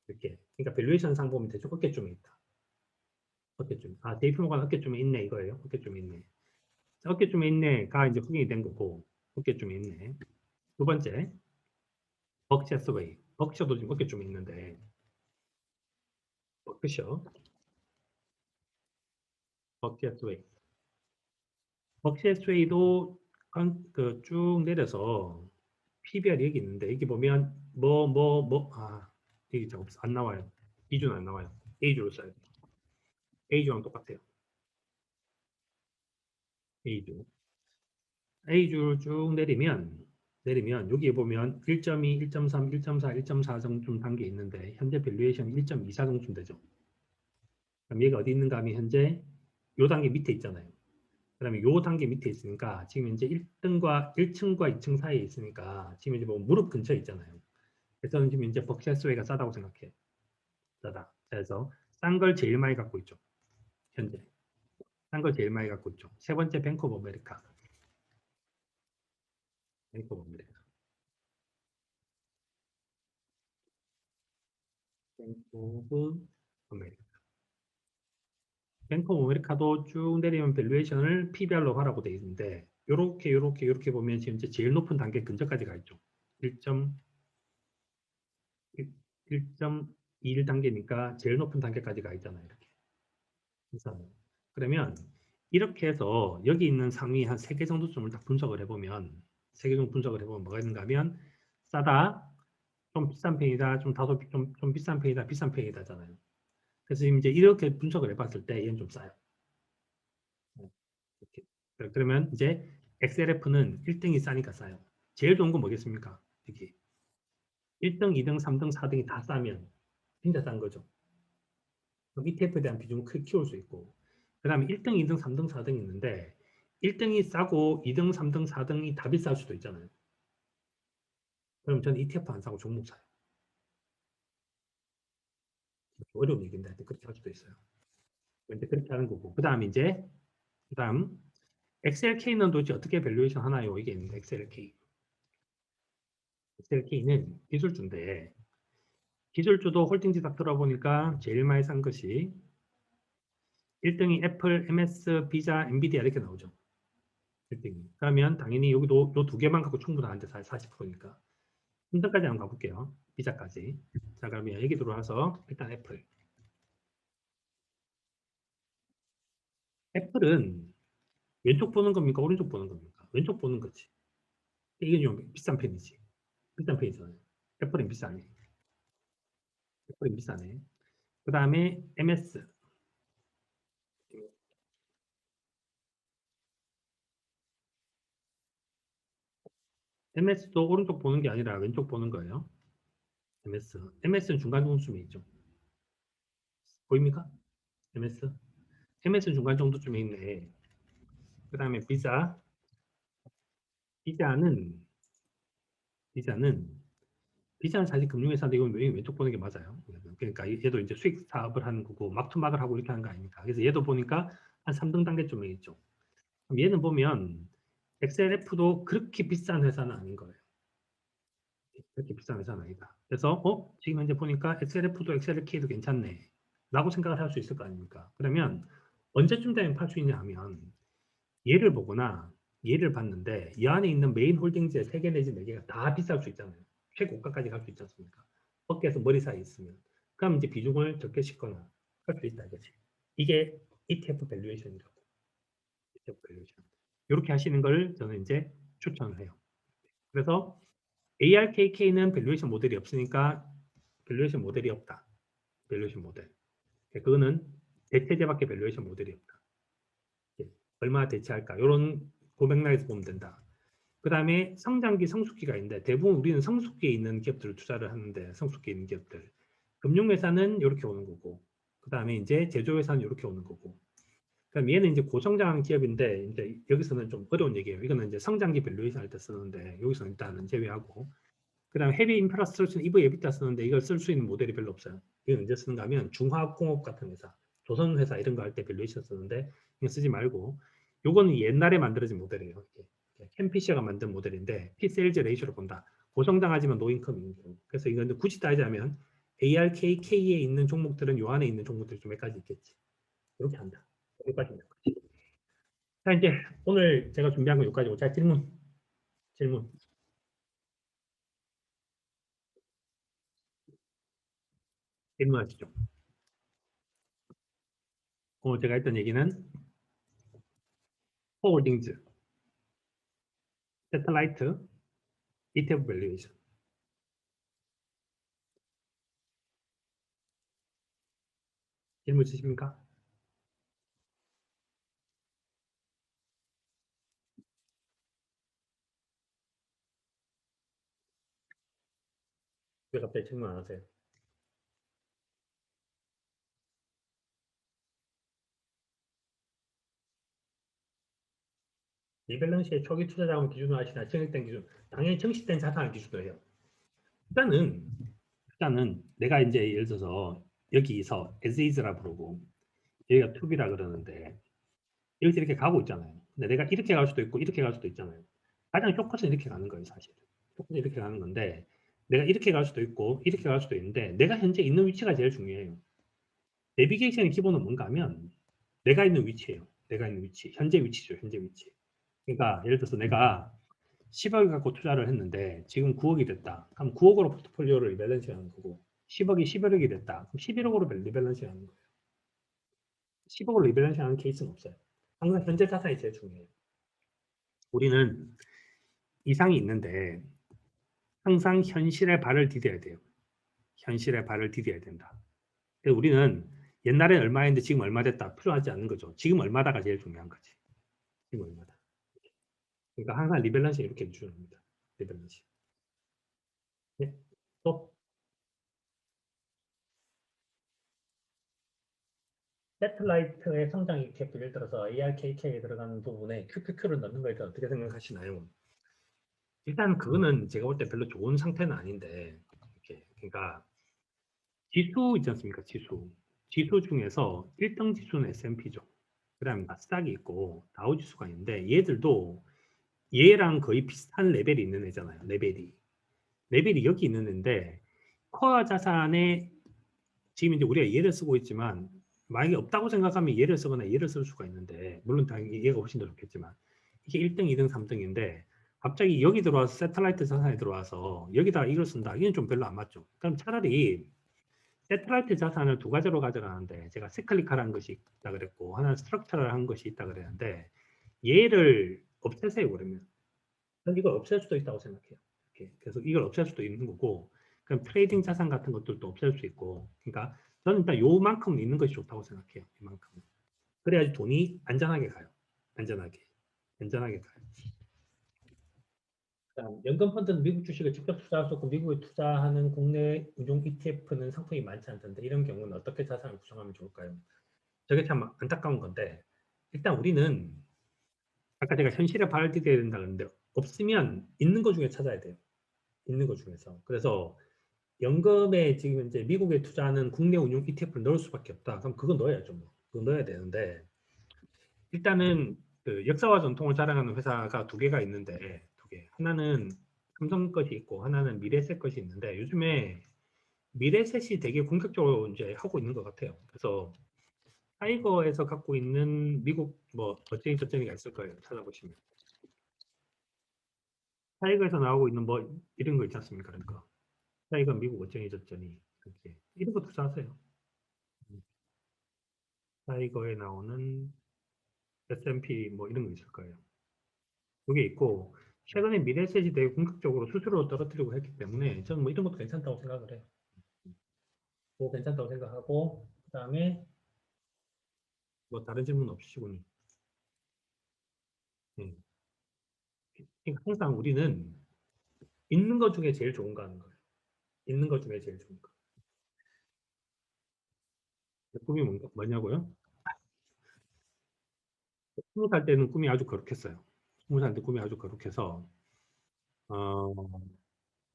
이렇게. 그러니까 밸류에이션 상 보면 대충 어깨쯤에 있다. 어깨쯤. 아, JP모간 어깨쯤에 있네 이거예요. 어깨쯤에 있네. 어깨쯤에 있네가 이제 확인이 된 거고 어깨쯤에 있네. 두 번째, 벅셔 스웨이. 벅셔도 지금 어깨쯤에 있는데 벅셔, 벅셔 스웨이. 벅셔 스웨이도 쭉 내려서 PBR이 여기 있는데 여기 보면 여기 없어. 안 나와요. 기준 안 나와요. A주로 써야 돼요. A주랑 똑같아요. A주. A주를 쭉 내리면 여기에 보면 1.2, 1.3, 1.4, 1.4 정도 단계 있는데 현재 밸류에이션 1.24 정도 되죠. 그럼 얘가 어디 있는가 하면 현재 요 단계 밑에 있잖아요. 그다음에 요 단계 밑에 있으니까 지금 이제 1등과 1층과 2층 사이에 있으니까 지금 이제 뭐 무릎 근처에 있잖아요. 그래서 지금 이제 벅셔스웨이가 싸다고 생각해요. 싸다. 그래서 싼 걸 제일 많이 갖고 있죠. 현재. 싼 걸 제일 많이 갖고 있죠. 세 번째 뱅크 오브 아메리카. 뱅크 오브 아메리카. 뱅크 오브 아메리카. 뱅크 오브 아메리카도 쭉 내리면 밸류에이션을 PBR로 하라고 돼 있는데 요렇게 보면 지금 이제 제일 높은 단계 근처까지 가 있죠. 1.21단계니까 제일 높은 단계까지 가 있잖아요. 이렇게. 그래서 그러면 이렇게 해서 여기 있는 상위 한 3개 정도쯤을 딱 분석을 해보면 3개 정도 분석을 해보면 뭐가 있는가 하면 싸다, 좀 비싼 편이다, 좀 비싼 편이다, 비싼 편이다잖아요. 그래서 지금 이제 이렇게 분석을 해봤을 때 얘는 좀 싸요. 이렇게. 그러면 이제 XLF는 1등이 싸니까 싸요. 제일 좋은 건 뭐겠습니까? 이게 1등, 2등, 3등, 4등이 다 싸면 진짜 싼 거죠. 그럼 ETF에 대한 비중을 크게 키울 수 있고 그 다음에 1등, 2등, 3등, 4등이 있는데 1등이 싸고 2등, 3등, 4등이 다 비쌀 수도 있잖아요. 그럼 저는 ETF 안 사고 종목 사요. 어려운 얘기인데 하여튼 그렇게 할 수도 있어요. 이제 그렇게 하는 거고. 그 다음 XLK는 도대체 어떻게 밸류에이션 하나요? 이게 있는데 XLK. XLK는 기술주인데 기술주도 홀딩지 딱 들어보니까 제일 많이 산 것이 1등이 애플, MS, 비자, 엔비디아 이렇게 나오죠. 1등이. 그러면 당연히 여기도 요 두 개만 갖고 충분한데 40%니까. 3등까지 한번 가볼게요. 비자까지. 자, 그러면 여기 들어와서 일단 애플. 애플은 왼쪽 보는 겁니까? 오른쪽 보는 겁니까? 왼쪽 보는 거지. 이게 좀 비싼 편이지. 비싼 편이잖아요. 애플은 비싸네. 애플은 비싸네. 그 다음에 MS. MS도 오른쪽 보는 게 아니라 왼쪽 보는 거예요. MS. MS는 중간 정도쯤에 있죠. 보입니까? MS. MS는 중간 정도쯤에 있네. 그 다음에 비자. 비자는, 비자는, 비자는 사실 금융회사인데 이건 왼쪽 보는 게 맞아요. 그러니까 얘도 이제 수익 사업을 하는 거고 막투막을 하고 이렇게 하는 거 아닙니까? 그래서 얘도 보니까 한 3등 단계쯤에 있죠. 그럼 얘는 보면 XLF도 그렇게 비싼 회사는 아닌 거예요. 그렇게 비싼 회사는 아니다. 그래서 지금 현재 보니까 XLF도 XLK도 괜찮네. 라고 생각을 할 수 있을 거 아닙니까? 그러면 언제쯤 되면 팔 수 있냐 하면 얘를 보거나 얘를 봤는데 이 안에 있는 메인 홀딩지의 3개 내지 4개가 다 비쌀 수 있잖아요. 최고가까지 갈 수 있지 않습니까? 어깨에서 머리 사이에 있으면. 그럼 이제 비중을 적게 싣거나 할 수 있다 이거지. 이게 ETF 밸류에이션이라고. ETF 밸류에이션. 이렇게 하시는 걸 저는 이제 추천을 해요. 그래서 ARKK는 밸류에이션 모델이 없으니까 밸류에이션 모델이 없다. 밸류에이션 모델. 그거는 대체제밖에 밸류에이션 모델이 없다. 얼마 대체할까? 이런 고맥락에서 보면 된다. 그 다음에 성장기, 성숙기가 있는데 대부분 우리는 성숙기에 있는 기업들을 투자를 하는데 성숙기에 있는 기업들. 금융회사는 이렇게 오는 거고 그 다음에 이제 제조회사는 이렇게 오는 거고 그럼 얘는 이제 고성장한 기업인데 이제 여기서는 좀 어려운 얘기예요. 이거는 이제 성장기 밸류에이션 할 때 쓰는데 여기서는 일단은 제외하고 그다음에 헤비 인프라스트럭처 EV 에비타 쓰는데 이걸 쓸 수 있는 모델이 별로 없어요. 이건 언제 쓰는가 하면 중화공업 같은 회사, 조선회사 이런 거 할 때 밸류에이션 쓰는데 이거 쓰지 말고 요거는 옛날에 만들어진 모델이에요. 캠피시어가 만든 모델인데 P-세일즈 레이쇼로 본다. 고성장하지만 노인컴인 경우. 그래서 이건 굳이 따지자면 ARK, K에 있는 종목들은 요 안에 있는 종목들이 좀 몇 가지 있겠지. 이렇게 한다. 여기까지입니다. 자, 이제 오늘 제가 준비한 건 여기까지고. 자, 질문 질문하시죠. 오늘 제가 했던 얘기는 홀딩즈, 세틀라이트, ETF 밸류에이션. 질문 있으십니까? 왜 갑자기 질문 안 하세요? 리밸런스의 초기 투자 자금 기준으로 하시나 청약된 기준? 당연히 청식된 자산을 기준으로 해요. 일단은 내가 이제 예를 들어서 여기서 as is라 부르고 여기가 to be라 그러는데 여기서 이렇게 가고 있잖아요. 근데 내가 이렇게 갈 수도 있고 이렇게 갈 수도 있잖아요. 가장 쇼컷은 이렇게 가는 거예요, 사실. 쇼컷은 이렇게 가는 건데 내가 이렇게 갈 수도 있고 이렇게 갈 수도 있는데 내가 현재 있는 위치가 제일 중요해요. 내비게이션의 기본은 뭔가 하면 내가 있는 위치예요. 내가 있는 위치. 현재 위치죠. 현재 위치. 그러니까 예를 들어서 내가 10억을 갖고 투자를 했는데 지금 9억이 됐다. 그럼 9억으로 포트폴리오를 리밸런싱 하는 거고 10억이 11억이 됐다. 그럼 11억으로 리밸런싱 하는 거예요. 10억으로 리밸런싱 하는 케이스는 없어요. 항상 현재 자산이 제일 중요해요. 우리는 이상이 있는데 항상 현실에 발을 디뎌야 돼요. 현실에 발을 디뎌야 된다. 그래서 우리는 옛날에 얼마였는데 지금 얼마 됐다. 필요하지 않는 거죠. 지금 얼마다가 제일 중요한 거지. 지금 얼마다. 그러니까 항상 리밸런싱 이렇게 해주합니다. 리밸런싱. 네. 또, 세틀라이트의 성장 ETF 예를 들어서 ARKK에 들어가는 부분에 QQQ를 넣는 거에 대해서 어떻게 생각하시나요? 일단 그거는 제가 볼 때 별로 좋은 상태는 아닌데 이렇게 그러니까 지수 있지 않습니까? 지수 중에서 1등 지수는 S&P죠. 그다음에 나스닥이 있고 다우지수가 있는데 얘들도 얘랑 거의 비슷한 레벨이 있는 애잖아요. 레벨이 여기 있는 애인데 코어 자산에 지금 이제 우리가 얘를 쓰고 있지만 만약에 없다고 생각하면 얘를 쓰거나 얘를 쓸 수가 있는데 물론 당연히 얘가 훨씬 더 좋겠지만 이게 1등, 2등, 3등인데 갑자기 여기 들어와서 세틀라이트 자산에 들어와서 여기다 이걸 쓴다. 이건 좀 별로 안 맞죠. 그럼 차라리 세틀라이트 자산을 두 가지로 가져가는데 제가 시클리컬한 것이 있다 그랬고 하나는 스트럭처럴한 것이 있다 그랬는데 얘를 없애세요 그러면 저는 이걸 없앨 수도 있다고 생각해요. 이렇게. 그래서 이걸 없앨 수도 있는 거고 그럼 트레이딩 자산 같은 것들도 없앨 수 있고 그러니까 저는 일단 요만큼은 있는 것이 좋다고 생각해요. 이만큼은. 그래야지 돈이 안전하게 가요. 안전하게 가요. 그다음 연금 펀드는 미국 주식을 직접 투자할 수 없고 미국에 투자하는 국내 운용 ETF는 상품이 많지 않던데 이런 경우는 어떻게 자산을 구성하면 좋을까요? 저게 참 안타까운 건데 일단 우리는 아까 제가 현실에 발을 디뎌야 된다 그랬는데 없으면 있는 것 중에 찾아야 돼요. 있는 것 중에서. 그래서 연금에 지금 이제 미국에 투자하는 국내 운용 ETF를 넣을 수밖에 없다. 그럼 그거 넣어야죠. 뭐. 그거 넣어야 되는데 일단은 그 역사와 전통을 자랑하는 회사가 두 개가 있는데 두 개. 하나는 삼성 것이 있고 하나는 미래셋 것이 있는데 요즘에 미래셋이 되게 공격적으로 이제 하고 있는 것 같아요. 그래서 타이거에서 갖고 있는 미국 뭐 어쩌니 저쩌니가 있을 거예요. 찾아보시면. 타이거에서 나오고 있는 뭐 이런 거 있지 않습니까? 그러니까 타이거 미국 어쩌니 저쩌니 이렇게 이런 거 투자하세요. 타이거에 나오는 S&P 뭐 이런 거 있을 거예요. 그게 있고 최근에 미래셋이 되게 공격적으로 수수료를 떨어뜨리고 했기 때문에 저는 뭐 이런 것도 괜찮다고 생각을 해요. 뭐 괜찮다고 생각하고 그다음에 뭐 다른 질문 없으시군요. 예. 그러니까 항상 우리는 있는 것 중에 제일 좋은 거 하는 거예요. 있는 것 중에 제일 좋은 거. 꿈이 뭐냐고요? 20살 때는 꿈이 아주 거룩했어요. 20살 때 꿈이 아주 거룩해서 어,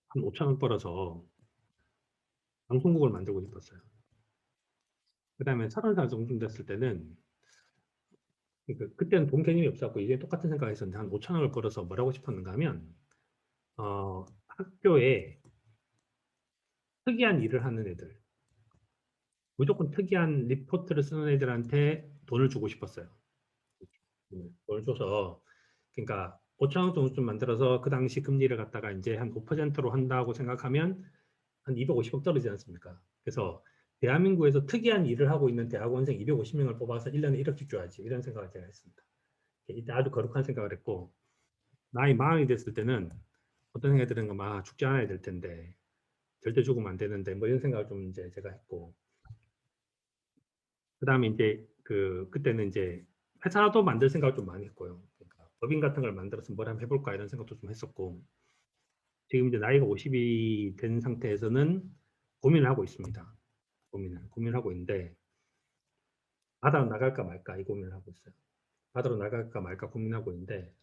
한 5천 원 벌어서 방송국을 만들고 싶었어요. 그다음에 30살 정도 됐을 때는 그러니까 그때는 돈 개념이 없었고 이제 똑같은 생각을 했었는데 한 5천 원을 벌어서 뭘 하고 싶었는가 하면 학교에 특이한 일을 하는 애들 무조건 특이한 리포트를 쓰는 애들한테 돈을 주고 싶었어요. 돈을 줘서 그러니까 5천 원 정도 좀 만들어서 그 당시 금리를 갖다가 이제 한 5%로 한다고 생각하면 한 250억 떨어지지 않습니까? 그래서 대한민국에서 특이한 일을 하고 있는 대학원생 250명을 뽑아서 1년에 1억씩 줘야지 이런 생각을 제가 했습니다. 이때 아주 거룩한 생각을 했고 나이 40이 됐을 때는 어떤 생각이 드는 거 죽지 않아야 될 텐데 절대 죽으면 안 되는데 뭐 이런 생각을 좀 이제 제가 했고 그다음에 이제 그때는 이제 회사도 만들 생각을 좀 많이 했고요. 그러니까 법인 같은 걸 만들어서 뭘 한번 해볼까 이런 생각도 좀 했었고 지금 이제 나이가 50이 된 상태에서는 고민을 하고 있습니다. 고민하고 있는데 바다로 나갈까 말까 이 고민을 하고 있어요. 바다로 나갈까 말까 고민하고 있는데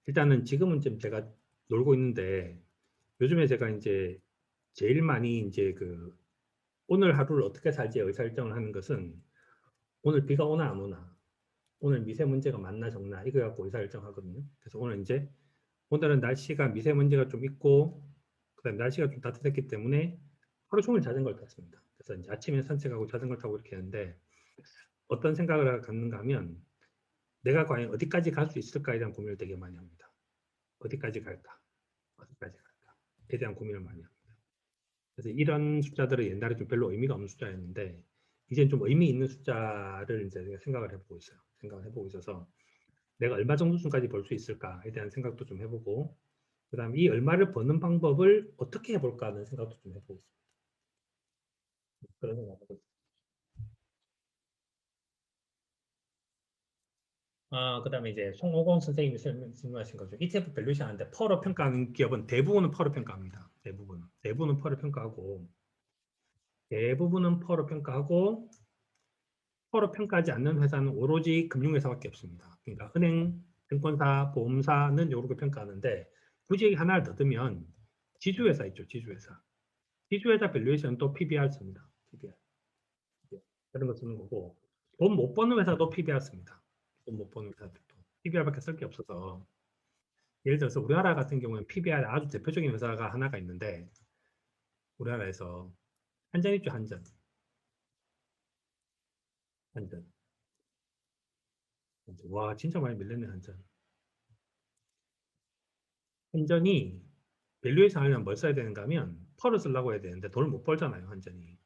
일단은 지금은 좀 제가 놀고 있는데 요즘에 제가 이제 제일 많이 이제 오늘 하루를 어떻게 살지 의사결정을 하는 것은 오늘 비가 오나 안 오나 오늘 미세먼지가 많나 적나 이거 갖고 의사결정하거든요. 그래서 오늘은 날씨가 미세먼지가 좀 있고 그다음 날씨가 좀 따뜻했기 때문에 하루 종일 자전거를 탔습니다. 그래서 이제 아침에 산책하고 자전거 타고 이렇게 하는데 어떤 생각을 갖는가 하면 내가 과연 어디까지 갈 수 있을까에 대한 고민을 되게 많이 합니다. 어디까지 갈까? 어디까지 갈까?에 대한 고민을 많이 합니다. 그래서 이런 숫자들은 옛날에 좀 별로 의미가 없는 숫자였는데 이제는 좀 의미 있는 숫자를 이제 생각을 해보고 있어요. 생각을 해보고 있어서 내가 얼마 정도 수까지 벌 수 있을까에 대한 생각도 좀 해보고 그다음 이 얼마를 버는 방법을 어떻게 해볼까 하는 생각도 좀 해보고 있습니다. 그런 생각을 하고 있습니다. 그다음에 이제 송오공 선생님이 질문하신 거죠. ETF 밸류ation 하는데 펄을 평가하는 기업은 대부분은 펄을 평가합니다. 대부분은 펄을 평가하고 서로 평가하지 않는 회사는 오로지 금융회사밖에 없습니다. 그러니까 은행, 증권사, 보험사는 요렇게 평가하는데 굳이 하나를 더 들면 지주회사 있죠. 지주회사. 지주회사 밸류에이션은 또 PBR 씁니다. PBR. 그런 거 쓰는 거고 돈 못 버는 회사도 PBR 씁니다. 돈 못 버는 회사들도 PBR밖에 쓸 게 없어서 예를 들어서 우리나라 같은 경우에는 PBR 아주 대표적인 회사가 하나가 있는데 우리나라에서 한전 있죠. 한전. 한전. 와 진짜 많이 밀렸네 한전. 한전이 밸류에이션 하려면 뭘 써야 되는가 하면 펄을 쓰려고 해야 되는데 돈을 못 벌잖아요. 한전이.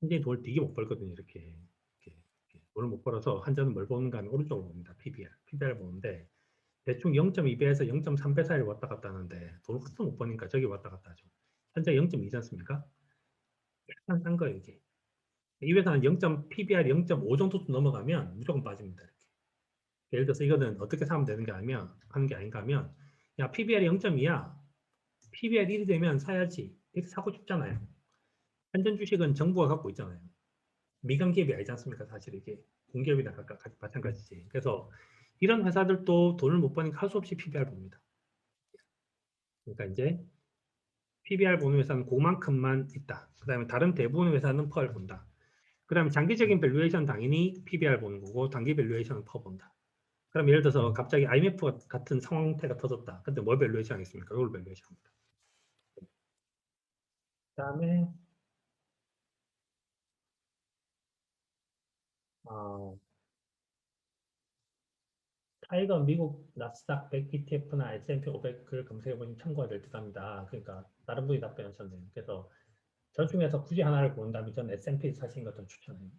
한전이 돈을 되게 못 벌거든요. 이렇게. 돈을 못 벌어서 한전은 뭘 보는가 하면 오른쪽으로 봅니다. PBR. PBR 보는데 대충 0.2배에서 0.3배 사이를 왔다 갔다 하는데 돈을 하도 못 버니까 저기 왔다 갔다 하죠. 현재 0.2지 않습니까? 약간 싼 거예요, 이게. 이 회사는 0. PBR 0.5 정도 넘어가면 무조건 빠집니다. 이렇게. 예를 들어서 이거는 어떻게 사면 되는 게 아니면 하는 게 아닌가 하면 야, PBR이 0.2야. PBR 1이 되면 사야지. 이렇게 사고 싶잖아요. 한전 주식은 정부가 갖고 있잖아요. 민간 기업이 아니지 않습니까? 사실 이게 공기업이나 각각 마찬가지지. 그래서 이런 회사들도 돈을 못 버니까 할 수 없이 PBR 봅니다. 그러니까 이제 PBR 보는 회사는 그만큼만 있다. 그 다음에 다른 대부분 회사는 퍼를 본다. 그 다음에 장기적인 밸류에이션 당연히 PBR 보는 거고 단기 밸류에이션은 퍼 본다. 그럼 예를 들어서 갑자기 IMF 같은 상황태가 터졌다. 근데 뭘 밸류에이션 하겠습니까? 이걸 밸류에이션 합니다. 그 다음에 어, 타이거 미국 나스닥 100 ETF나 S&P 500을 검색해 보시면 참고가 될 듯합니다. 그러니까 다른 분이 답변하셨네요. 그래서 저 중에서 굳이 하나를 고른다면 저는 S&P 사시는 것좀 추천해요.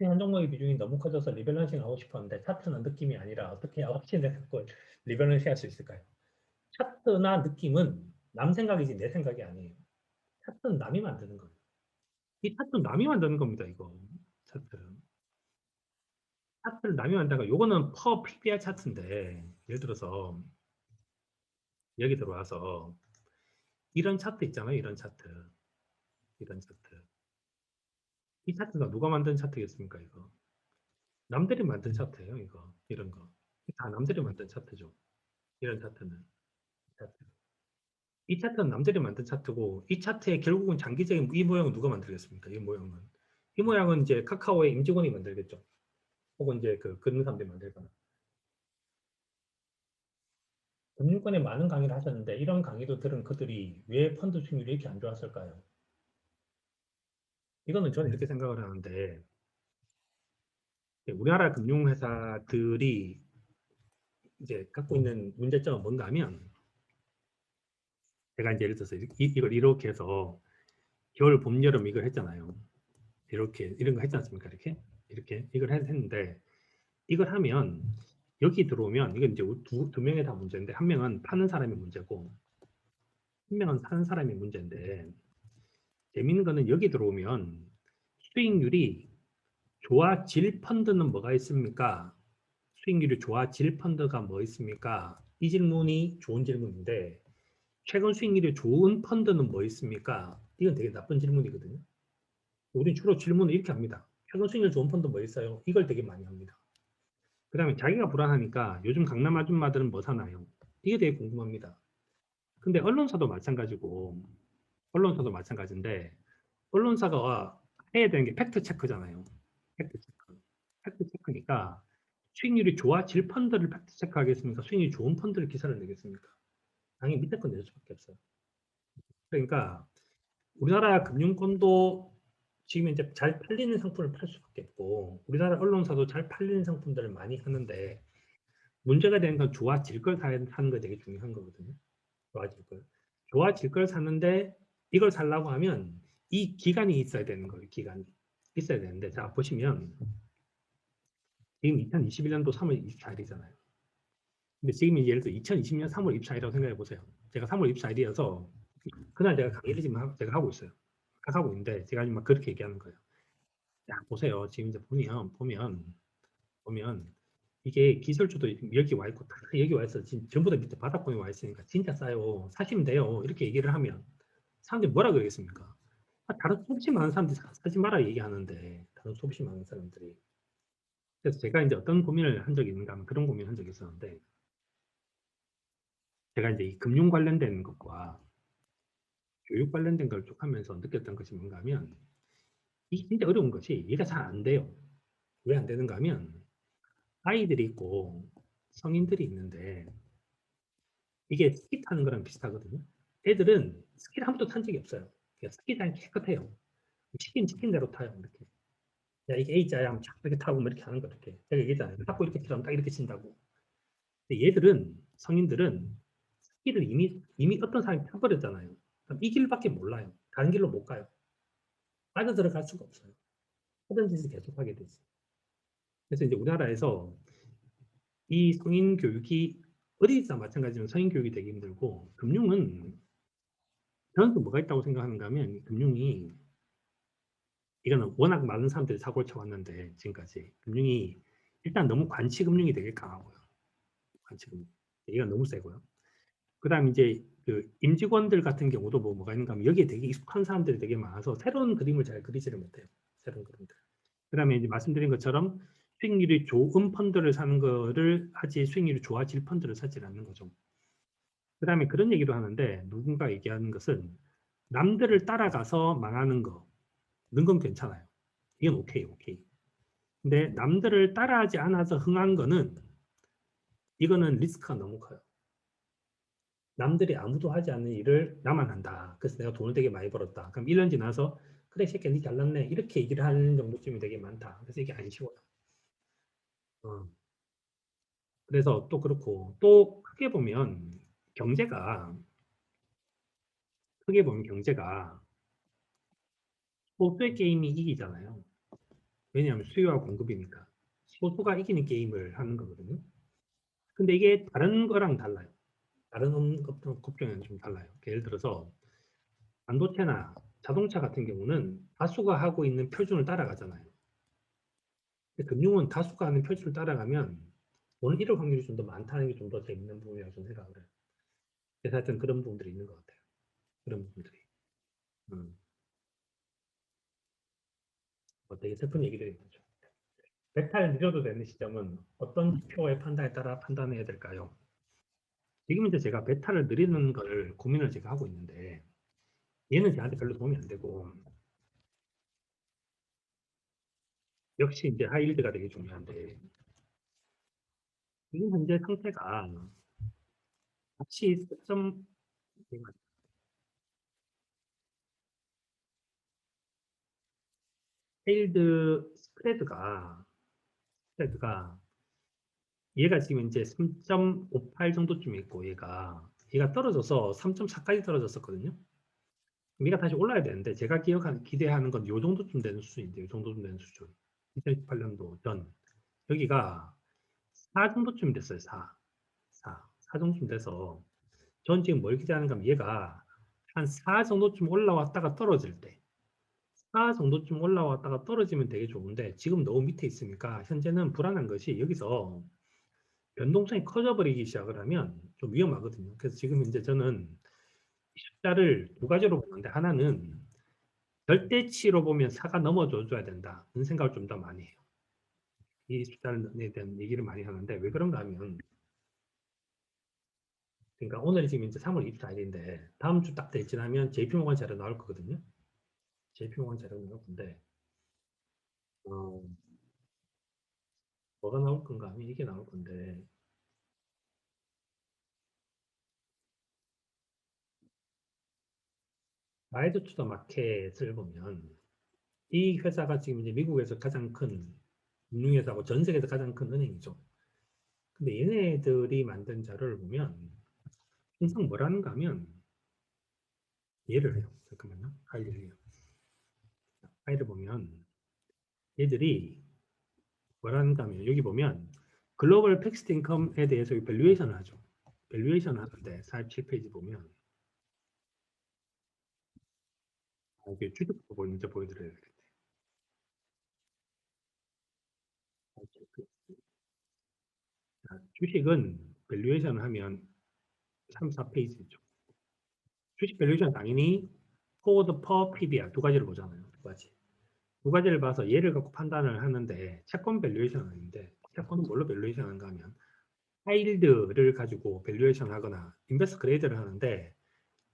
한 종목의 비중이 너무 커져서 리밸런싱 하고 싶었는데 차트는 느낌이 아니라 어떻게 확신을 갖고 리밸런싱 할 수 있을까요? 차트나 느낌은 남 생각이지 내 생각이 아니에요. 차트는 남이 만드는 거예요. 이 차트는 남이 만드는 겁니다. 이거 차트는. 차트를 남이 만든다가 요거는 퍼 PBR 차트인데 예를 들어서 여기 들어와서 이런 차트 있잖아요. 이런 차트. 이런 차트. 이 차트가 누가 만든 차트겠습니까? 이거. 남들이 만든 차트예요. 이거. 이런 거. 다 남들이 만든 차트죠. 이런 차트는. 차트. 이 차트는 남들이 만든 차트고 이 차트의 결국은 장기적인 이 모양은 누가 만들겠습니까? 이 모양은. 이 모양은 이제 카카오의 임직원이 만들겠죠. 혹은 이제 그런 사람들이 만들거나. 금융권에 많은 강의를 하셨는데 이런 강의도 들은 그들이 왜 펀드 수익률이 이렇게 안 좋았을까요? 이거는 저는 이렇게 생각을 하는데 우리나라 금융회사들이 이제 갖고 있는 문제점은 뭔가 하면 제가 이제 예를 들어서 이걸 이렇게 해서 겨울, 봄, 여름 이걸 했잖아요. 이렇게 이런 거 했지 않습니까? 이렇게 이걸 했는데 이걸 하면 여기 들어오면 이건 이제 두 명의 다 문제인데 한 명은 파는 사람이 문제고 한 명은 사는 사람이 문제인데 재밌는 거는 여기 들어오면 수익률이 좋아질 펀드는 뭐가 있습니까? 수익률이 좋아질 펀드가 뭐 있습니까? 이 질문이 좋은 질문인데 최근 수익률이 좋은 펀드는 뭐 있습니까? 이건 되게 나쁜 질문이거든요. 우리 주로 질문을 이렇게 합니다. 최근 수익률 좋은 펀드 뭐 있어요? 이걸 되게 많이 합니다. 그 다음에 자기가 불안하니까 요즘 강남 아줌마들은 뭐 사나요? 이게 되게 궁금합니다. 근데 언론사도 마찬가지인데 언론사가 해야 되는 게 팩트 체크잖아요. 팩트 체크. 팩트 체크니까 수익률이 좋아질 펀드를 팩트 체크하겠습니까? 수익률이 좋은 펀드를 기사를 내겠습니까? 당연히 밑에 건 낼 수밖에 없어요. 그러니까 우리나라 금융권도 지금 이제 잘 팔리는 상품을 팔 수밖에 없고 우리나라 언론사도 잘 팔리는 상품들을 많이 하는데 문제가 되는 건 좋아질 걸 사는 거 되게 중요한 거거든요. 좋아질 걸. 좋아질 걸 사는데 이걸 살라고 하면 이 기간이 있어야 되는 거예요. 기간이. 있어야 되는데 자 보시면 지금 2021년도 3월 24일이잖아요. 근데 지금 예를 들어 2020년 3월 24일이라고 생각해 보세요. 제가 3월 24일이어서 그날 제가 강의를 지금 제가 하고 있어요. 하고 있는데 제가 지금 막 그렇게 얘기하는 거예요. 야 보세요. 지금 이제 보면 이게 기술주도 여기 와 있고 다 여기 와 있어. 지금 전부 다 밑에 바닥권에 와 있으니까 진짜 싸요. 사시면 돼요. 이렇게 얘기를 하면 사람들이 뭐라 그러겠습니까? 다른 솔직히 많은 사람들이 사지 마라 얘기하는데 다른 수없이 많은 사람들이. 그래서 제가 이제 어떤 고민을 한 적이 있는가 하면 그런 고민을 한 적이 있었는데, 제가 이제 이 금융 관련된 것과 교육 관련된 걸 쭉 하면서 느꼈던 것이 뭔가 하면, 이게 진짜 어려운 것이 이해가 잘 안 돼요. 왜 안 되는가 하면, 아이들이 있고 성인들이 있는데, 이게 스키 타는 거랑 비슷하거든요. 애들은 스키를 한 번도 탄 적이 없어요. 그냥 스키장이 깨끗해요. 시킨 대로 타요. 이렇게. 야, 이게 A자야 하면 쫙 이렇게 타고 뭐 이렇게 하는 거 이렇게. 제가 얘기했잖아요. 탁구 이렇게 치면 딱 이렇게 친다고. 근데 얘들은, 성인들은 스키를 이미 어떤 사람이 타버렸잖아요. 그럼 이 길밖에 몰라요. 다른 길로 못 가요. 빠져 들어갈 수가 없어요. 하던 짓을 계속 하게 되지. 그래서 이제 우리나라에서 이 성인 교육이 어디서 마찬가지로 성인 교육이 되게 힘들고, 금융은 저는 또 뭐가 있다고 생각하는가 하면, 금융이 이거는 워낙 많은 사람들이 사고를 쳐왔는데 지금까지 금융이 일단 너무 관치 금융이 되게 강하고요. 관치 금융. 이건 너무 세고요. 그다음 이제 그 임직원들 같은 경우도 뭐가 있는가 하면 여기에 되게 익숙한 사람들이 되게 많아서 새로운 그림을 잘 그리지를 못해요. 새로운 그림들. 그다음에 이제 말씀드린 것처럼 수익률이 좋은 펀드를 사는 거를 하지, 수익률이 좋아질 펀드를 사지 않는 거죠. 그다음에 그런 얘기도 하는데, 누군가 얘기하는 것은 남들을 따라가서 망하는 거, 는 건 괜찮아요. 이건 오케이, 오케이. 근데 남들을 따라하지 않아서 흥한 거는, 이거는 리스크가 너무 커요. 남들이 아무도 하지 않는 일을 나만 한다. 그래서 내가 돈을 되게 많이 벌었다. 그럼 1년 지나서 그래, 새끼야, 니 잘났네. 이렇게 얘기를 하는 정도쯤이 되게 많다. 그래서 이게 안 쉬워요. 어. 그래서 또 그렇고, 또 경제가, 크게 보면 경제가 소수의 게임이 이기잖아요. 왜냐하면 수요와 공급이니까. 소수가 이기는 게임을 하는 거거든요. 근데 이게 다른 거랑 달라요. 다른 업종에는 좀 달라요. 예를 들어서 반도체나 자동차 같은 경우는 다수가 하고 있는 표준을 따라가잖아요. 근데 금융은 다수가 하는 표준을 따라가면 오늘 잃을 확률이 좀 더 많다는 게 좀 더 재밌는 부분이라고 저는 생각을 해요. 그래서 하여튼 그런 부분들이 있는 것 같아요. 그런 부분들이. 음, 되게 슬픈 얘기들이 많죠. 배탈 늦어도 되는 시점은 어떤 지표의 판단에 따라 판단해야 될까요? 지금 이제 제가 베타를 늘리는 걸 고민을 제가 하고 있는데, 얘는 저한테 별로 도움이 안 되고, 역시 이제 하이힐드가 되게 중요한데, 지금 현재 상태가 같이 좀 페일드 스프레드가 얘가 지금 이제 3.58 정도쯤 있고, 얘가 떨어져서 3.4까지 떨어졌었거든요. 얘가 다시 올라야 되는데, 제가 기대하는 건 요 정도쯤 되는 수준인데, 요 정도쯤 되는 수준. 2018년도 전 여기가 4 정도쯤 됐어요. 4 정도쯤 돼서, 전 지금 뭘 기대하는가 하면, 얘가 한 4 정도쯤 올라왔다가 떨어질 때, 4 정도쯤 올라왔다가 떨어지면 되게 좋은데, 지금 너무 밑에 있으니까 현재는 불안한 것이, 여기서 변동성이 커져버리기 시작을 하면 좀 위험하거든요. 그래서 지금 이제 저는 숫자를 두 가지로 보는데, 하나는 절대치로 보면 4가 넘어줘야 된다. 그런 생각을 좀 더 많이 해요. 이 숫자에 대한 얘기를 많이 하는데, 왜 그런가 하면, 그러니까 오늘이 지금 이제 3월 24일인데 다음 주 딱 지나면 JP모건 자료 나올 거거든요. JP모건 자료 나올 건데, 어, 뭐가 나올 건가 하면 이게 나올 건데, 라이드 투더 마켓을 보면, 이 회사가 지금 이제 미국에서 가장 큰 금융회사고 전 세계에서 가장 큰 은행이죠. 근데 얘네들이 만든 자료를 보면 항상 뭐라는가 하면, 예를 해요. 잠깐만요. 파일을 해요. 파일을 보면 얘들이 뭐라는가 하면, 여기 보면 글로벌 픽스드 인컴에 대해서 밸류에이션을 하죠. 밸류에이션 하는데 47페이지 보면, 이게 주식도 먼저 보여드려야 되겠네. 주식은 밸류에이션 하면 3, 4페이지죠. 주식 밸류에이션 당연히 포워드 퍼 PBR 두 가지를 보잖아요. 두 가지. 두 가지를 봐서 얘를 갖고 판단을 하는데 채권 밸류에이션은 아닌데 채권은 뭘로 밸류에이션 하는가 하면 하이힐드를 가지고 밸류에이션 하거나 인베스트 그레이드를 하는데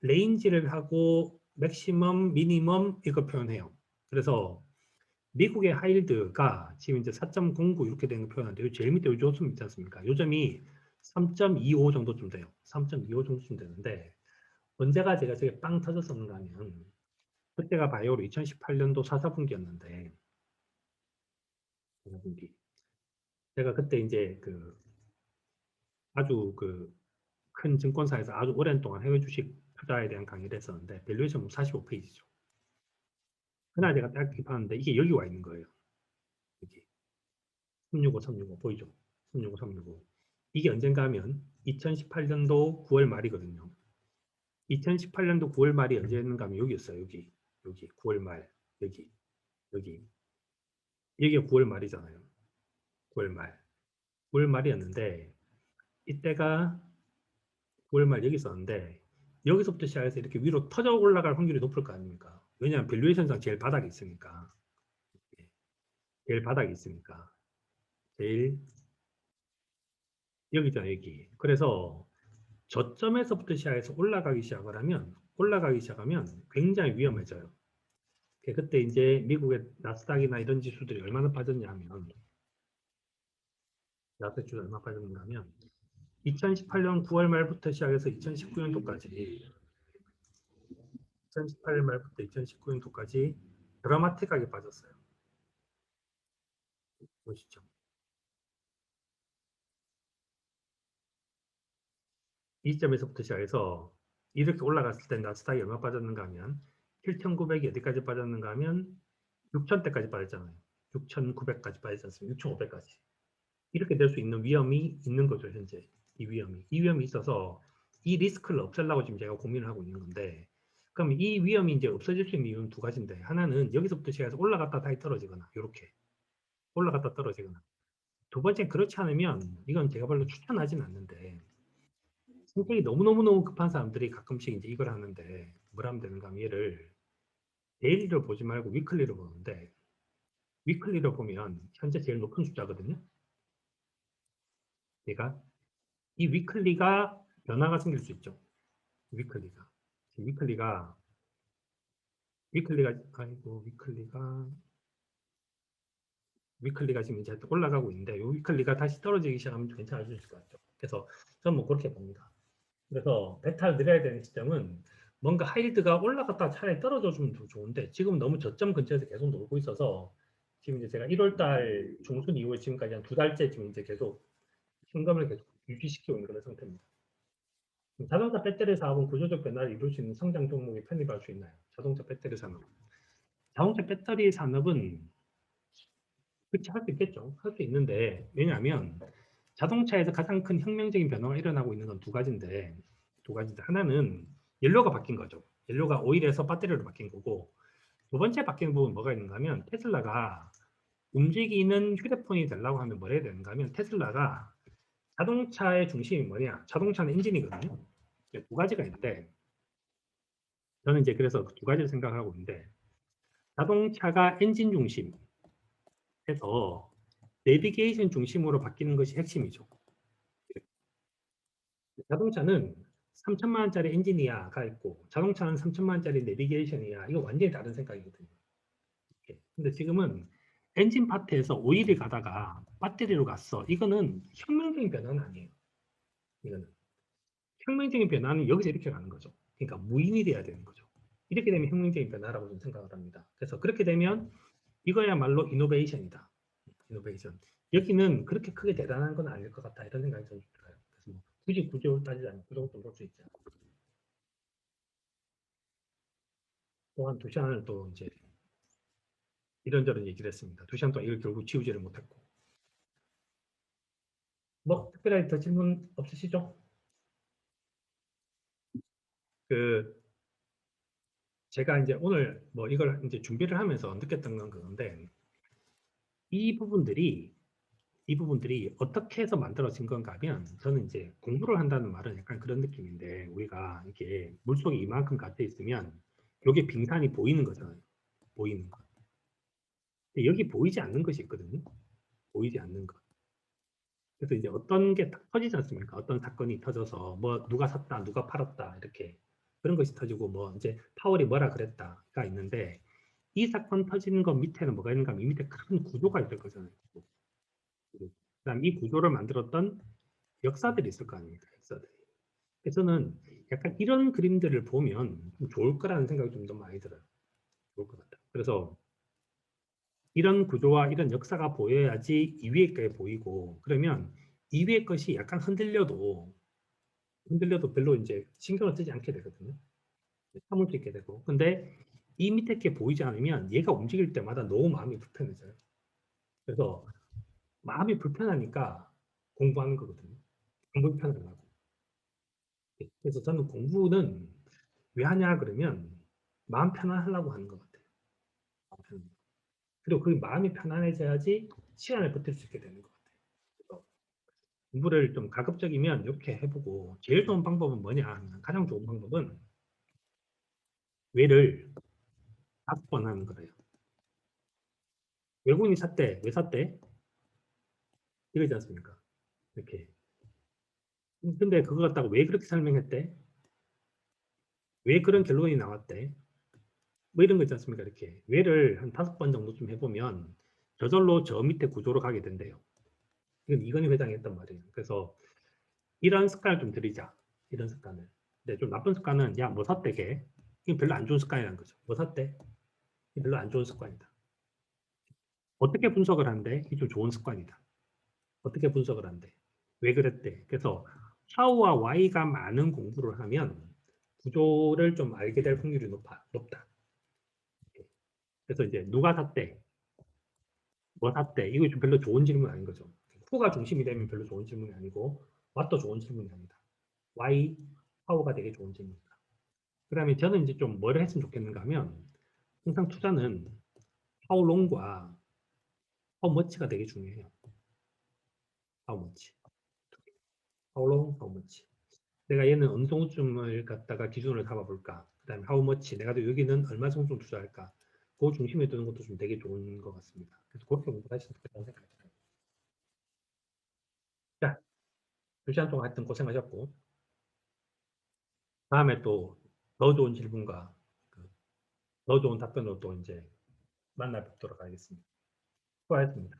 레인지를 하고 맥시멈, 미니멈 이거 표현해요. 그래서 미국의 하이힐드가 지금 이제 4.09 이렇게 되는 거 표현하는데 제일 밑에 요 조점 있지 않습니까? 요점이 3.25 정도쯤 돼요. 3.25 정도쯤 되는데 언제가 제가 저게 빵 터졌었는가 하면 그때가 바이오로 2018년도 4분기였는데 4분기 제가 그때 이제 그 아주 그 큰 증권사에서 아주 오랜 동안 해외 주식 투자에 대한 강의를 했었는데 밸류에이션 45페이지죠. 그날 제가 딱 봤는데 이게 여기 와 있는 거예요. 여기 365, 365 보이죠? 365, 365 이게 언젠가 하면 2018년도 9월 말이거든요. 2018년도 9월 말이 언제였는가 하면 여기였어요. 여기 9월 말 여기 여기가 9월 말이잖아요. 9월 말 9월 말이었는데 이때가 9월 말 여기 있었는데 여기서부터 시작해서 이렇게 위로 터져 올라갈 확률이 높을 거 아닙니까? 왜냐하면 밸류에이션상 제일 바닥이 있으니까. 제일 바닥이 있으니까. 제일 여기잖아 여기. 그래서 저점에서부터 시작해서 올라가기 시작하면 굉장히 위험해져요. 그때 이제 미국의 나스닥이나 이런 지수들이 얼마나 빠졌냐 하면 나스닥 지수 얼마 빠졌는가 하면 2018년 9월 말부터 시작해서 2019년도까지 2018년 말부터 2019년도까지 드라마틱하게 빠졌어요. 보시죠. 이 점에서부터 시작해서 이렇게 올라갔을 때 나스닥이 얼마 빠졌는가 하면 7,900이 어디까지 빠졌는가 하면 6,000대까지 빠졌잖아요. 6,900까지 빠졌지 않습니까? 6,500까지. 이렇게 될 수 있는 위험이 있는 거죠, 현재. 이 위험이 있어서 이 리스크를 없애려고 지금 제가 고민을 하고 있는 건데 그럼 이 위험이 이제 없어질 수 있는 이유는 두 가지인데 하나는 여기서부터 시작해서 올라갔다 다시 떨어지거나 이렇게 올라갔다 떨어지거나 두 번째는 그렇지 않으면 이건 제가 별로 추천하진 않는데 성격이 너무너무너무 급한 사람들이 가끔씩 이제 이걸 하는데 뭘 하면 되는가 하면 얘를 데일리로 보지 말고 위클리로 보는데 위클리로 보면 현재 제일 높은 숫자거든요. 얘가 이 위클리가 변화가 생길 수 있죠. 위클리가 위클리가 위클리가 지금 이제 올라가고 있는데 이 위클리가 다시 떨어지기 시작하면 괜찮아질 것 같죠. 그래서 저는 뭐 그렇게 봅니다. 그래서 베타를 늘려야 되는 시점은 뭔가 하이힐드가 올라갔다 차라리 떨어져 주면 더 좋은데 지금 너무 저점 근처에서 계속 놀고 있어서 지금 이제 제가 1월 달 중순 이후에 지금까지 한 두 달째 지금 이제 계속 현금을 계속 유지시키고 있는 그런 상태입니다. 자동차 배터리 사업은 구조적 변화를 이룰 수 있는 성장 종목에 편입할 수 있나요? 자동차 배터리 산업. 자동차 배터리 산업은 그렇지 할 수 있겠죠. 할 수 있는데 왜냐하면 자동차에서 가장 큰 혁명적인 변화가 일어나고 있는 건 두 가지인데 하나는 연료가 바뀐 거죠. 연료가 오일에서 배터리로 바뀐 거고 두 번째 바뀌는 부분 뭐가 있는가 하면 테슬라가 움직이는 휴대폰이 되려고 하면 뭘 해야 되는가 하면 테슬라가 자동차의 중심이 뭐냐? 자동차는 엔진이거든요. 두 가지가 있는데 저는 이제 그래서 두 가지를 생각하고 있는데 자동차가 엔진 중심에서 내비게이션 중심으로 바뀌는 것이 핵심이죠. 자동차는 3천만 원짜리 엔지니어가 있고 자동차는 3천만 원짜리 내비게이션이야. 이거 완전히 다른 생각이거든요. 근데 지금은 엔진 파트에서 오일이 가다가 배터리로 갔어. 이거는 혁명적인 변화는 아니에요. 이거는 혁명적인 변화는 여기서 이렇게 가는 거죠. 그러니까 무인이 돼야 되는 거죠. 이렇게 되면 혁명적인 변화라고 저는 생각을 합니다. 그래서 그렇게 되면 이거야말로 이노베이션이다. 이노베이션. 여기는 그렇게 크게 대단한 건 아닐 것 같다. 이런 생각이 저는 들어요. 그래서 뭐 굳이 구조를 따지지 않고 그 정도 볼 수 있죠. 또한 두 시간을 또 이제 이런저런 얘기를 했습니다. 두 시간 동안 이걸 결국 지우지를 못했고. 뭐 특별하게 더 질문 없으시죠? 그 제가 이제 오늘 뭐 이걸 이제 준비를 하면서 느꼈던 건 그건데 이 부분들이 이 부분들이 어떻게 해서 만들어진 건가 하면 저는 이제 공부를 한다는 말은 약간 그런 느낌인데 우리가 이게 물속에 이만큼 갇혀 있으면 이게 빙산이 보이는 거잖아요. 보이는 거. 근데 여기 보이지 않는 것이 있거든요. 보이지 않는 것. 그래서 이제 어떤 게 딱 터지지 않습니까? 어떤 사건이 터져서 뭐 누가 샀다, 누가 팔았다 이렇게 그런 것이 터지고 뭐 이제 파월이 뭐라 그랬다가 있는데 이 사건 터지는 것 밑에는 뭐가 있는가 하면 이 밑에 큰 구조가 있을 거잖아요. 그다음 이 구조를 만들었던 역사들이 있을 거 아닙니까? 역사들이. 그래서 저는 약간 이런 그림들을 보면 좀 좋을 거라는 생각이 좀 더 많이 들어요. 좋을 것 같다. 그래서 이런 구조와 이런 역사가 보여야지 이 위에 게 보이고 그러면 이 위에 것이 약간 흔들려도 별로 이제 신경을 쓰지 않게 되거든요. 참을 수 있게 되고. 근데 이 밑에 게 보이지 않으면 얘가 움직일 때마다 너무 마음이 불편해져요. 그래서 마음이 불편하니까 공부하는 거거든요. 공부 편을 하고. 그래서 저는 공부는 왜 하냐 그러면 마음 편안하려고 하는 것 같아요. 마음 편안. 그리고 그 마음이 편안해져야지 시간을 버틸 수 있게 되는 것 같아요. 그래서 공부를 좀 가급적이면 이렇게 해보고 제일 좋은 방법은 뭐냐 하면 가장 좋은 방법은 외를 5번 하는 거예요. 외국인이 샀대. 왜 샀대? 이거지 않습니까? 이렇게. 근데 그거 갖다가 왜 그렇게 설명했대? 왜 그런 결론이 나왔대? 뭐 이런 거 있지 않습니까? 이렇게. 왜를 한 5번 정도 좀 해보면 저절로 저 밑에 구조로 가게 된대요. 이건 이건희 회장이 했단 말이에요. 그래서 이런 습관을 좀 들이자. 이런 습관을. 근데 좀 나쁜 습관은 야, 뭐 샀대 걔? 이건 별로 안 좋은 습관이라는 거죠. 뭐 샀대? 이게 별로 안 좋은 습관이다. 어떻게 분석을 한대? 이게 좀 좋은 습관이다. 어떻게 분석을 한대? 왜 그랬대? 그래서 how와 why가 많은 공부를 하면 구조를 좀 알게 될 확률이 높다. 그래서 이제 누가 샀대? 뭐 샀대? 이거 좀 별로 좋은 질문 아닌 거죠. who가 중심이 되면 별로 좋은 질문이 아니고 what도 좋은 질문이 아니다. why, how가 되게 좋은 질문이다. 그다음에 저는 이제 좀 뭘 했으면 좋겠는가 하면 항상 투자는 how long과 how much가 되게 중요해요. how much. how long, how much. 내가 얘는 어느 정도쯤을 갖다가 기준으로 잡아볼까? 그다음에 how much. 내가 여기는 얼마 정도 투자할까? 그 중심에 두는 것도 좀 되게 좋은 것 같습니다. 그래서 그렇게 공부하시면 좋겠다는 생각이 들어요. 자, 2시간 동안 하여튼 고생하셨고 다음에 또 더 좋은 질문과 더 좋은 답변으로 또 이제 만나 뵙도록 하겠습니다. 수고하셨습니다.